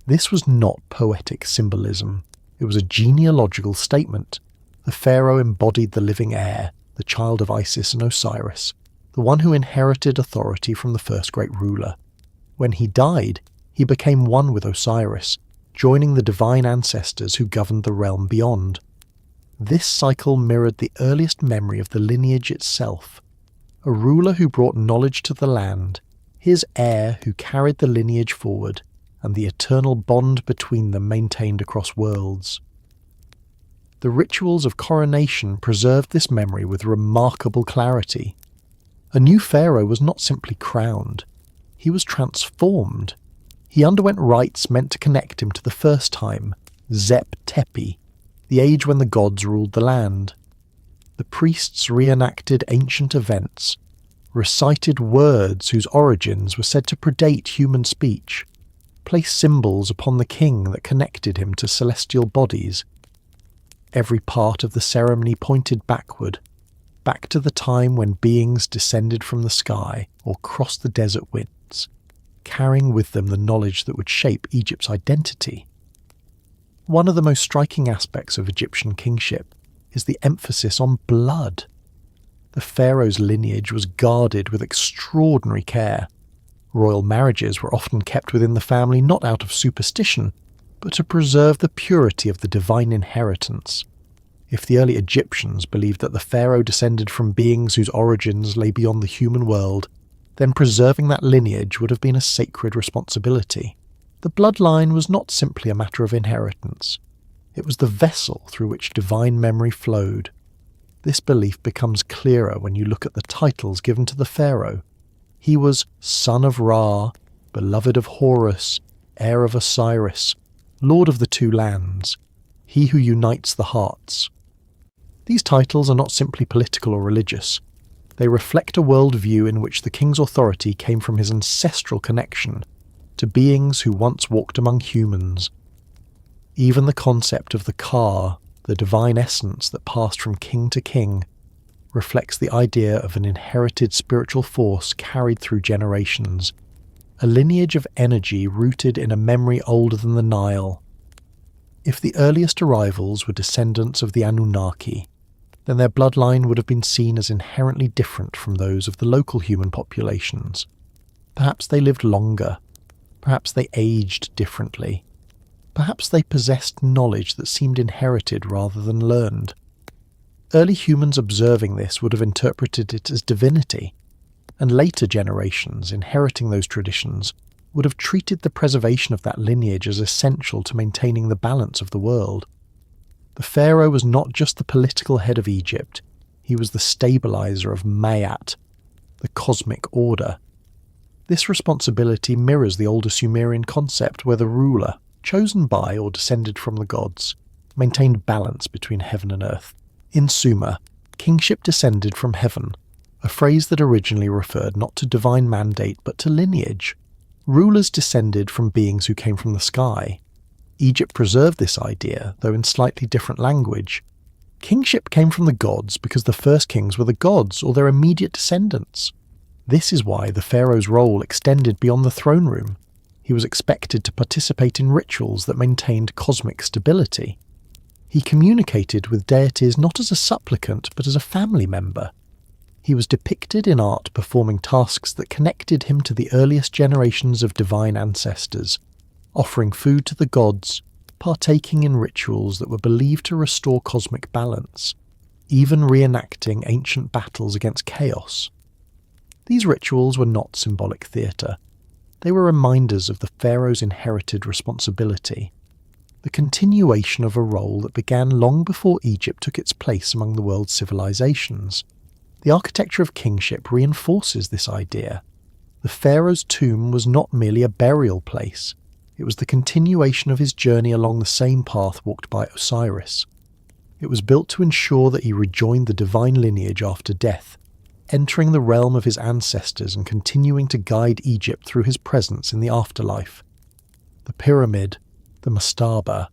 This was not poetic symbolism. It was a genealogical statement. The pharaoh embodied the living heir, the child of Isis and Osiris, the one who inherited authority from the first great ruler. When he died, he became one with Osiris, joining the divine ancestors who governed the realm beyond. This cycle mirrored the earliest memory of the lineage itself. A ruler who brought knowledge to the land, his heir who carried the lineage forward, and the eternal bond between them maintained across worlds. The rituals of coronation preserved this memory with remarkable clarity. A new pharaoh was not simply crowned, he was transformed. He underwent rites meant to connect him to the first time, Zep Tepi, the age when the gods ruled the land. The priests reenacted ancient events, recited words whose origins were said to predate human speech, placed symbols upon the king that connected him to celestial bodies. Every part of the ceremony pointed backward, back to the time when beings descended from the sky or crossed the desert winds, carrying with them the knowledge that would shape Egypt's identity. One of the most striking aspects of Egyptian kingship is the emphasis on blood. The pharaoh's lineage was guarded with extraordinary care. Royal marriages were often kept within the family not out of superstition, but to preserve the purity of the divine inheritance. If the early Egyptians believed that the pharaoh descended from beings whose origins lay beyond the human world, then preserving that lineage would have been a sacred responsibility. The bloodline was not simply a matter of inheritance. It was the vessel through which divine memory flowed. This belief becomes clearer when you look at the titles given to the pharaoh. He was son of Ra, beloved of Horus, heir of Osiris, lord of the two lands, he who unites the hearts. These titles are not simply political or religious. They reflect a worldview in which the king's authority came from his ancestral connection to beings who once walked among humans. Even the concept of the Ka, the divine essence that passed from king to king, reflects the idea of an inherited spiritual force carried through generations, a lineage of energy rooted in a memory older than the Nile. If the earliest arrivals were descendants of the Anunnaki, then their bloodline would have been seen as inherently different from those of the local human populations. Perhaps they lived longer. Perhaps they aged differently. Perhaps they possessed knowledge that seemed inherited rather than learned. Early humans observing this would have interpreted it as divinity, and later generations inheriting those traditions would have treated the preservation of that lineage as essential to maintaining the balance of the world. The pharaoh was not just the political head of Egypt, he was the stabilizer of Ma'at, the cosmic order. This responsibility mirrors the older Sumerian concept where the ruler, chosen by or descended from the gods, maintained balance between heaven and earth. In Sumer, kingship descended from heaven, a phrase that originally referred not to divine mandate but to lineage. Rulers descended from beings who came from the sky. Egypt preserved this idea, though in slightly different language. Kingship came from the gods because the first kings were the gods or their immediate descendants. This is why the pharaoh's role extended beyond the throne room. He was expected to participate in rituals that maintained cosmic stability. He communicated with deities not as a supplicant but as a family member. He was depicted in art performing tasks that connected him to the earliest generations of divine ancestors, offering food to the gods, partaking in rituals that were believed to restore cosmic balance, even reenacting ancient battles against chaos. These rituals were not symbolic theatre. They were reminders of the pharaoh's inherited responsibility, the continuation of a role that began long before Egypt took its place among the world's civilizations. The architecture of kingship reinforces this idea. The pharaoh's tomb was not merely a burial place, it was the continuation of his journey along the same path walked by Osiris. It was built to ensure that he rejoined the divine lineage after death, entering the realm of his ancestors and continuing to guide Egypt through his presence in the afterlife. The pyramid, the mastaba,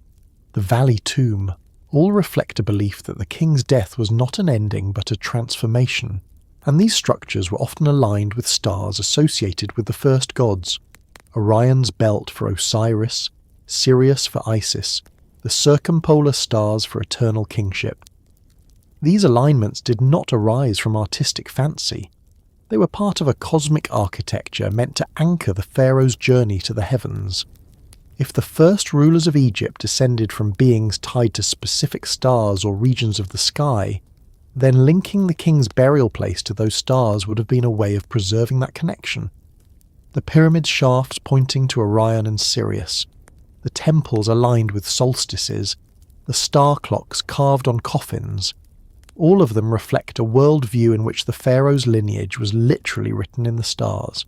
the valley tomb, all reflect a belief that the king's death was not an ending but a transformation, and these structures were often aligned with stars associated with the first gods. Orion's belt for Osiris, Sirius for Isis, the circumpolar stars for eternal kingship. These alignments did not arise from artistic fancy. They were part of a cosmic architecture meant to anchor the pharaoh's journey to the heavens. If the first rulers of Egypt descended from beings tied to specific stars or regions of the sky, then linking the king's burial place to those stars would have been a way of preserving that connection. The pyramid shafts pointing to Orion and Sirius, the temples aligned with solstices, the star clocks carved on coffins, all of them reflect a worldview in which the pharaoh's lineage was literally written in the stars.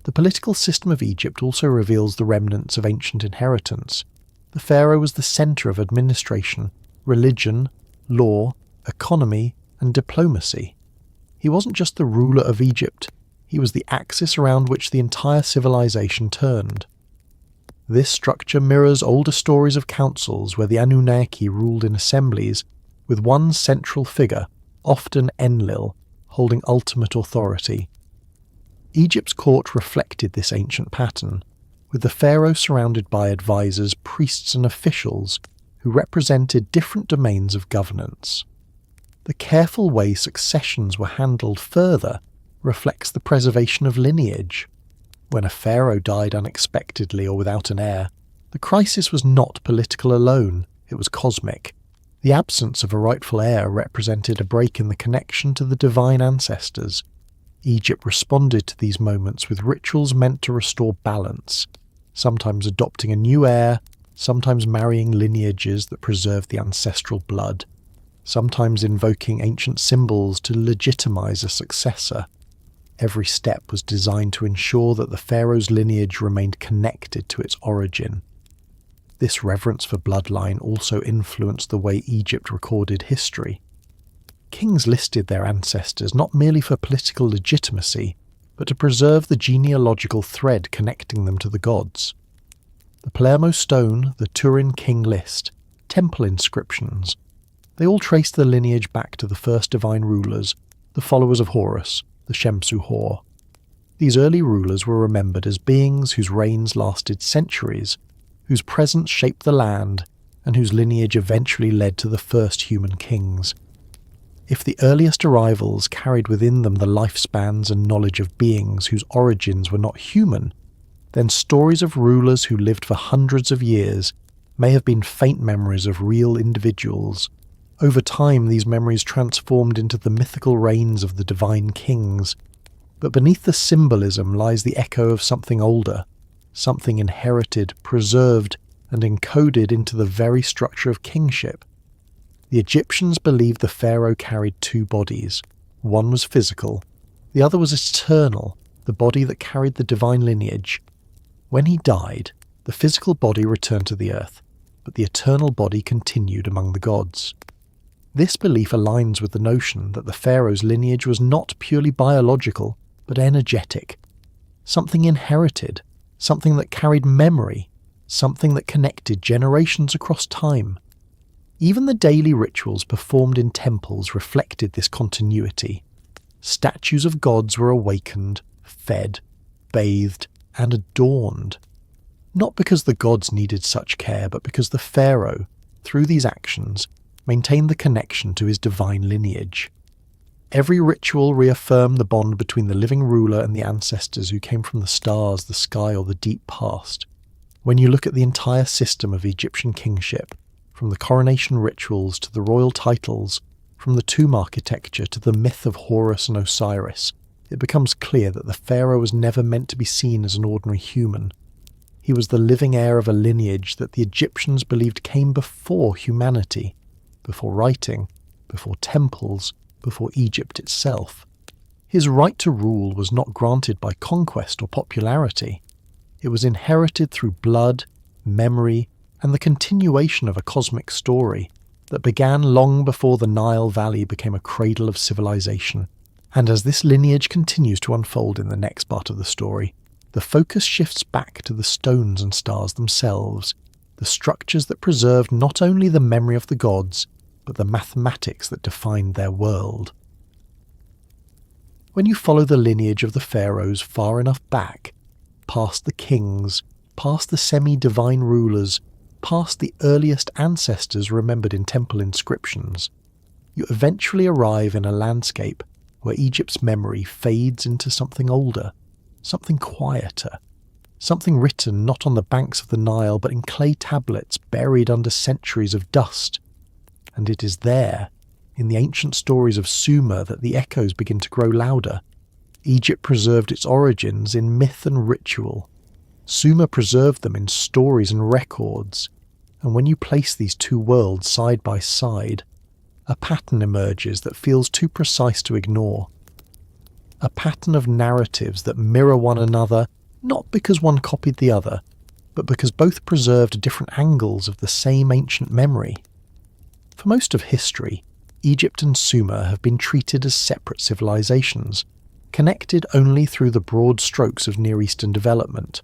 The political system of Egypt also reveals the remnants of ancient inheritance. The pharaoh was the centre of administration, religion, law, economy, and diplomacy. He wasn't just the ruler of Egypt, he was the axis around which the entire civilization turned. This structure mirrors older stories of councils where the Anunnaki ruled in assemblies, with one central figure, often Enlil, holding ultimate authority. Egypt's court reflected this ancient pattern, with the pharaoh surrounded by advisors, priests and officials who represented different domains of governance. The careful way successions were handled further reflects the preservation of lineage. When a pharaoh died unexpectedly or without an heir, the crisis was not political alone, it was cosmic. The absence of a rightful heir represented a break in the connection to the divine ancestors. Egypt responded to these moments with rituals meant to restore balance, sometimes adopting a new heir, sometimes marrying lineages that preserved the ancestral blood, sometimes invoking ancient symbols to legitimize a successor. Every step was designed to ensure that the pharaoh's lineage remained connected to its origin. This reverence for bloodline also influenced the way Egypt recorded history. Kings listed their ancestors not merely for political legitimacy, but to preserve the genealogical thread connecting them to the gods. The Palermo stone, the Turin king list, temple inscriptions, they all trace the lineage back to the first divine rulers, the followers of Horus, the Shemsu Hor. These early rulers were remembered as beings whose reigns lasted centuries, whose presence shaped the land, and whose lineage eventually led to the first human kings. If the earliest arrivals carried within them the lifespans and knowledge of beings whose origins were not human, then stories of rulers who lived for hundreds of years may have been faint memories of real individuals. Over time, these memories transformed into the mythical reigns of the divine kings. But beneath the symbolism lies the echo of something older, something inherited, preserved, and encoded into the very structure of kingship. The Egyptians believed the pharaoh carried two bodies. One was physical, the other was eternal, the body that carried the divine lineage. When he died, the physical body returned to the earth, but the eternal body continued among the gods. This belief aligns with the notion that the pharaoh's lineage was not purely biological, but energetic. Something inherited, something that carried memory, something that connected generations across time. Even the daily rituals performed in temples reflected this continuity. Statues of gods were awakened, fed, bathed, and adorned. Not because the gods needed such care, but because the pharaoh, through these actions, maintained the connection to his divine lineage. Every ritual reaffirmed the bond between the living ruler and the ancestors who came from the stars, the sky, or the deep past. When you look at the entire system of Egyptian kingship, from the coronation rituals to the royal titles, from the tomb architecture to the myth of Horus and Osiris, it becomes clear that the pharaoh was never meant to be seen as an ordinary human. He was the living heir of a lineage that the Egyptians believed came before humanity, before writing, before temples, before Egypt itself. His right to rule was not granted by conquest or popularity. It was inherited through blood, memory, and the continuation of a cosmic story that began long before the Nile Valley became a cradle of civilization. And as this lineage continues to unfold in the next part of the story, the focus shifts back to the stones and stars themselves, the structures that preserved not only the memory of the gods, but the mathematics that defined their world. When you follow the lineage of the pharaohs far enough back, past the kings, past the semi-divine rulers, past the earliest ancestors remembered in temple inscriptions, you eventually arrive in a landscape where Egypt's memory fades into something older, something quieter, something written not on the banks of the Nile but in clay tablets buried under centuries of dust. And it is there, in the ancient stories of Sumer, that the echoes begin to grow louder. Egypt preserved its origins in myth and ritual. Sumer preserved them in stories and records. And when you place these two worlds side by side, a pattern emerges that feels too precise to ignore. A pattern of narratives that mirror one another, not because one copied the other, but because both preserved different angles of the same ancient memory. For most of history, Egypt and Sumer have been treated as separate civilizations, connected only through the broad strokes of Near Eastern development.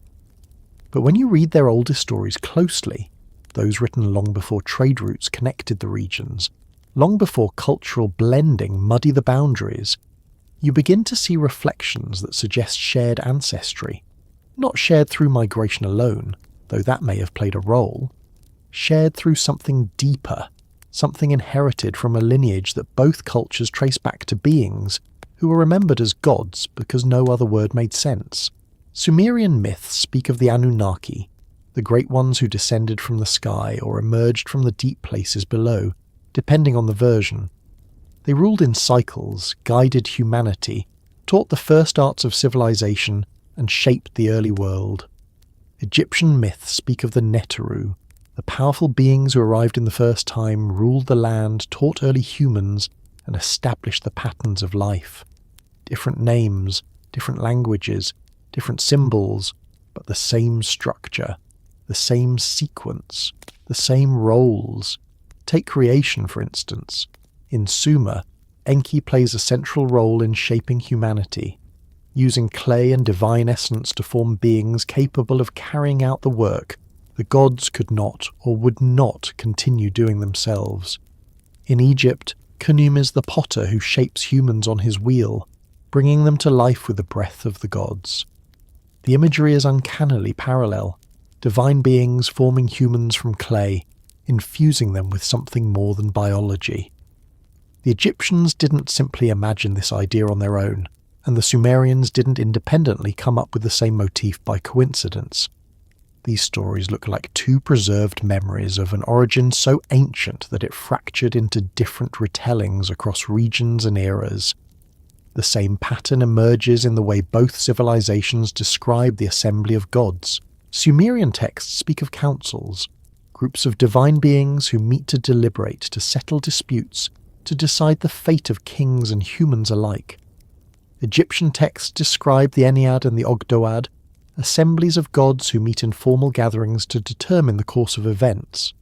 But when you read their oldest stories closely, those written long before trade routes connected the regions, long before cultural blending muddied the boundaries, you begin to see reflections that suggest shared ancestry, not shared through migration alone, though that may have played a role, shared through something deeper, something inherited from a lineage that both cultures trace back to beings who were remembered as gods because no other word made sense. Sumerian myths speak of the Anunnaki, the great ones who descended from the sky or emerged from the deep places below, depending on the version. They ruled in cycles, guided humanity, taught the first arts of civilization, and shaped the early world. Egyptian myths speak of the Neteru, the powerful beings who arrived in the first time, ruled the land, taught early humans, and established the patterns of life. Different names, different languages, different symbols, but the same structure, the same sequence, the same roles. Take creation, for instance. In Sumer, Enki plays a central role in shaping humanity, using clay and divine essence to form beings capable of carrying out the work the gods could not or would not continue doing themselves. In Egypt, Khnum is the potter who shapes humans on his wheel, bringing them to life with the breath of the gods. The imagery is uncannily parallel, divine beings forming humans from clay, infusing them with something more than biology. The Egyptians didn't simply imagine this idea on their own, and the Sumerians didn't independently come up with the same motif by coincidence. These stories look like two preserved memories of an origin so ancient that it fractured into different retellings across regions and eras. The same pattern emerges in the way both civilizations describe the assembly of gods. Sumerian texts speak of councils, groups of divine beings who meet to deliberate, to settle disputes, to decide the fate of kings and humans alike. Egyptian texts describe the Ennead and the Ogdoad, assemblies of gods who meet in formal gatherings to determine the course of events.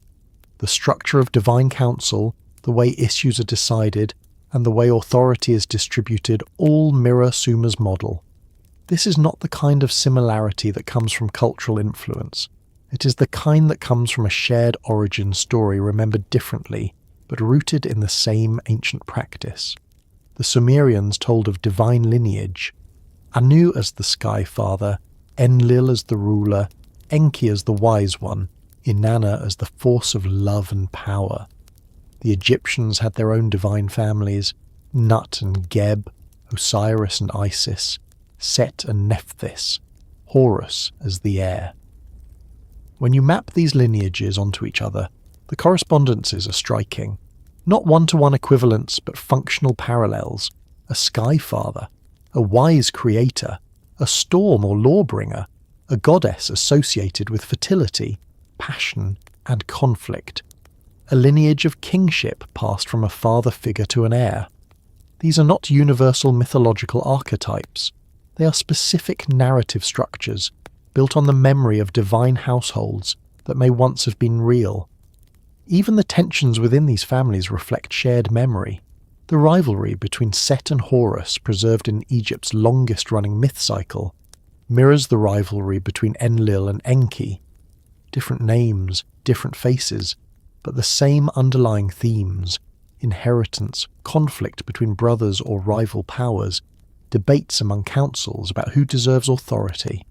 The structure of divine council, the way issues are decided, and the way authority is distributed all mirror Sumer's model. This is not the kind of similarity that comes from cultural influence. It is the kind that comes from a shared origin story remembered differently, but rooted in the same ancient practice. The Sumerians told of divine lineage, Anu as the Sky Father, Enlil as the ruler, Enki as the wise one, Inanna as the force of love and power. The Egyptians had their own divine families, Nut and Geb, Osiris and Isis, Set and Nephthys, Horus as the heir. When you map these lineages onto each other, the correspondences are striking. Not one-to-one equivalents, but functional parallels. A sky father, a wise creator, a storm or lawbringer, a goddess associated with fertility, passion, and conflict. A lineage of kingship passed from a father figure to an heir. These are not universal mythological archetypes. They are specific narrative structures, built on the memory of divine households that may once have been real. Even the tensions within these families reflect shared memory. The rivalry between Set and Horus, preserved in Egypt's longest-running myth cycle, mirrors the rivalry between Enlil and Enki. Different names, different faces, but the same underlying themes: inheritance, conflict between brothers or rival powers, debates among councils about who deserves authority.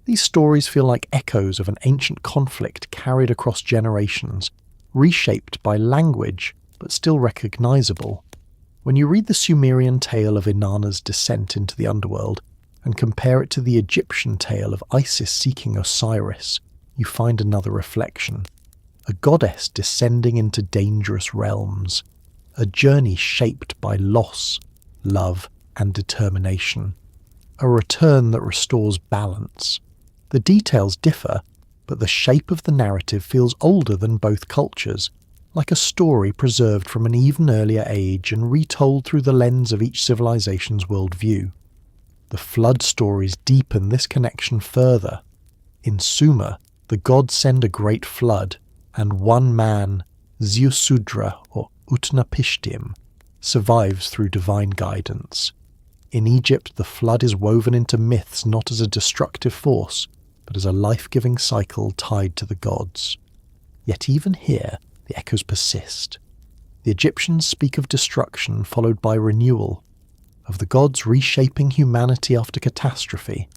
These stories feel like echoes of an ancient conflict carried across generations, reshaped by language, but still recognizable. When you read the Sumerian tale of Inanna's descent into the underworld and compare it to the Egyptian tale of Isis seeking Osiris, you find another reflection. A goddess descending into dangerous realms. A journey shaped by loss, love, and determination. A return that restores balance. The details differ, but the shape of the narrative feels older than both cultures, like a story preserved from an even earlier age and retold through the lens of each civilization's worldview. The flood stories deepen this connection further. In Sumer, the gods send a great flood, and one man, Ziusudra or Utnapishtim, survives through divine guidance. In Egypt, the flood is woven into myths not as a destructive force, but as a life-giving cycle tied to the gods. Yet even here, the echoes persist. The Egyptians speak of destruction followed by renewal, of the gods reshaping humanity after catastrophe,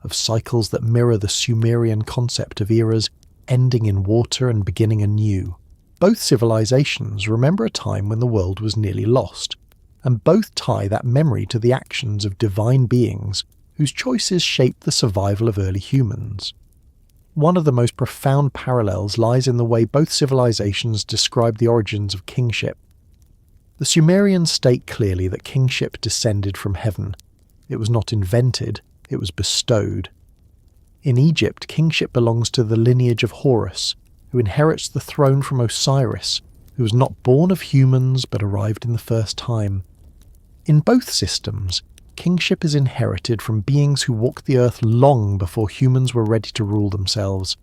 of cycles that mirror the Sumerian concept of eras ending in water and beginning anew. Both civilizations remember a time when the world was nearly lost, and both tie that memory to the actions of divine beings whose choices shaped the survival of early humans. One of the most profound parallels lies in the way both civilizations describe the origins of kingship. The Sumerians state clearly that kingship descended from heaven. It was not invented, it was bestowed. In Egypt, kingship belongs to the lineage of Horus, who inherits the throne from Osiris, who was not born of humans but arrived in the first time. In both systems, kingship is inherited from beings who walked the earth long before humans were ready to rule themselves.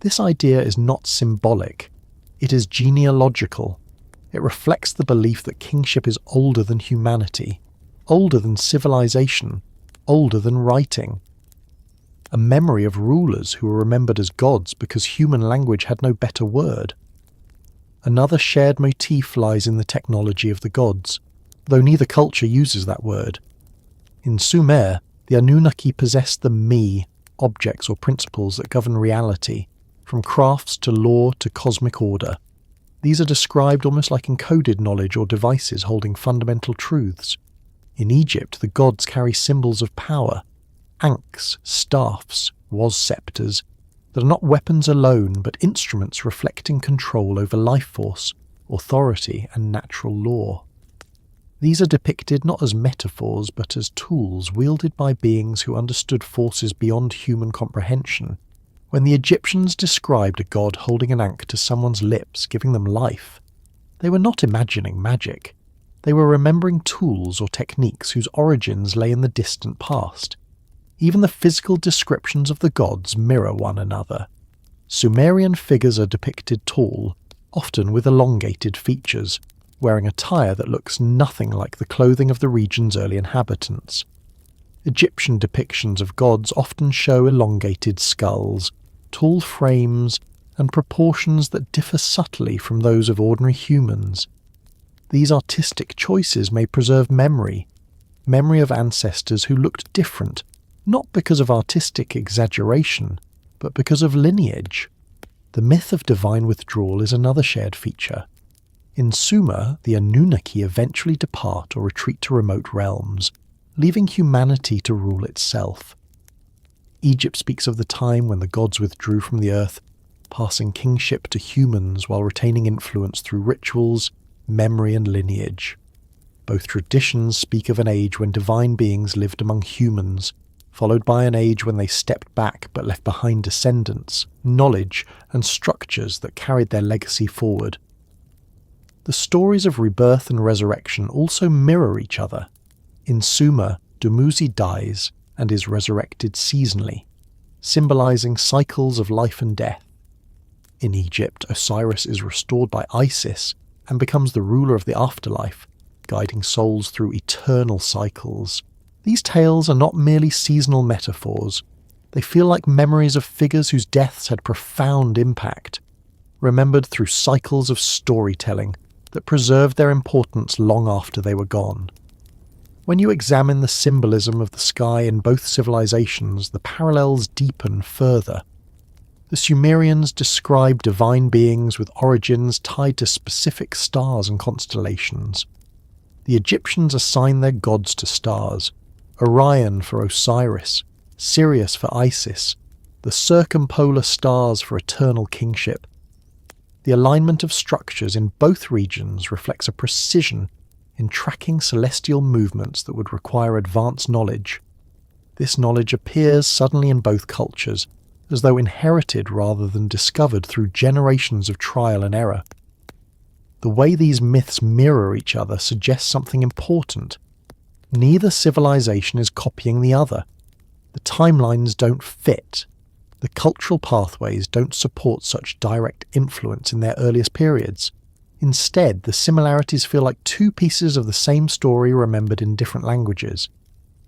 This idea is not symbolic, it is genealogical. It reflects the belief that kingship is older than humanity, older than civilization, older than writing. A memory of rulers who were remembered as gods because human language had no better word. Another shared motif lies in the technology of the gods, though neither culture uses that word. In Sumer, the Anunnaki possessed the me, objects or principles that govern reality, from crafts to law to cosmic order. These are described almost like encoded knowledge or devices holding fundamental truths. In Egypt, the gods carry symbols of power, ankhs, staffs, was-scepters, that are not weapons alone but instruments reflecting control over life force, authority and natural law. These are depicted not as metaphors but as tools wielded by beings who understood forces beyond human comprehension. When the Egyptians described a god holding an ankh to someone's lips, giving them life, they were not imagining magic. They were remembering tools or techniques whose origins lay in the distant past. Even the physical descriptions of the gods mirror one another. Sumerian figures are depicted tall, often with elongated features, wearing attire that looks nothing like the clothing of the region's early inhabitants. Egyptian depictions of gods often show elongated skulls, tall frames, and proportions that differ subtly from those of ordinary humans. These artistic choices may preserve memory of ancestors who looked different, not because of artistic exaggeration, but because of lineage. The myth of divine withdrawal is another shared feature. In Sumer, the Anunnaki eventually depart or retreat to remote realms, leaving humanity to rule itself. Egypt speaks of the time when the gods withdrew from the earth, passing kingship to humans while retaining influence through rituals, memory and lineage. Both traditions speak of an age when divine beings lived among humans, followed by an age when they stepped back but left behind descendants, knowledge and structures that carried their legacy forward. The stories of rebirth and resurrection also mirror each other. In Sumer, Dumuzi dies and is resurrected seasonally, symbolizing cycles of life and death. In Egypt, Osiris is restored by Isis and becomes the ruler of the afterlife, guiding souls through eternal cycles. These tales are not merely seasonal metaphors. They feel like memories of figures whose deaths had profound impact, remembered through cycles of storytelling that preserved their importance long after they were gone. When you examine the symbolism of the sky in both civilizations, the parallels deepen further. The Sumerians describe divine beings with origins tied to specific stars and constellations. The Egyptians assign their gods to stars: Orion for Osiris, Sirius for Isis, the circumpolar stars for eternal kingship. The alignment of structures in both regions reflects a precision in tracking celestial movements that would require advanced knowledge. This knowledge appears suddenly in both cultures, as though inherited rather than discovered through generations of trial and error. The way these myths mirror each other suggests something important. Neither civilization is copying the other. The timelines don't fit. The cultural pathways don't support such direct influence in their earliest periods. Instead, the similarities feel like two pieces of the same story remembered in different languages.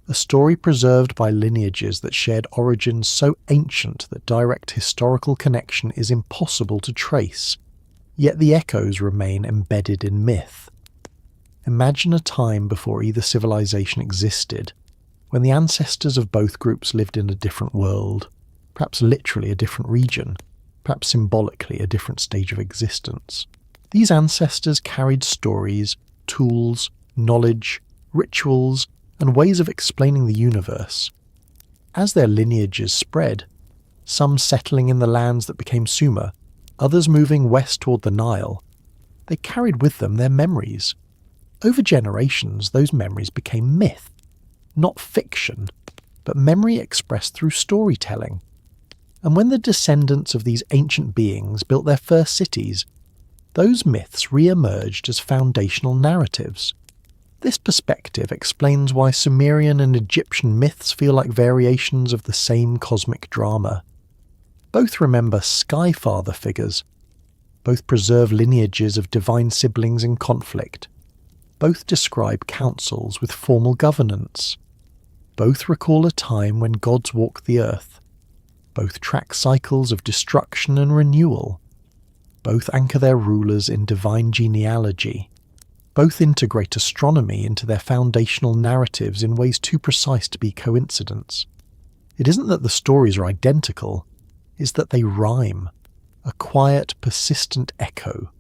A story preserved by lineages that shared origins so ancient that direct historical connection is impossible to trace. Yet the echoes remain embedded in myth. Imagine a time before either civilization existed, when the ancestors of both groups lived in a different world, perhaps literally a different region, perhaps symbolically a different stage of existence. These ancestors carried stories, tools, knowledge, rituals, and ways of explaining the universe. As their lineages spread, some settling in the lands that became Sumer, others moving west toward the Nile, they carried with them their memories. Over generations, those memories became myth, not fiction, but memory expressed through storytelling. And when the descendants of these ancient beings built their first cities, those myths re-emerged as foundational narratives. This perspective explains why Sumerian and Egyptian myths feel like variations of the same cosmic drama. Both remember Skyfather figures, Both preserve lineages of divine siblings in conflict. Both describe councils with formal governance. Both recall a time when gods walked the earth. Both track cycles of destruction and renewal. Both anchor their rulers in divine genealogy. Both integrate astronomy into their foundational narratives in ways too precise to be coincidence. It isn't that the stories are identical, it's that they rhyme, a quiet, persistent echo,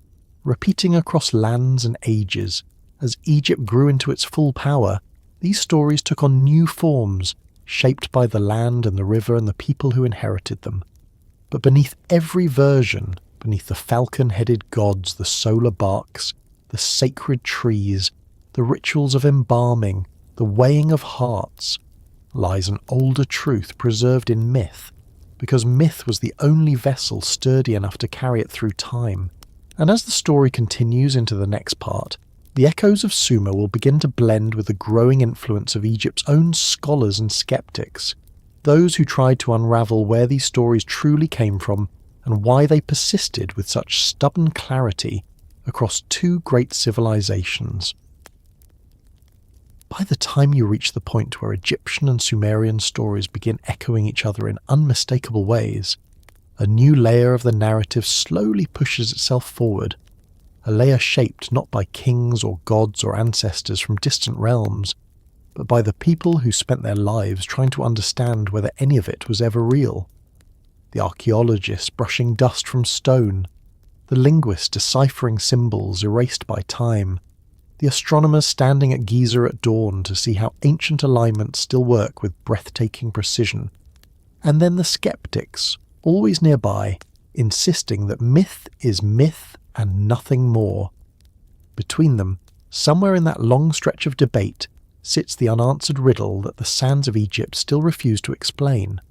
repeating across lands and ages. As Egypt grew into its full power, these stories took on new forms, shaped by the land and the river and the people who inherited them. But beneath every version, beneath the falcon-headed gods, the solar barks, the sacred trees, the rituals of embalming, the weighing of hearts, lies an older truth preserved in myth, because myth was the only vessel sturdy enough to carry it through time. And as the story continues into the next part, the echoes of Sumer will begin to blend with the growing influence of Egypt's own scholars and skeptics, those who tried to unravel where these stories truly came from and why they persisted with such stubborn clarity across two great civilizations. By the time you reach the point where Egyptian and Sumerian stories begin echoing each other in unmistakable ways, a new layer of the narrative slowly pushes itself forward, a layer shaped not by kings or gods or ancestors from distant realms, but by the people who spent their lives trying to understand whether any of it was ever real. The archaeologists brushing dust from stone, the linguists deciphering symbols erased by time, the astronomers standing at Giza at dawn to see how ancient alignments still work with breathtaking precision, and then the skeptics, always nearby, insisting that myth is myth and nothing more. Between them, somewhere in that long stretch of debate, sits the unanswered riddle that the sands of Egypt still refuse to explain.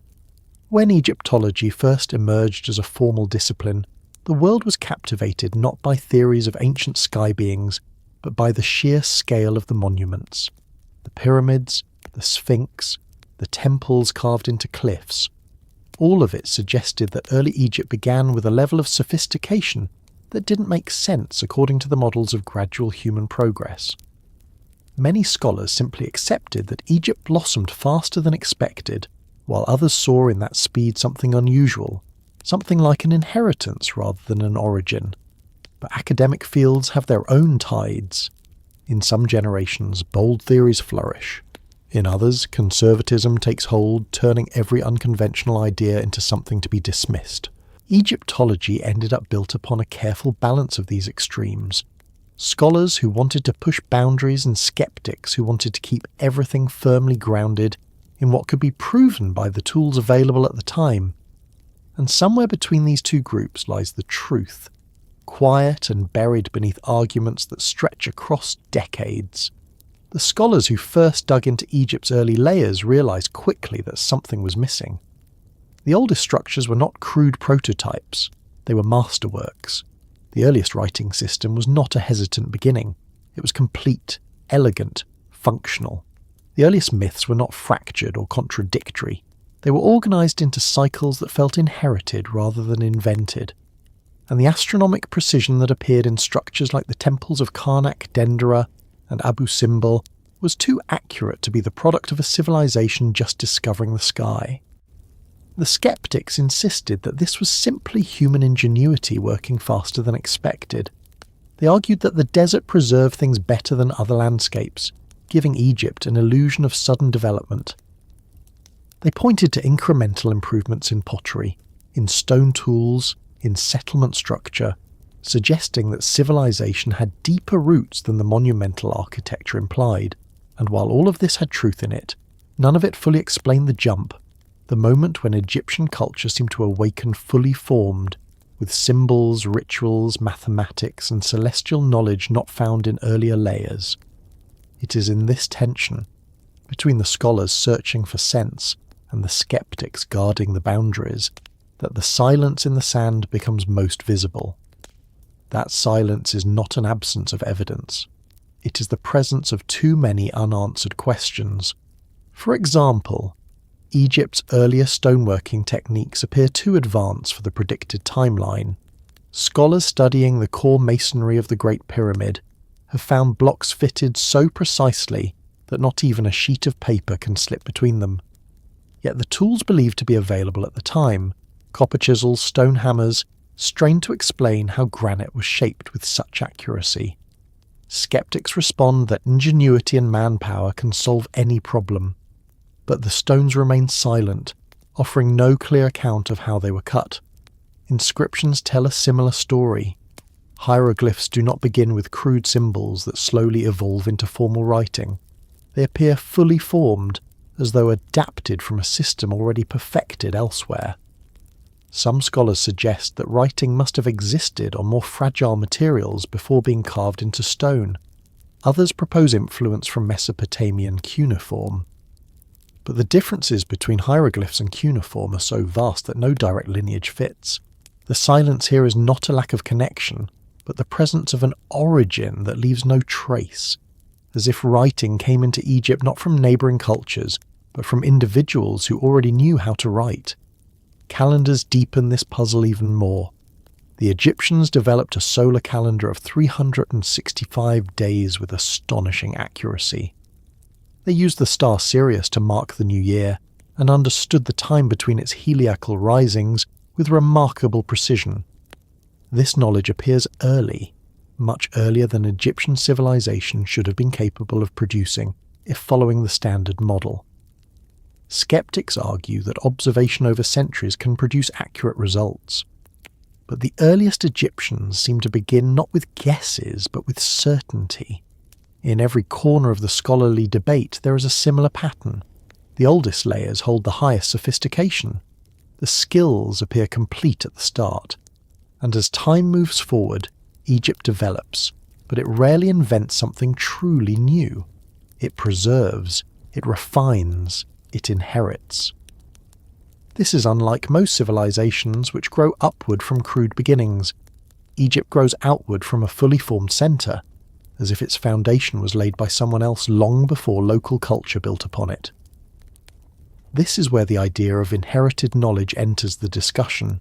When Egyptology first emerged as a formal discipline, the world was captivated not by theories of ancient sky beings, but by the sheer scale of the monuments. The pyramids, the Sphinx, the temples carved into cliffs. All of it suggested that early Egypt began with a level of sophistication that didn't make sense according to the models of gradual human progress. Many scholars simply accepted that Egypt blossomed faster than expected, while others saw in that speed something unusual, something like an inheritance rather than an origin. But academic fields have their own tides. In some generations, bold theories flourish. In others, conservatism takes hold, turning every unconventional idea into something to be dismissed. Egyptology ended up built upon a careful balance of these extremes. Scholars who wanted to push boundaries and skeptics who wanted to keep everything firmly grounded in what could be proven by the tools available at the time. And somewhere between these two groups lies the truth, quiet and buried beneath arguments that stretch across decades. The scholars who first dug into Egypt's early layers realized quickly that something was missing. The oldest structures were not crude prototypes, they were masterworks. The earliest writing system was not a hesitant beginning. It was complete, elegant, functional. The earliest myths were not fractured or contradictory. They were organized into cycles that felt inherited rather than invented. And the astronomic precision that appeared in structures like the temples of Karnak, Dendera, and Abu Simbel was too accurate to be the product of a civilization just discovering the sky. The skeptics insisted that this was simply human ingenuity working faster than expected. They argued that the desert preserved things better than other landscapes, giving Egypt an illusion of sudden development. They pointed to incremental improvements in pottery, in stone tools, in settlement structure, suggesting that civilization had deeper roots than the monumental architecture implied. And while all of this had truth in it, none of it fully explained the jump, the moment when Egyptian culture seemed to awaken fully formed, with symbols, rituals, mathematics, and celestial knowledge not found in earlier layers. It is in this tension, between the scholars searching for sense and the skeptics guarding the boundaries, that the silence in the sand becomes most visible. That silence is not an absence of evidence. It is the presence of too many unanswered questions. For example, Egypt's earlier stoneworking techniques appear too advanced for the predicted timeline. Scholars studying the core masonry of the Great Pyramid have found blocks fitted so precisely that not even a sheet of paper can slip between them. Yet the tools believed to be available at the time, copper chisels, stone hammers, strain to explain how granite was shaped with such accuracy. Skeptics respond that ingenuity and manpower can solve any problem, but the stones remain silent, offering no clear account of how they were cut. Inscriptions tell a similar story. Hieroglyphs do not begin with crude symbols that slowly evolve into formal writing. They appear fully formed, as though adapted from a system already perfected elsewhere. Some scholars suggest that writing must have existed on more fragile materials before being carved into stone. Others propose influence from Mesopotamian cuneiform. But the differences between hieroglyphs and cuneiform are so vast that no direct lineage fits. The silence here is not a lack of connection, but the presence of an origin that leaves no trace, as if writing came into Egypt not from neighbouring cultures, but from individuals who already knew how to write. Calendars deepen this puzzle even more. The Egyptians developed a solar calendar of 365 days with astonishing accuracy. They used the star Sirius to mark the new year, and understood the time between its heliacal risings with remarkable precision. This knowledge appears early, much earlier than Egyptian civilization should have been capable of producing if following the standard model. Skeptics argue that observation over centuries can produce accurate results. But the earliest Egyptians seem to begin not with guesses, but with certainty. In every corner of the scholarly debate there is a similar pattern. The oldest layers hold the highest sophistication. The skills appear complete at the start. And as time moves forward, Egypt develops, but it rarely invents something truly new. It preserves, it refines, it inherits. This is unlike most civilizations which grow upward from crude beginnings. Egypt grows outward from a fully formed centre, as if its foundation was laid by someone else long before local culture built upon it. This is where the idea of inherited knowledge enters the discussion.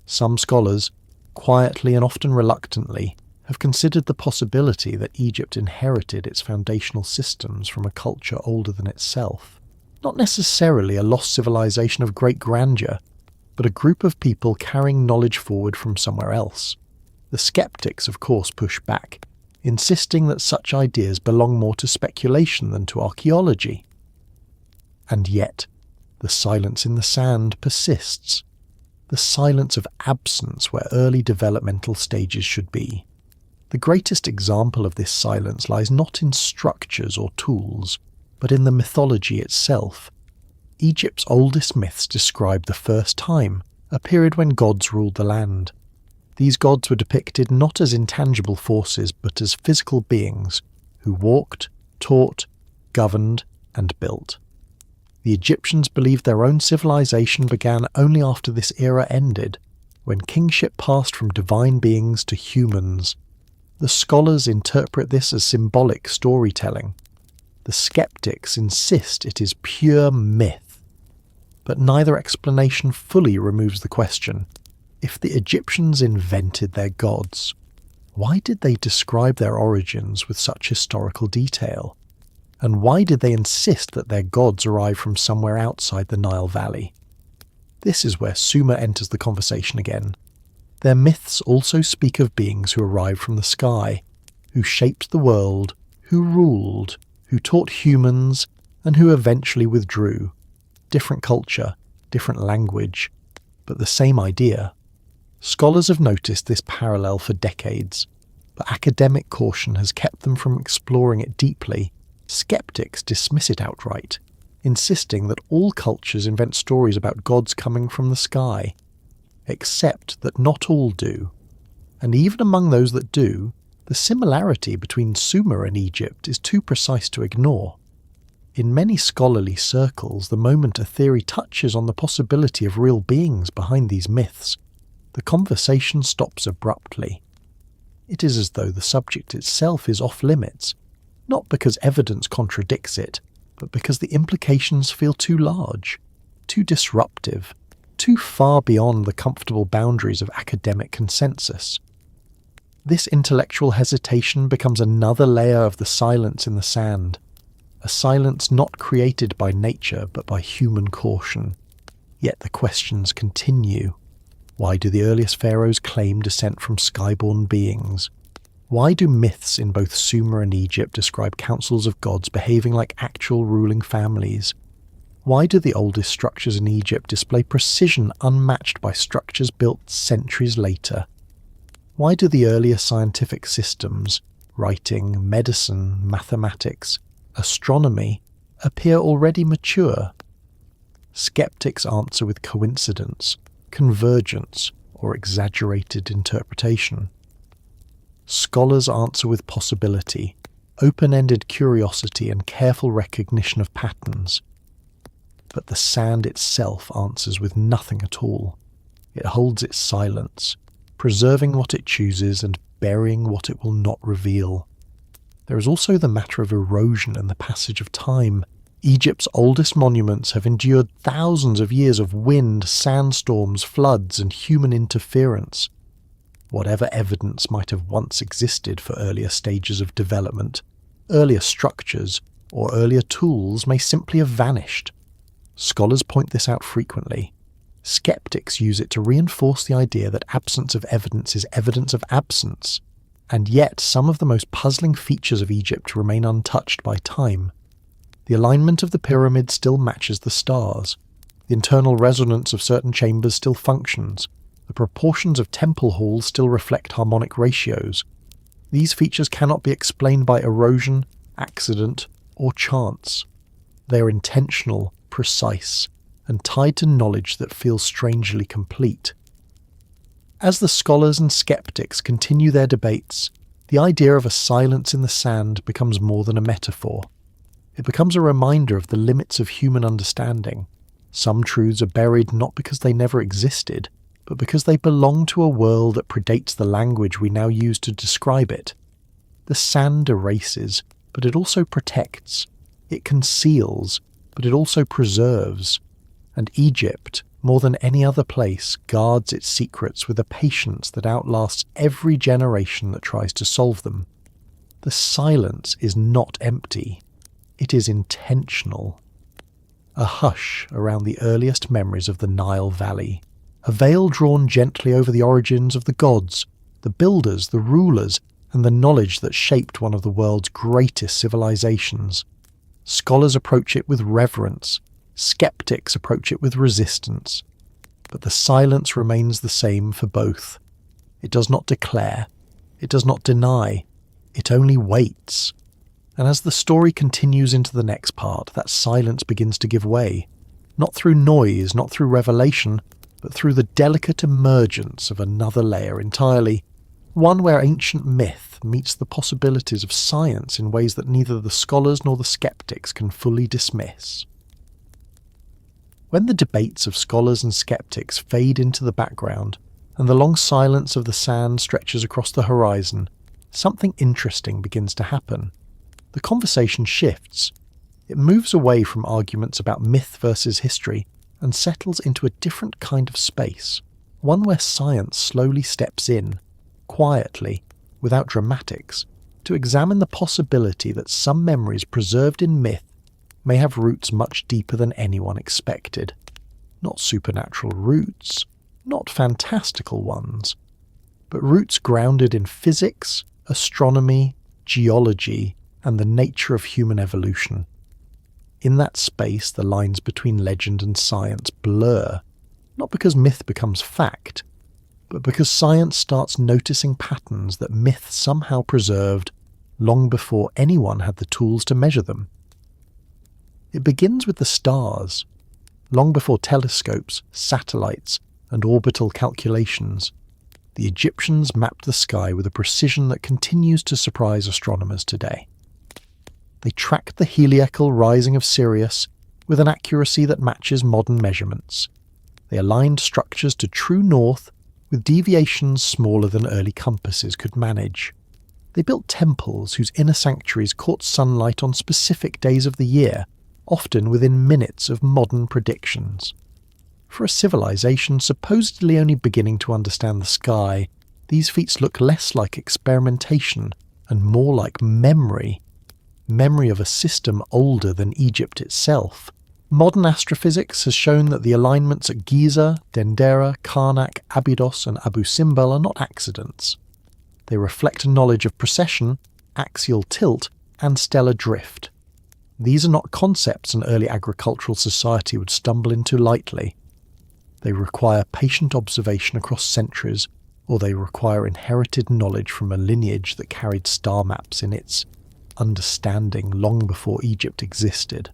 Some scholars, quietly and often reluctantly, have considered the possibility that Egypt inherited its foundational systems from a culture older than itself. Not necessarily a lost civilization of great grandeur, but a group of people carrying knowledge forward from somewhere else. The skeptics, of course, push back, insisting that such ideas belong more to speculation than to archaeology. And yet, the silence in the sand persists. The silence of absence where early developmental stages should be. The greatest example of this silence lies not in structures or tools, but in the mythology itself. Egypt's oldest myths describe the first time, a period when gods ruled the land. These gods were depicted not as intangible forces, but as physical beings who walked, taught, governed, and built. The Egyptians believed their own civilization began only after this era ended, when kingship passed from divine beings to humans. The scholars interpret this as symbolic storytelling. The skeptics insist it is pure myth. But neither explanation fully removes the question. If the Egyptians invented their gods, why did they describe their origins with such historical detail? And why did they insist that their gods arrived from somewhere outside the Nile Valley? This is where Sumer enters the conversation again. Their myths also speak of beings who arrived from the sky, who shaped the world, who ruled, who taught humans, and who eventually withdrew. Different culture, different language, but the same idea. Scholars have noticed this parallel for decades, but academic caution has kept them from exploring it deeply. Skeptics dismiss it outright, insisting that all cultures invent stories about gods coming from the sky, except that not all do. And even among those that do, the similarity between Sumer and Egypt is too precise to ignore. In many scholarly circles, the moment a theory touches on the possibility of real beings behind these myths, the conversation stops abruptly. It is as though the subject itself is off limits, not because evidence contradicts it, but because the implications feel too large, too disruptive, too far beyond the comfortable boundaries of academic consensus. This intellectual hesitation becomes another layer of the silence in the sand, a silence not created by nature but by human caution. Yet the questions continue. Why do the earliest pharaohs claim descent from skyborn beings? Why do myths in both Sumer and Egypt describe councils of gods behaving like actual ruling families? Why do the oldest structures in Egypt display precision unmatched by structures built centuries later? Why do the earlier scientific systems, writing, medicine, mathematics, astronomy, appear already mature? Skeptics answer with coincidence, convergence, or exaggerated interpretation. Scholars answer with possibility, open-ended curiosity and careful recognition of patterns. But the sand itself answers with nothing at all. It holds its silence, preserving what it chooses and burying what it will not reveal. There is also the matter of erosion and the passage of time. Egypt's oldest monuments have endured thousands of years of wind, sandstorms, floods, and human interference. Whatever evidence might have once existed for earlier stages of development, earlier structures, or earlier tools may simply have vanished. Scholars point this out frequently. Skeptics use it to reinforce the idea that absence of evidence is evidence of absence, and yet some of the most puzzling features of Egypt remain untouched by time. The alignment of the pyramid still matches the stars. The internal resonance of certain chambers still functions. The proportions of temple halls still reflect harmonic ratios. These features cannot be explained by erosion, accident, or chance. They are intentional, precise, and tied to knowledge that feels strangely complete. As the scholars and skeptics continue their debates, the idea of a silence in the sand becomes more than a metaphor. It becomes a reminder of the limits of human understanding. Some truths are buried not because they never existed, but because they belong to a world that predates the language we now use to describe it. The sand erases, but it also protects. It conceals, but it also preserves. And Egypt, more than any other place, guards its secrets with a patience that outlasts every generation that tries to solve them. The silence is not empty. It is intentional. A hush around the earliest memories of the Nile Valley. A veil drawn gently over the origins of the gods, the builders, the rulers, and the knowledge that shaped one of the world's greatest civilizations. Scholars approach it with reverence. Skeptics approach it with resistance. But the silence remains the same for both. It does not declare. It does not deny. It only waits. And as the story continues into the next part, that silence begins to give way. Not through noise, not through revelation, but through the delicate emergence of another layer entirely, one where ancient myth meets the possibilities of science in ways that neither the scholars nor the skeptics can fully dismiss. When the debates of scholars and skeptics fade into the background, and the long silence of the sand stretches across the horizon, something interesting begins to happen. The conversation shifts. It moves away from arguments about myth versus history and settles into a different kind of space, one where science slowly steps in, quietly, without dramatics, to examine the possibility that some memories preserved in myth may have roots much deeper than anyone expected. Not supernatural roots, not fantastical ones, but roots grounded in physics, astronomy, geology, and the nature of human evolution. In that space, the lines between legend and science blur, not because myth becomes fact, but because science starts noticing patterns that myth somehow preserved long before anyone had the tools to measure them. It begins with the stars. Long before telescopes, satellites, and orbital calculations, the Egyptians mapped the sky with a precision that continues to surprise astronomers today. They tracked the heliacal rising of Sirius with an accuracy that matches modern measurements. They aligned structures to true north with deviations smaller than early compasses could manage. They built temples whose inner sanctuaries caught sunlight on specific days of the year, often within minutes of modern predictions. For a civilization supposedly only beginning to understand the sky, these feats look less like experimentation and more like memory. Memory of a system older than Egypt itself. Modern astrophysics has shown that the alignments at Giza, Dendera, Karnak, Abydos and Abu Simbel are not accidents. They reflect a knowledge of precession, axial tilt, and stellar drift. These are not concepts an early agricultural society would stumble into lightly. They require patient observation across centuries, or they require inherited knowledge from a lineage that carried star maps in its understanding long before Egypt existed.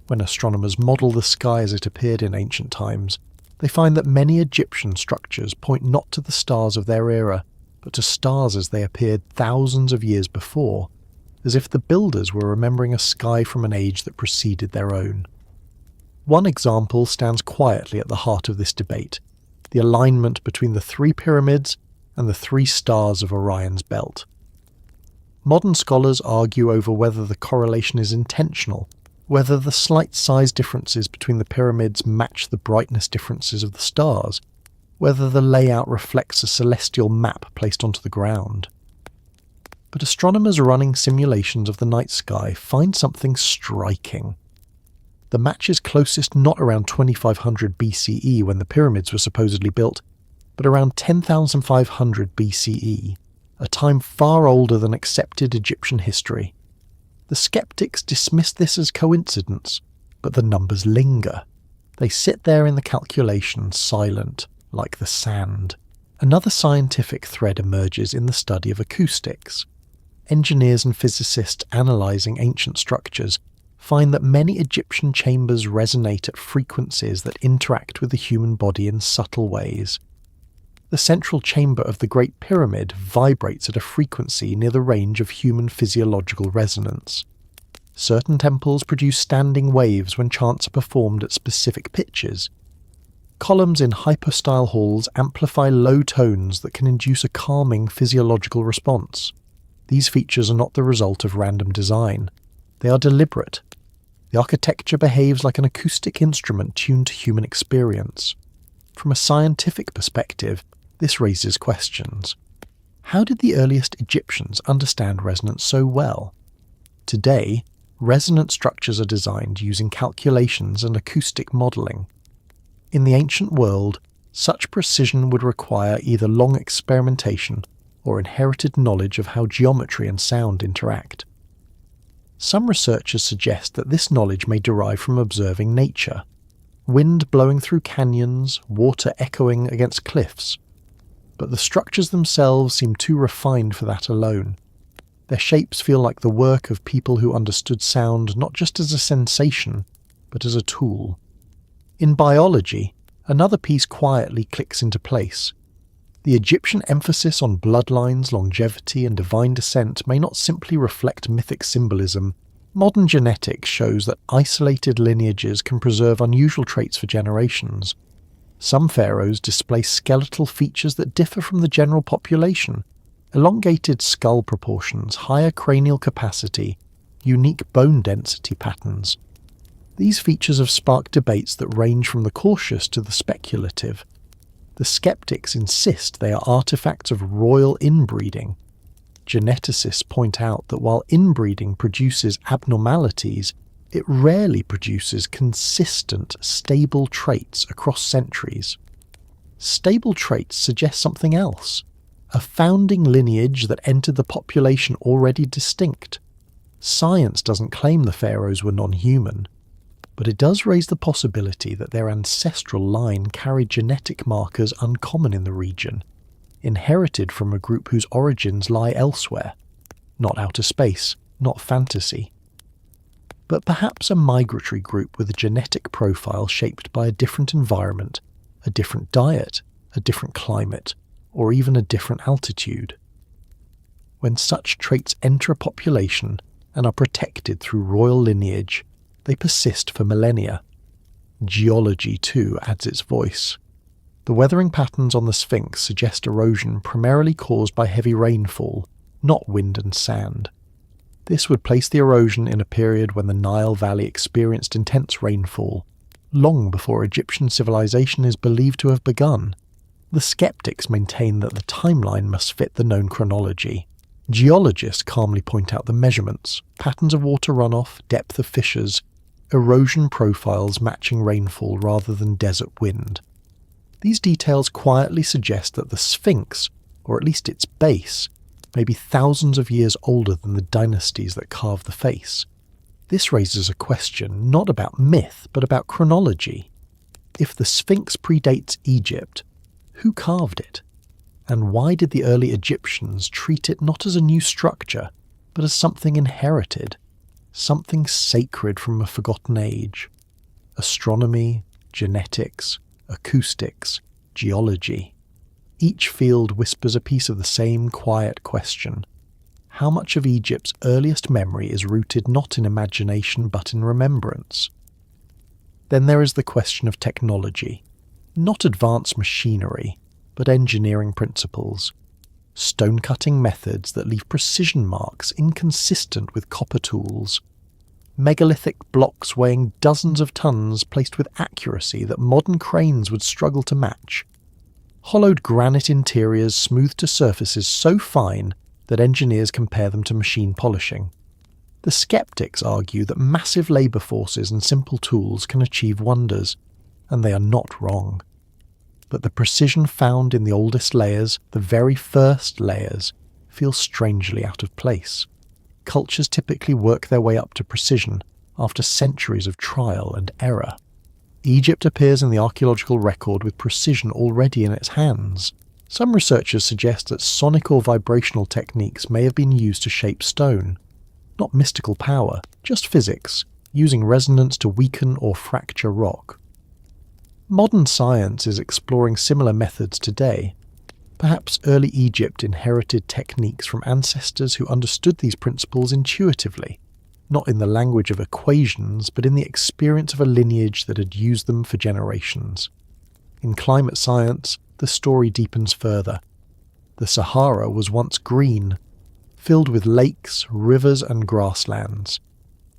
When astronomers model the sky as it appeared in ancient times, they find that many Egyptian structures point not to the stars of their era, but to stars as they appeared thousands of years before, as if the builders were remembering a sky from an age that preceded their own. One example stands quietly at the heart of this debate: the alignment between the 3 pyramids and the 3 stars of Orion's belt. Modern scholars argue over whether the correlation is intentional, whether the slight size differences between the pyramids match the brightness differences of the stars, whether the layout reflects a celestial map placed onto the ground. But astronomers running simulations of the night sky find something striking. The match is closest not around 2500 BCE when the pyramids were supposedly built, but around 10,500 BCE, a time far older than accepted Egyptian history. The skeptics dismiss this as coincidence, but the numbers linger. They sit there in the calculation, silent, like the sand. Another scientific thread emerges in the study of acoustics. Engineers and physicists analysing ancient structures find that many Egyptian chambers resonate at frequencies that interact with the human body in subtle ways. The central chamber of the Great Pyramid vibrates at a frequency near the range of human physiological resonance. Certain temples produce standing waves when chants are performed at specific pitches. Columns in hypostyle halls amplify low tones that can induce a calming physiological response. These features are not the result of random design. They are deliberate. The architecture behaves like an acoustic instrument tuned to human experience. From a scientific perspective, this raises questions. How did the earliest Egyptians understand resonance so well? Today, resonant structures are designed using calculations and acoustic modelling. In the ancient world, such precision would require either long experimentation or inherited knowledge of how geometry and sound interact. Some researchers suggest that this knowledge may derive from observing nature. Wind blowing through canyons, water echoing against cliffs. But the structures themselves seem too refined for that alone. Their shapes feel like the work of people who understood sound not just as a sensation, but as a tool. In biology, another piece quietly clicks into place. The Egyptian emphasis on bloodlines, longevity, and divine descent may not simply reflect mythic symbolism. Modern genetics shows that isolated lineages can preserve unusual traits for generations. Some pharaohs display skeletal features that differ from the general population: elongated skull proportions, higher cranial capacity, unique bone density patterns. These features have sparked debates that range from the cautious to the speculative. The skeptics insist they are artifacts of royal inbreeding. Geneticists point out that while inbreeding produces abnormalities, it rarely produces consistent, stable traits across centuries. Stable traits suggest something else: a founding lineage that entered the population already distinct. Science doesn't claim the pharaohs were non-human, but it does raise the possibility that their ancestral line carried genetic markers uncommon in the region, inherited from a group whose origins lie elsewhere, not outer space, not fantasy. But perhaps a migratory group with a genetic profile shaped by a different environment, a different diet, a different climate, or even a different altitude. When such traits enter a population and are protected through royal lineage, they persist for millennia. Geology, too, adds its voice. The weathering patterns on the Sphinx suggest erosion primarily caused by heavy rainfall, not wind and sand. This would place the erosion in a period when the Nile Valley experienced intense rainfall, long before Egyptian civilization is believed to have begun. The skeptics maintain that the timeline must fit the known chronology. Geologists calmly point out the measurements, patterns of water runoff, depth of fissures, erosion profiles matching rainfall rather than desert wind. These details quietly suggest that the Sphinx, or at least its base, may be thousands of years older than the dynasties that carved the face. This raises a question not about myth, but about chronology. If the Sphinx predates Egypt, who carved it? And why did the early Egyptians treat it not as a new structure, but as something inherited, something sacred from a forgotten age? Astronomy, genetics, acoustics, geology. Each field whispers a piece of the same quiet question. How much of Egypt's earliest memory is rooted not in imagination but in remembrance? Then there is the question of technology. Not advanced machinery, but engineering principles. Stone-cutting methods that leave precision marks inconsistent with copper tools. Megalithic blocks weighing dozens of tons placed with accuracy that modern cranes would struggle to match. Hollowed granite interiors smoothed to surfaces so fine that engineers compare them to machine polishing. The skeptics argue that massive labour forces and simple tools can achieve wonders, and they are not wrong. But the precision found in the oldest layers, the very first layers, feels strangely out of place. Cultures typically work their way up to precision after centuries of trial and error. Egypt appears in the archaeological record with precision already in its hands. Some researchers suggest that sonic or vibrational techniques may have been used to shape stone. Not mystical power, just physics, using resonance to weaken or fracture rock. Modern science is exploring similar methods today. Perhaps early Egypt inherited techniques from ancestors who understood these principles intuitively, not in the language of equations, but in the experience of a lineage that had used them for generations. In climate science, the story deepens further. The Sahara was once green, filled with lakes, rivers and grasslands.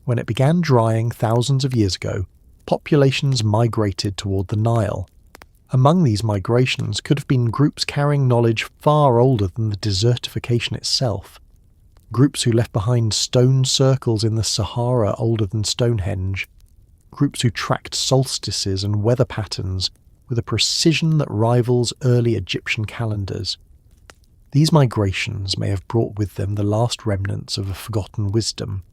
When it began drying thousands of years ago, populations migrated toward the Nile. Among these migrations could have been groups carrying knowledge far older than the desertification itself. Groups who left behind stone circles in the Sahara older than Stonehenge. Groups who tracked solstices and weather patterns with a precision that rivals early Egyptian calendars. These migrations may have brought with them the last remnants of a forgotten wisdom,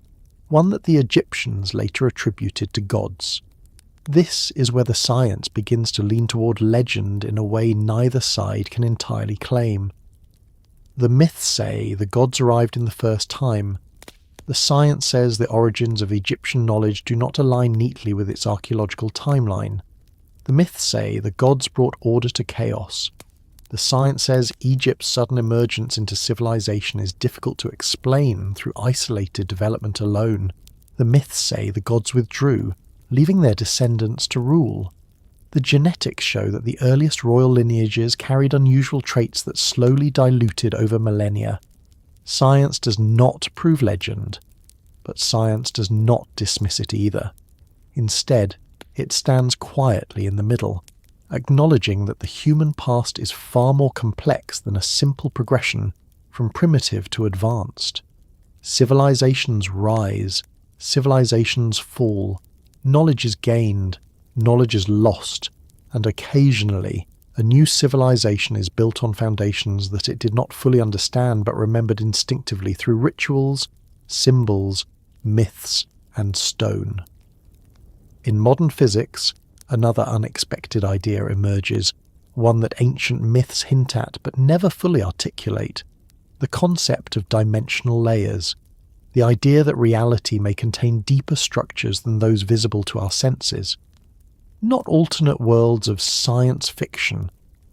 one that the Egyptians later attributed to gods. This is where the science begins to lean toward legend in a way neither side can entirely claim. The myths say the gods arrived in the first time. The science says the origins of Egyptian knowledge do not align neatly with its archaeological timeline. The myths say the gods brought order to chaos. The science says Egypt's sudden emergence into civilization is difficult to explain through isolated development alone. The myths say the gods withdrew, leaving their descendants to rule. The genetics show that the earliest royal lineages carried unusual traits that slowly diluted over millennia. Science does not prove legend, but science does not dismiss it either. Instead, it stands quietly in the middle, acknowledging that the human past is far more complex than a simple progression from primitive to advanced. Civilizations rise, civilizations fall, knowledge is gained, knowledge is lost, and occasionally a new civilization is built on foundations that it did not fully understand but remembered instinctively through rituals, symbols, myths, and stone. In modern physics, another unexpected idea emerges, one that ancient myths hint at but never fully articulate: the concept of dimensional layers. The idea that reality may contain deeper structures than those visible to our senses. Not alternate worlds of science fiction,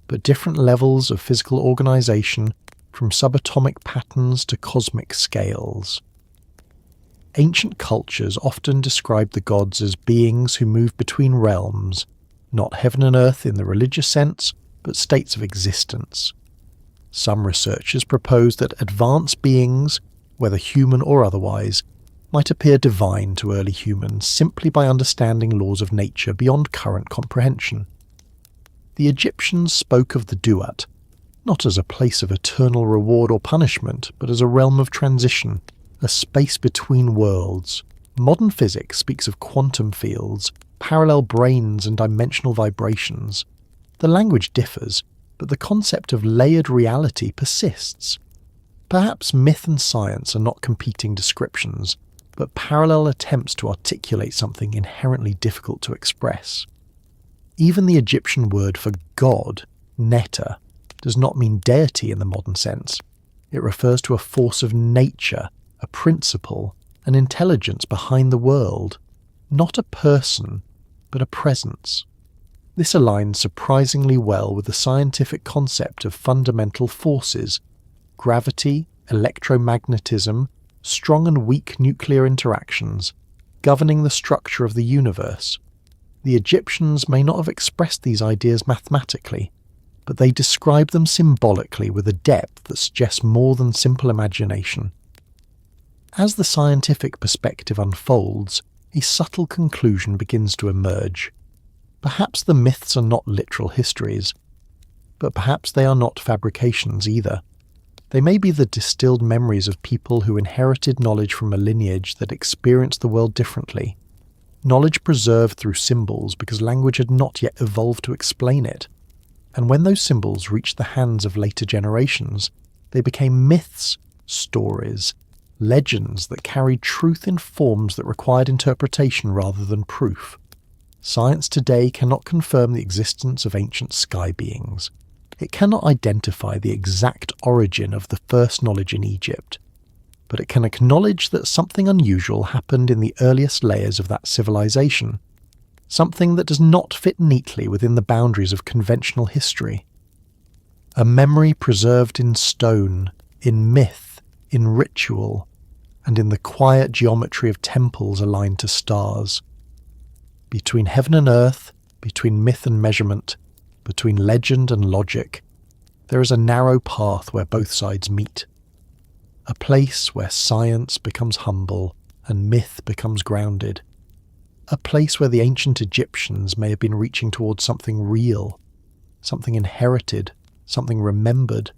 but different levels of physical organization, from subatomic patterns to cosmic scales. Ancient cultures often described the gods as beings who move between realms, not heaven and earth in the religious sense, but states of existence. Some researchers propose that advanced beings, whether human or otherwise, might appear divine to early humans simply by understanding laws of nature beyond current comprehension. The Egyptians spoke of the Duat, not as a place of eternal reward or punishment, but as a realm of transition, a space between worlds. Modern physics speaks of quantum fields, parallel branes and dimensional vibrations. The language differs, but the concept of layered reality persists. Perhaps myth and science are not competing descriptions, but parallel attempts to articulate something inherently difficult to express. Even the Egyptian word for god, netta, does not mean deity in the modern sense. It refers to a force of nature, a principle, an intelligence behind the world, not a person, but a presence. This aligns surprisingly well with the scientific concept of fundamental forces, gravity, electromagnetism, strong and weak nuclear interactions, governing the structure of the universe. The Egyptians may not have expressed these ideas mathematically, but they describe them symbolically with a depth that suggests more than simple imagination. As the scientific perspective unfolds, a subtle conclusion begins to emerge. Perhaps the myths are not literal histories, but perhaps they are not fabrications either. They may be the distilled memories of people who inherited knowledge from a lineage that experienced the world differently. Knowledge preserved through symbols because language had not yet evolved to explain it. And when those symbols reached the hands of later generations, they became myths, stories, legends that carried truth in forms that required interpretation rather than proof. Science today cannot confirm the existence of ancient sky beings. It cannot identify the exact origin of the first knowledge in Egypt, but it can acknowledge that something unusual happened in the earliest layers of that civilization, something that does not fit neatly within the boundaries of conventional history. A memory preserved in stone, in myth, in ritual, and in the quiet geometry of temples aligned to stars. Between heaven and earth, between myth and measurement, between legend and logic, there is a narrow path where both sides meet. A place where science becomes humble and myth becomes grounded. A place where the ancient Egyptians may have been reaching towards something real, something inherited, something remembered,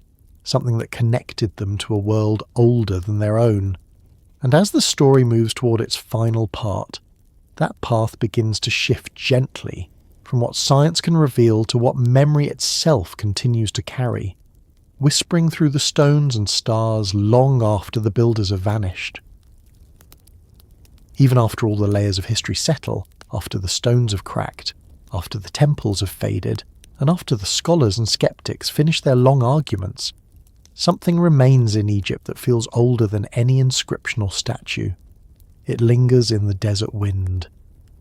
something that connected them to a world older than their own. And as the story moves toward its final part, that path begins to shift gently from what science can reveal to what memory itself continues to carry, whispering through the stones and stars long after the builders have vanished. Even after all the layers of history settle, after the stones have cracked, after the temples have faded, and after the scholars and skeptics finish their long arguments, something remains in Egypt that feels older than any inscription or statue. It lingers in the desert wind,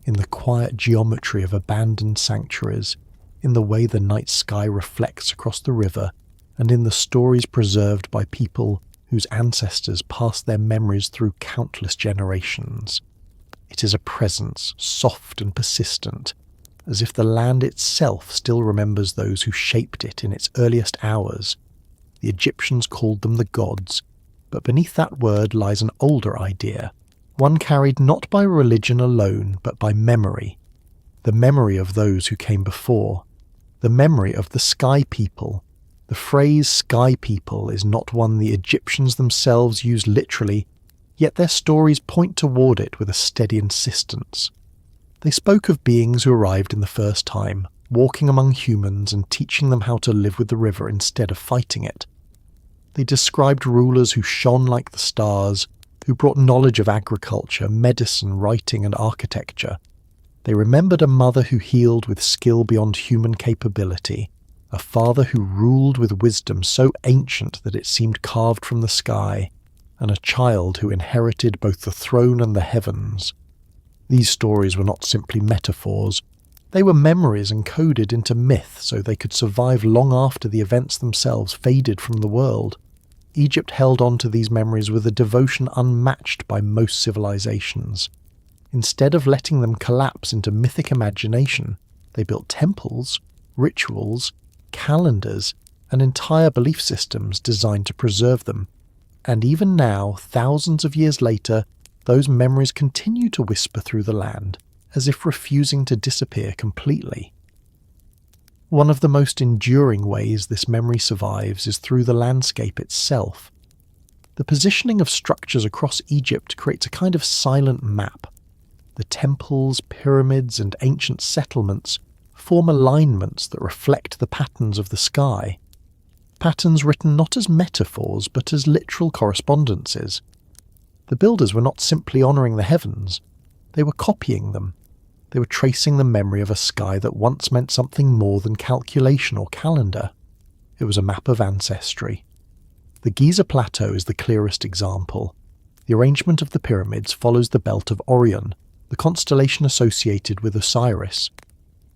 in the quiet geometry of abandoned sanctuaries, in the way the night sky reflects across the river, and in the stories preserved by people whose ancestors passed their memories through countless generations. It is a presence, soft and persistent, as if the land itself still remembers those who shaped it in its earliest hours. The Egyptians called them the gods, but beneath that word lies an older idea, one carried not by religion alone, but by memory. The memory of those who came before. The memory of the sky people. The phrase sky people is not one the Egyptians themselves used literally, yet their stories point toward it with a steady insistence. They spoke of beings who arrived in the first time, walking among humans and teaching them how to live with the river instead of fighting it. They described rulers who shone like the stars, who brought knowledge of agriculture, medicine, writing and architecture. They remembered a mother who healed with skill beyond human capability, a father who ruled with wisdom so ancient that it seemed carved from the sky, and a child who inherited both the throne and the heavens. These stories were not simply metaphors. They were memories encoded into myth so they could survive long after the events themselves faded from the world. Egypt held on to these memories with a devotion unmatched by most civilizations. Instead of letting them collapse into mythic imagination, they built temples, rituals, calendars, and entire belief systems designed to preserve them. And even now, thousands of years later, those memories continue to whisper through the land, as if refusing to disappear completely. One of the most enduring ways this memory survives is through the landscape itself. The positioning of structures across Egypt creates a kind of silent map. The temples, pyramids, and ancient settlements form alignments that reflect the patterns of the sky. Patterns written not as metaphors, but as literal correspondences. The builders were not simply honouring the heavens, they were copying them. They were tracing the memory of a sky that once meant something more than calculation or calendar. It was a map of ancestry. The Giza Plateau is the clearest example. The arrangement of the pyramids follows the belt of Orion, the constellation associated with Osiris.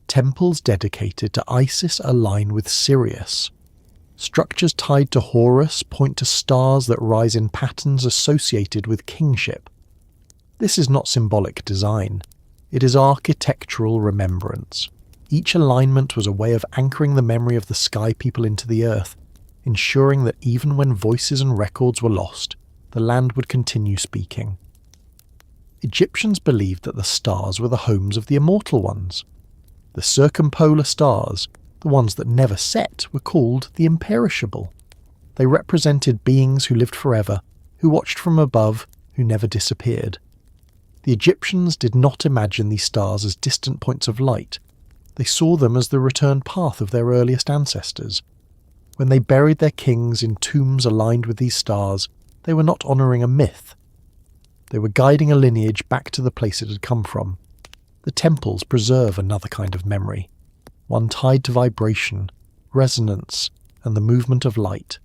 Temples dedicated to Isis align with Sirius. Structures tied to Horus point to stars that rise in patterns associated with kingship. This is not symbolic design. It is architectural remembrance. Each alignment was a way of anchoring the memory of the sky people into the earth, ensuring that even when voices and records were lost, the land would continue speaking. Egyptians believed that the stars were the homes of the immortal ones. The circumpolar stars, the ones that never set, were called the imperishable. They represented beings who lived forever, who watched from above, who never disappeared. The Egyptians did not imagine these stars as distant points of light. They saw them as the return path of their earliest ancestors. When they buried their kings in tombs aligned with these stars, they were not honouring a myth. They were guiding a lineage back to the place it had come from. The temples preserve another kind of memory, one tied to vibration, resonance, and the movement of light.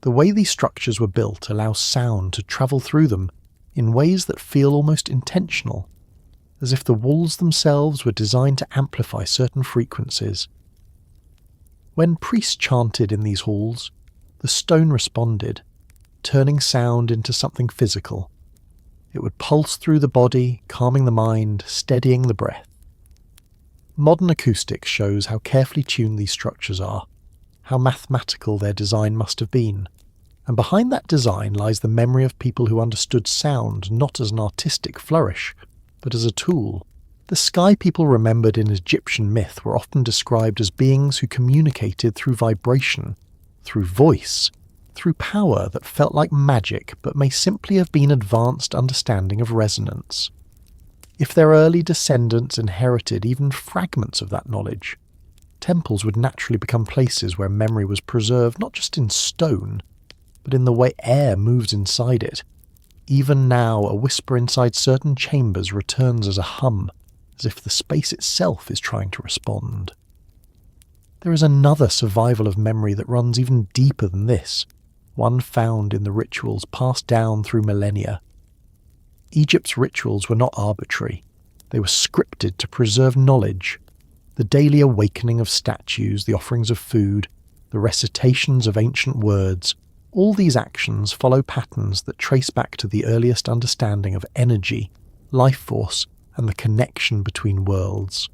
The way these structures were built allows sound to travel through them in ways that feel almost intentional, as if the walls themselves were designed to amplify certain frequencies. When priests chanted in these halls, the stone responded, turning sound into something physical. It would pulse through the body, calming the mind, steadying the breath. Modern acoustics shows how carefully tuned these structures are, how mathematical their design must have been. And behind that design lies the memory of people who understood sound not as an artistic flourish, but as a tool. The sky people remembered in Egyptian myth were often described as beings who communicated through vibration, through voice, through power that felt like magic but may simply have been advanced understanding of resonance. If their early descendants inherited even fragments of that knowledge, temples would naturally become places where memory was preserved not just in stone, but in the way air moves inside it. Even now, a whisper inside certain chambers returns as a hum, as if the space itself is trying to respond. There is another survival of memory that runs even deeper than this, one found in the rituals passed down through millennia. Egypt's rituals were not arbitrary. They were scripted to preserve knowledge. The daily awakening of statues, the offerings of food, the recitations of ancient words, all these actions follow patterns that trace back to the earliest understanding of energy, life force, and the connection between worlds.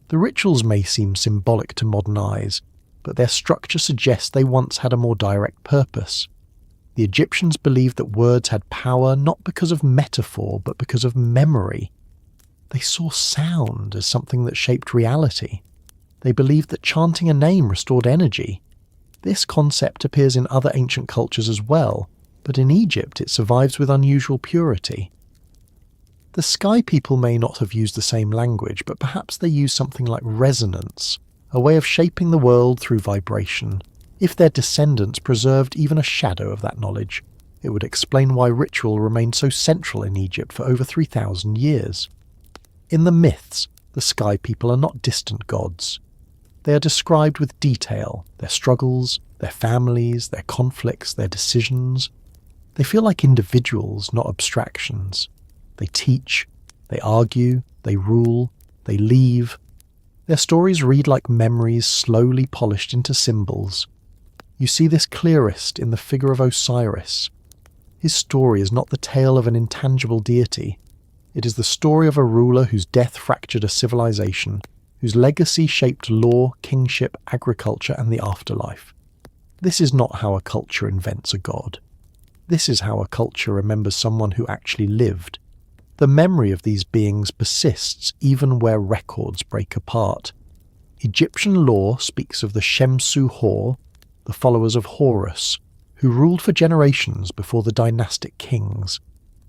The rituals may seem symbolic to modern eyes, but their structure suggests they once had a more direct purpose. The Egyptians believed that words had power not because of metaphor, but because of memory. They saw sound as something that shaped reality. They believed that chanting a name restored energy. This concept appears in other ancient cultures as well, but in Egypt it survives with unusual purity. The sky people may not have used the same language, but perhaps they used something like resonance, a way of shaping the world through vibration. If their descendants preserved even a shadow of that knowledge, it would explain why ritual remained so central in Egypt for over 3,000 years. In the myths, the sky people are not distant gods. They are described with detail, their struggles, their families, their conflicts, their decisions. They feel like individuals, not abstractions. They teach, they argue, they rule, they leave. Their stories read like memories slowly polished into symbols. You see this clearest in the figure of Osiris. His story is not the tale of an intangible deity. It is the story of a ruler whose death fractured a civilization, whose legacy shaped law, kingship, agriculture, and the afterlife. This is not how a culture invents a god. This is how a culture remembers someone who actually lived. The memory of these beings persists even where records break apart. Egyptian lore speaks of the Shemsu Hor, the followers of Horus, who ruled for generations before the dynastic kings.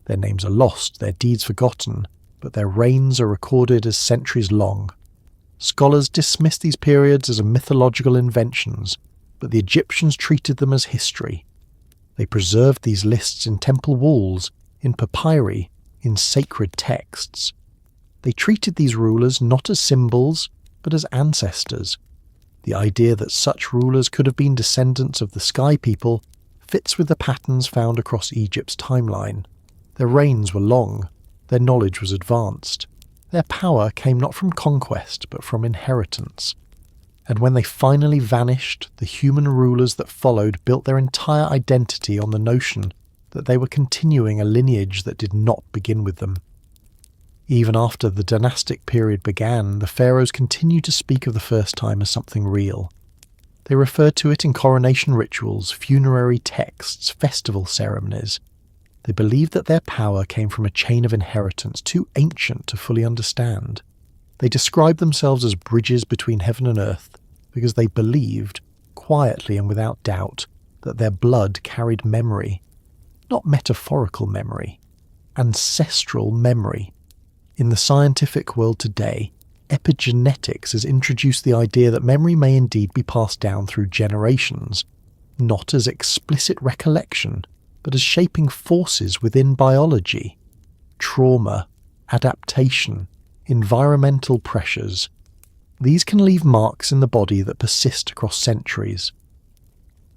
Their names are lost, their deeds forgotten, but their reigns are recorded as centuries long. Scholars dismiss these periods as mythological inventions, but the Egyptians treated them as history. They preserved these lists in temple walls, in papyri, in sacred texts. They treated these rulers not as symbols, but as ancestors. The idea that such rulers could have been descendants of the sky people fits with the patterns found across Egypt's timeline. Their reigns were long, their knowledge was advanced. Their power came not from conquest, but from inheritance. And when they finally vanished, the human rulers that followed built their entire identity on the notion that they were continuing a lineage that did not begin with them. Even after the dynastic period began, the pharaohs continued to speak of the first time as something real. They referred to it in coronation rituals, funerary texts, festival ceremonies. They believed that their power came from a chain of inheritance too ancient to fully understand. They described themselves as bridges between heaven and earth because they believed, quietly and without doubt, that their blood carried memory. Not metaphorical memory, ancestral memory. In the scientific world today, epigenetics has introduced the idea that memory may indeed be passed down through generations, not as explicit recollection, but as shaping forces within biology. Trauma, adaptation, environmental pressures. These can leave marks in the body that persist across centuries.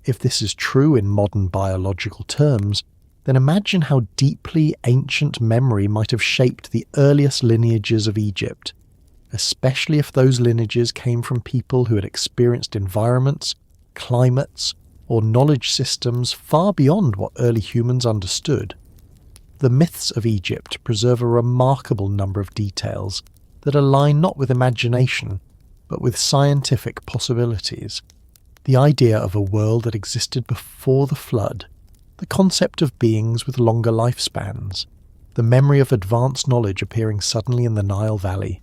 If this is true in modern biological terms, then imagine how deeply ancient memory might have shaped the earliest lineages of Egypt, especially if those lineages came from people who had experienced environments, climates, or knowledge systems far beyond what early humans understood. The myths of Egypt preserve a remarkable number of details that align not with imagination, but with scientific possibilities. The idea of a world that existed before the flood, the concept of beings with longer lifespans, the memory of advanced knowledge appearing suddenly in the Nile Valley,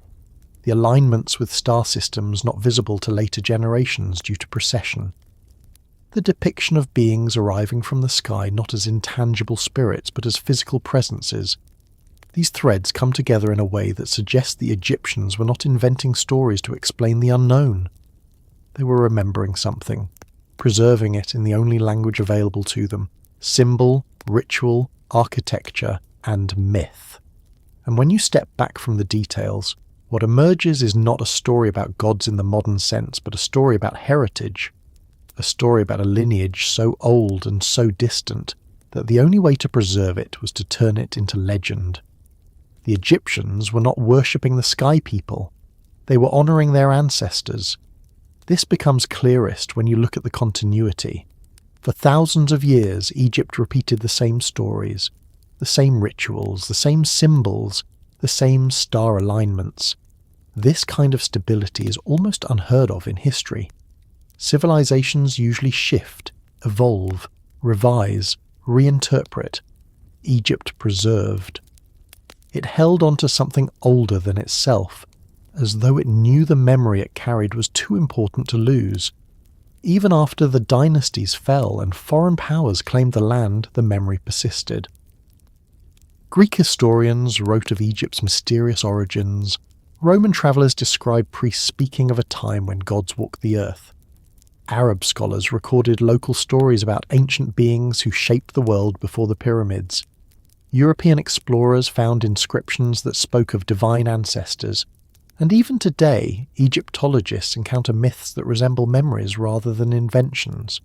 the alignments with star systems not visible to later generations due to precession, the depiction of beings arriving from the sky not as intangible spirits but as physical presences. These threads come together in a way that suggests the Egyptians were not inventing stories to explain the unknown. They were remembering something, preserving it in the only language available to them: symbol, ritual, architecture, and myth. And when you step back from the details, what emerges is not a story about gods in the modern sense, but a story about heritage. A story about a lineage so old and so distant that the only way to preserve it was to turn it into legend. The Egyptians were not worshipping the sky people. They were honouring their ancestors. This becomes clearest when you look at the continuity. For thousands of years, Egypt repeated the same stories, the same rituals, the same symbols, the same star alignments. This kind of stability is almost unheard of in history. Civilizations usually shift, evolve, revise, reinterpret. Egypt preserved. It held on to something older than itself, as though it knew the memory it carried was too important to lose. Even after the dynasties fell and foreign powers claimed the land, the memory persisted. Greek historians wrote of Egypt's mysterious origins. Roman travellers described priests speaking of a time when gods walked the earth. Arab scholars recorded local stories about ancient beings who shaped the world before the pyramids. European explorers found inscriptions that spoke of divine ancestors, and even today, Egyptologists encounter myths that resemble memories rather than inventions.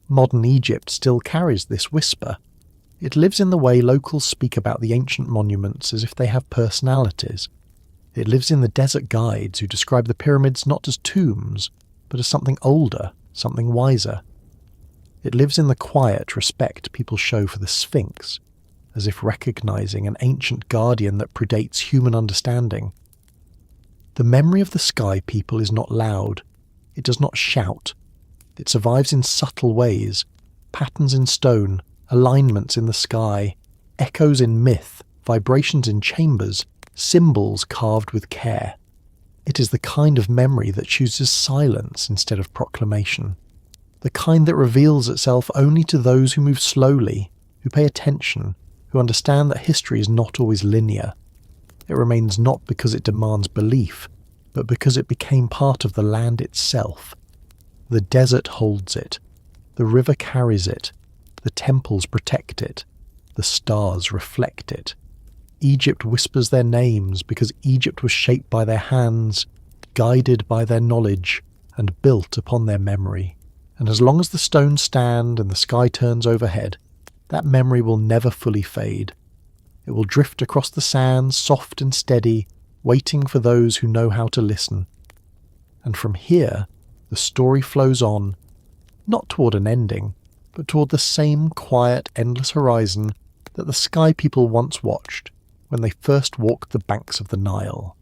Modern Egypt still carries this whisper. It lives in the way locals speak about the ancient monuments as if they have personalities. It lives in the desert guides who describe the pyramids not as tombs, but as something older, something wiser. It lives in the quiet respect people show for the Sphinx, as if recognizing an ancient guardian that predates human understanding. The memory of the sky people is not loud. It does not shout. It survives in subtle ways, patterns in stone, alignments in the sky, echoes in myth, vibrations in chambers, symbols carved with care. It is the kind of memory that chooses silence instead of proclamation. The kind that reveals itself only to those who move slowly, who pay attention, who understand that history is not always linear. It remains not because it demands belief, but because it became part of the land itself. The desert holds it, the river carries it, the temples protect it, the stars reflect it. Egypt whispers their names because Egypt was shaped by their hands, guided by their knowledge, and built upon their memory. And as long as the stones stand and the sky turns overhead, that memory will never fully fade. It will drift across the sands, soft and steady, waiting for those who know how to listen. And from here, the story flows on, not toward an ending, but toward the same quiet, endless horizon that the sky people once watched when they first walked the banks of the Nile.